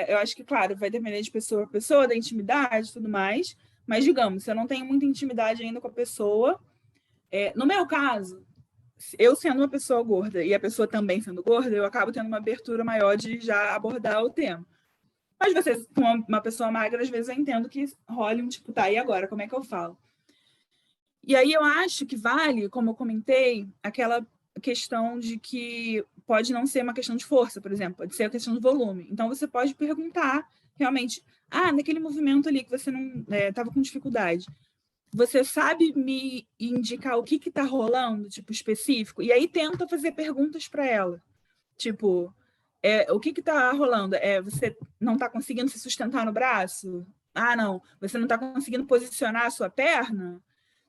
Eu acho que, claro, vai depender de pessoa a pessoa, da intimidade e tudo mais. Mas, digamos, se eu não tenho muita intimidade ainda com a pessoa, no meu caso, eu sendo uma pessoa gorda e a pessoa também sendo gorda, eu acabo tendo uma abertura maior de já abordar o tema. Mas você, com uma pessoa magra, às vezes eu entendo que role um tipo, tá, e agora? Como é que eu falo? E aí eu acho que vale, como eu comentei, aquela questão de que pode não ser uma questão de força, por exemplo, pode ser a questão de volume. Então, você pode perguntar, realmente, naquele movimento ali que você não estava com dificuldade, você sabe me indicar o que está rolando, tipo, específico? E aí tenta fazer perguntas para ela. Tipo, o que está rolando? Você não está conseguindo se sustentar no braço? Não. Você não está conseguindo posicionar a sua perna?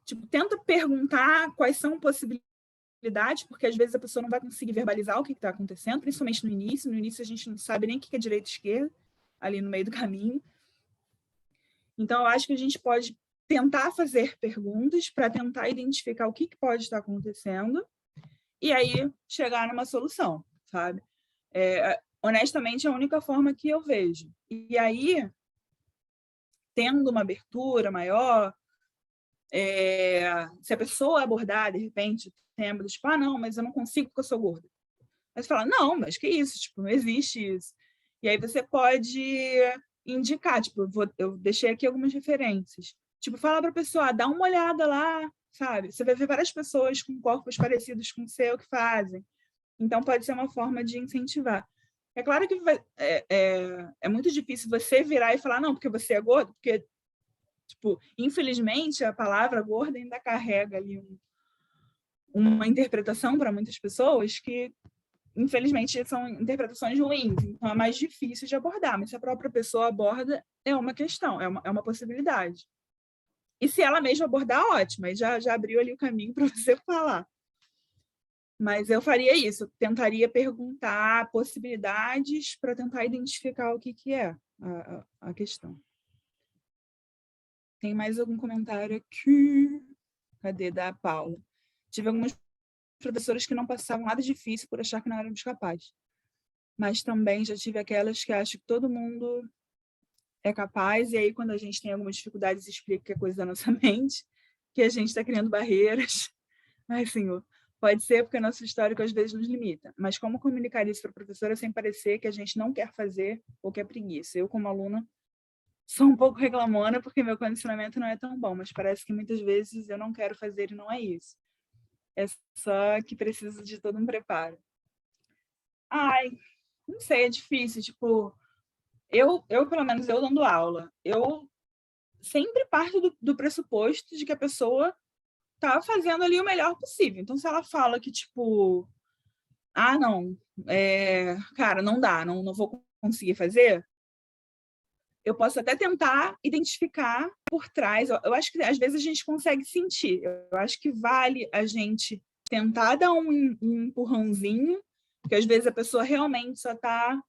Tipo, tenta perguntar quais são possibilidades, porque às vezes a pessoa não vai conseguir verbalizar o que está acontecendo, principalmente no início. No início a gente não sabe nem o que é direita e esquerda, ali no meio do caminho. Então, eu acho que a gente pode tentar fazer perguntas para tentar identificar o que pode estar acontecendo e aí chegar numa solução, sabe? Honestamente, é a única forma que eu vejo. E aí, tendo uma abertura maior, se a pessoa abordar, de repente, tema do tipo, não, mas eu não consigo porque eu sou gorda. Aí você fala, não, mas que isso? Tipo, não existe isso. E aí você pode indicar, tipo, eu deixei aqui algumas referências. Tipo, fala para a pessoa, dá uma olhada lá, sabe? Você vai ver várias pessoas com corpos parecidos com o seu que fazem. Então, pode ser uma forma de incentivar. É claro que é muito difícil você virar e falar, não, porque você é gordo, porque Tipo, infelizmente, a palavra gorda ainda carrega ali uma interpretação para muitas pessoas que, infelizmente, são interpretações ruins. Então, é mais difícil de abordar. Mas se a própria pessoa aborda, é uma questão, é uma possibilidade. E se ela mesma abordar, ótimo. Aí já abriu ali o caminho para você falar. Mas eu faria isso. Eu tentaria perguntar possibilidades para tentar identificar o que é a questão. Tem mais algum comentário aqui? Cadê? Da Paula. Tive algumas professoras que não passavam nada difícil por achar que não éramos capazes. Mas também já tive aquelas que acham que todo mundo é capaz, e aí quando a gente tem algumas dificuldades, explica que é coisa da nossa mente, que a gente está criando barreiras. Ai, Senhor, pode ser porque nosso histórico às vezes nos limita. Mas como comunicar isso para a professora sem parecer que a gente não quer fazer ou que é preguiça? Eu, como aluna, sou um pouco reclamona porque meu condicionamento não é tão bom, mas parece que muitas vezes eu não quero fazer e não é isso. É só que preciso de todo um preparo. Ai, não sei, é difícil. Tipo, eu pelo menos, eu dando aula, eu sempre parto do pressuposto de que a pessoa tá fazendo ali o melhor possível. Então, se ela fala que, tipo, não, cara, não dá, não vou conseguir fazer, eu posso até tentar identificar por trás. Eu acho que às vezes a gente consegue sentir. Eu acho que vale a gente tentar dar um empurrãozinho, porque às vezes a pessoa realmente só está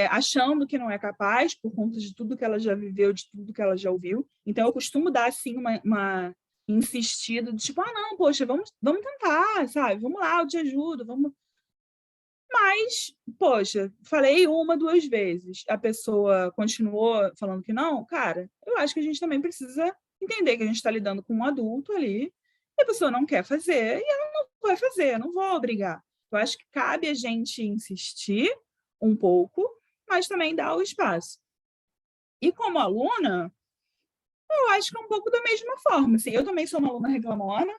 achando que não é capaz por conta de tudo que ela já viveu, de tudo que ela já ouviu. Então, eu costumo dar assim uma insistida de tipo, não, poxa, vamos tentar, sabe? Vamos lá, eu te ajudo, vamos. Mas, poxa, falei 1, 2 vezes, a pessoa continuou falando que não, cara, eu acho que a gente também precisa entender que a gente está lidando com um adulto ali, e a pessoa não quer fazer, e ela não vai fazer, eu não vou obrigar. Eu acho que cabe a gente insistir um pouco, mas também dar o espaço. E como aluna, eu acho que é um pouco da mesma forma. Assim, eu também sou uma aluna reclamona,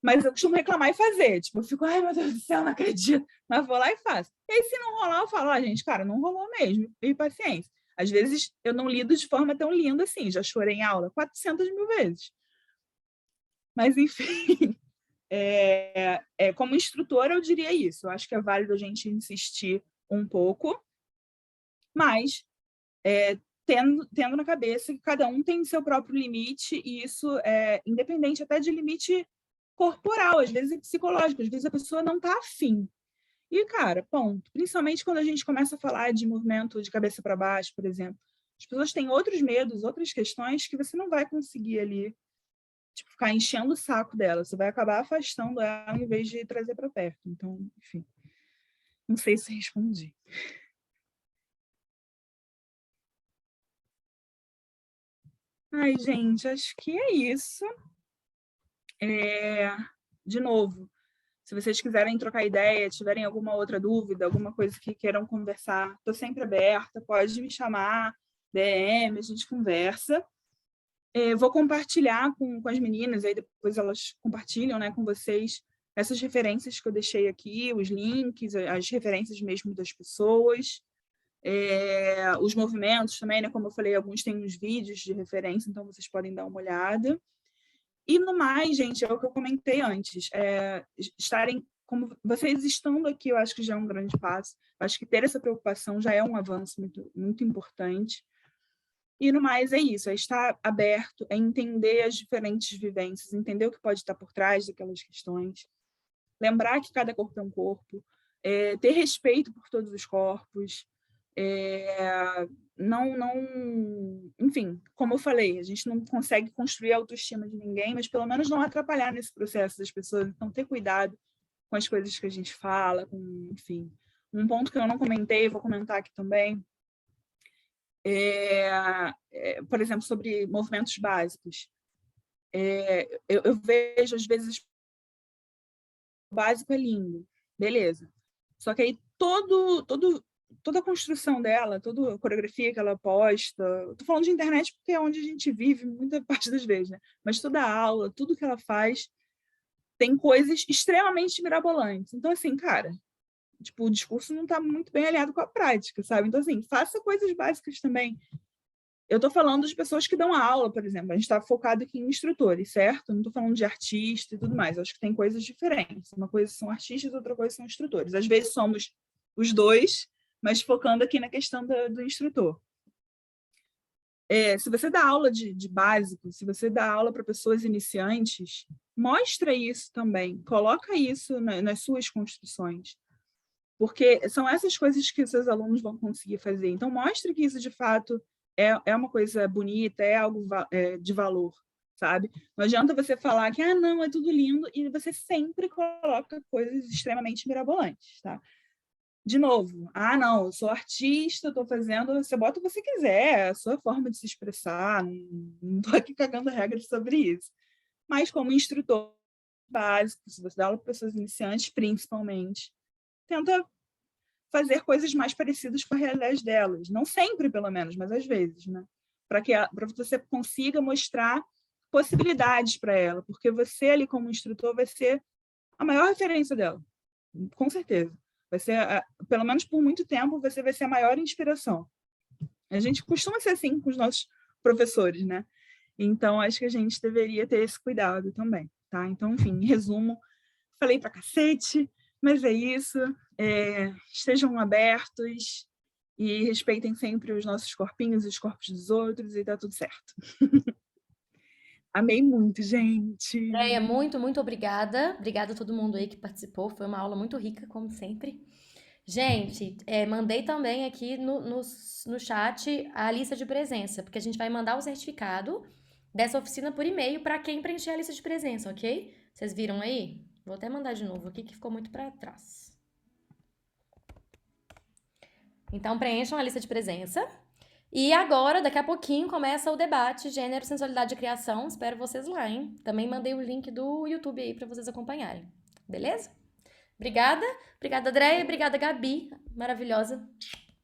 mas eu costumo reclamar e fazer. Tipo, eu fico, ai, meu Deus do céu, não acredito. Mas vou lá e faço. E aí, se não rolar, eu falo, gente, cara, não rolou mesmo. E paciência. Às vezes, eu não lido de forma tão linda assim. Já chorei em aula 400.000 vezes. Mas, enfim, como instrutora, eu diria isso. Eu acho que é válido a gente insistir um pouco, mas tendo na cabeça que cada um tem seu próprio limite, e isso é independente até de limite corporal, às vezes é psicológico, às vezes a pessoa não está afim. E, cara, ponto. Principalmente quando a gente começa a falar de movimento de cabeça para baixo, por exemplo. As pessoas têm outros medos, outras questões que você não vai conseguir ali, tipo, ficar enchendo o saco dela. Você vai acabar afastando ela em vez de trazer para perto. Então, enfim. Não sei se respondi. Ai, gente, acho que é isso. De novo, se vocês quiserem trocar ideia, tiverem alguma outra dúvida, alguma coisa que queiram conversar, estou sempre aberta, pode me chamar, DM, a gente conversa. Vou compartilhar com as meninas, aí depois elas compartilham, né, com vocês essas referências que eu deixei aqui, os links, as referências mesmo das pessoas, os movimentos também, né, como eu falei, alguns têm uns vídeos de referência, então vocês podem dar uma olhada. E no mais, gente, é o que eu comentei antes, estarem, como vocês estando aqui, eu acho que já é um grande passo, eu acho que ter essa preocupação já é um avanço muito, muito importante. E no mais é isso, é estar aberto, é entender as diferentes vivências, entender o que pode estar por trás daquelas questões, lembrar que cada corpo é um corpo, ter respeito por todos os corpos, enfim, como eu falei, a gente não consegue construir a autoestima de ninguém, mas pelo menos não atrapalhar nesse processo das pessoas, então ter cuidado com as coisas que a gente fala, enfim. Um ponto que eu não comentei, vou comentar aqui também, por exemplo, sobre movimentos básicos. Eu vejo, às vezes, o básico é lindo, beleza. Só que aí toda a construção dela, toda a coreografia que ela posta, estou falando de internet porque é onde a gente vive muita parte das vezes, né? Mas toda a aula, tudo que ela faz, tem coisas extremamente mirabolantes. Então, assim, cara, tipo, o discurso não está muito bem alinhado com a prática, sabe? Então, assim, faça coisas básicas também. Eu estou falando de pessoas que dão aula, por exemplo. A gente está focado aqui em instrutores, certo? Não estou falando de artista e tudo mais. Eu acho que tem coisas diferentes. Uma coisa são artistas, outra coisa são instrutores. Às vezes somos os dois, mas focando aqui na questão do instrutor. Se você dá aula de básico, se você dá aula para pessoas iniciantes, mostra isso também. Coloca isso nas suas construções. Porque são essas coisas que os seus alunos vão conseguir fazer. Então, mostre que isso, de fato, é uma coisa bonita, é algo de valor, sabe? Não adianta você falar que, não, é tudo lindo, e você sempre coloca coisas extremamente mirabolantes, tá? De novo, não, eu sou artista, estou fazendo, você bota o que você quiser, é a sua forma de se expressar, não estou aqui cagando regras sobre isso. Mas como instrutor básico, se você dá aula para pessoas iniciantes, principalmente, tenta fazer coisas mais parecidas com a realidade delas. Não sempre, pelo menos, mas às vezes, né? Para você consiga mostrar possibilidades para ela, porque você ali como instrutor vai ser a maior referência dela, com certeza. Vai ser, pelo menos por muito tempo, você vai ser a maior inspiração. A gente costuma ser assim com os nossos professores, né? Então, acho que a gente deveria ter esse cuidado também, tá? Então, enfim, em resumo, falei pra cacete, mas é isso. Estejam abertos e respeitem sempre os nossos corpinhos e os corpos dos outros e tá tudo certo. Amei muito, gente. Andréia, muito, muito obrigada. Obrigada a todo mundo aí que participou. Foi uma aula muito rica, como sempre. Gente, mandei também aqui no chat a lista de presença, porque a gente vai mandar o certificado dessa oficina por e-mail para quem preencher a lista de presença, ok? Vocês viram aí? Vou até mandar de novo aqui, que ficou muito para trás. Então, preencham a lista de presença. E agora, daqui a pouquinho, começa o debate Gênero, Sensualidade e Criação. Espero vocês lá, hein? Também mandei o link do YouTube aí para vocês acompanharem. Beleza? Obrigada. Obrigada, Andréia. Obrigada, Gabi. Maravilhosa.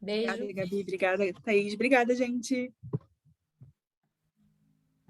Beijo. Obrigada, Gabi. Obrigada, Thaís. Obrigada, gente.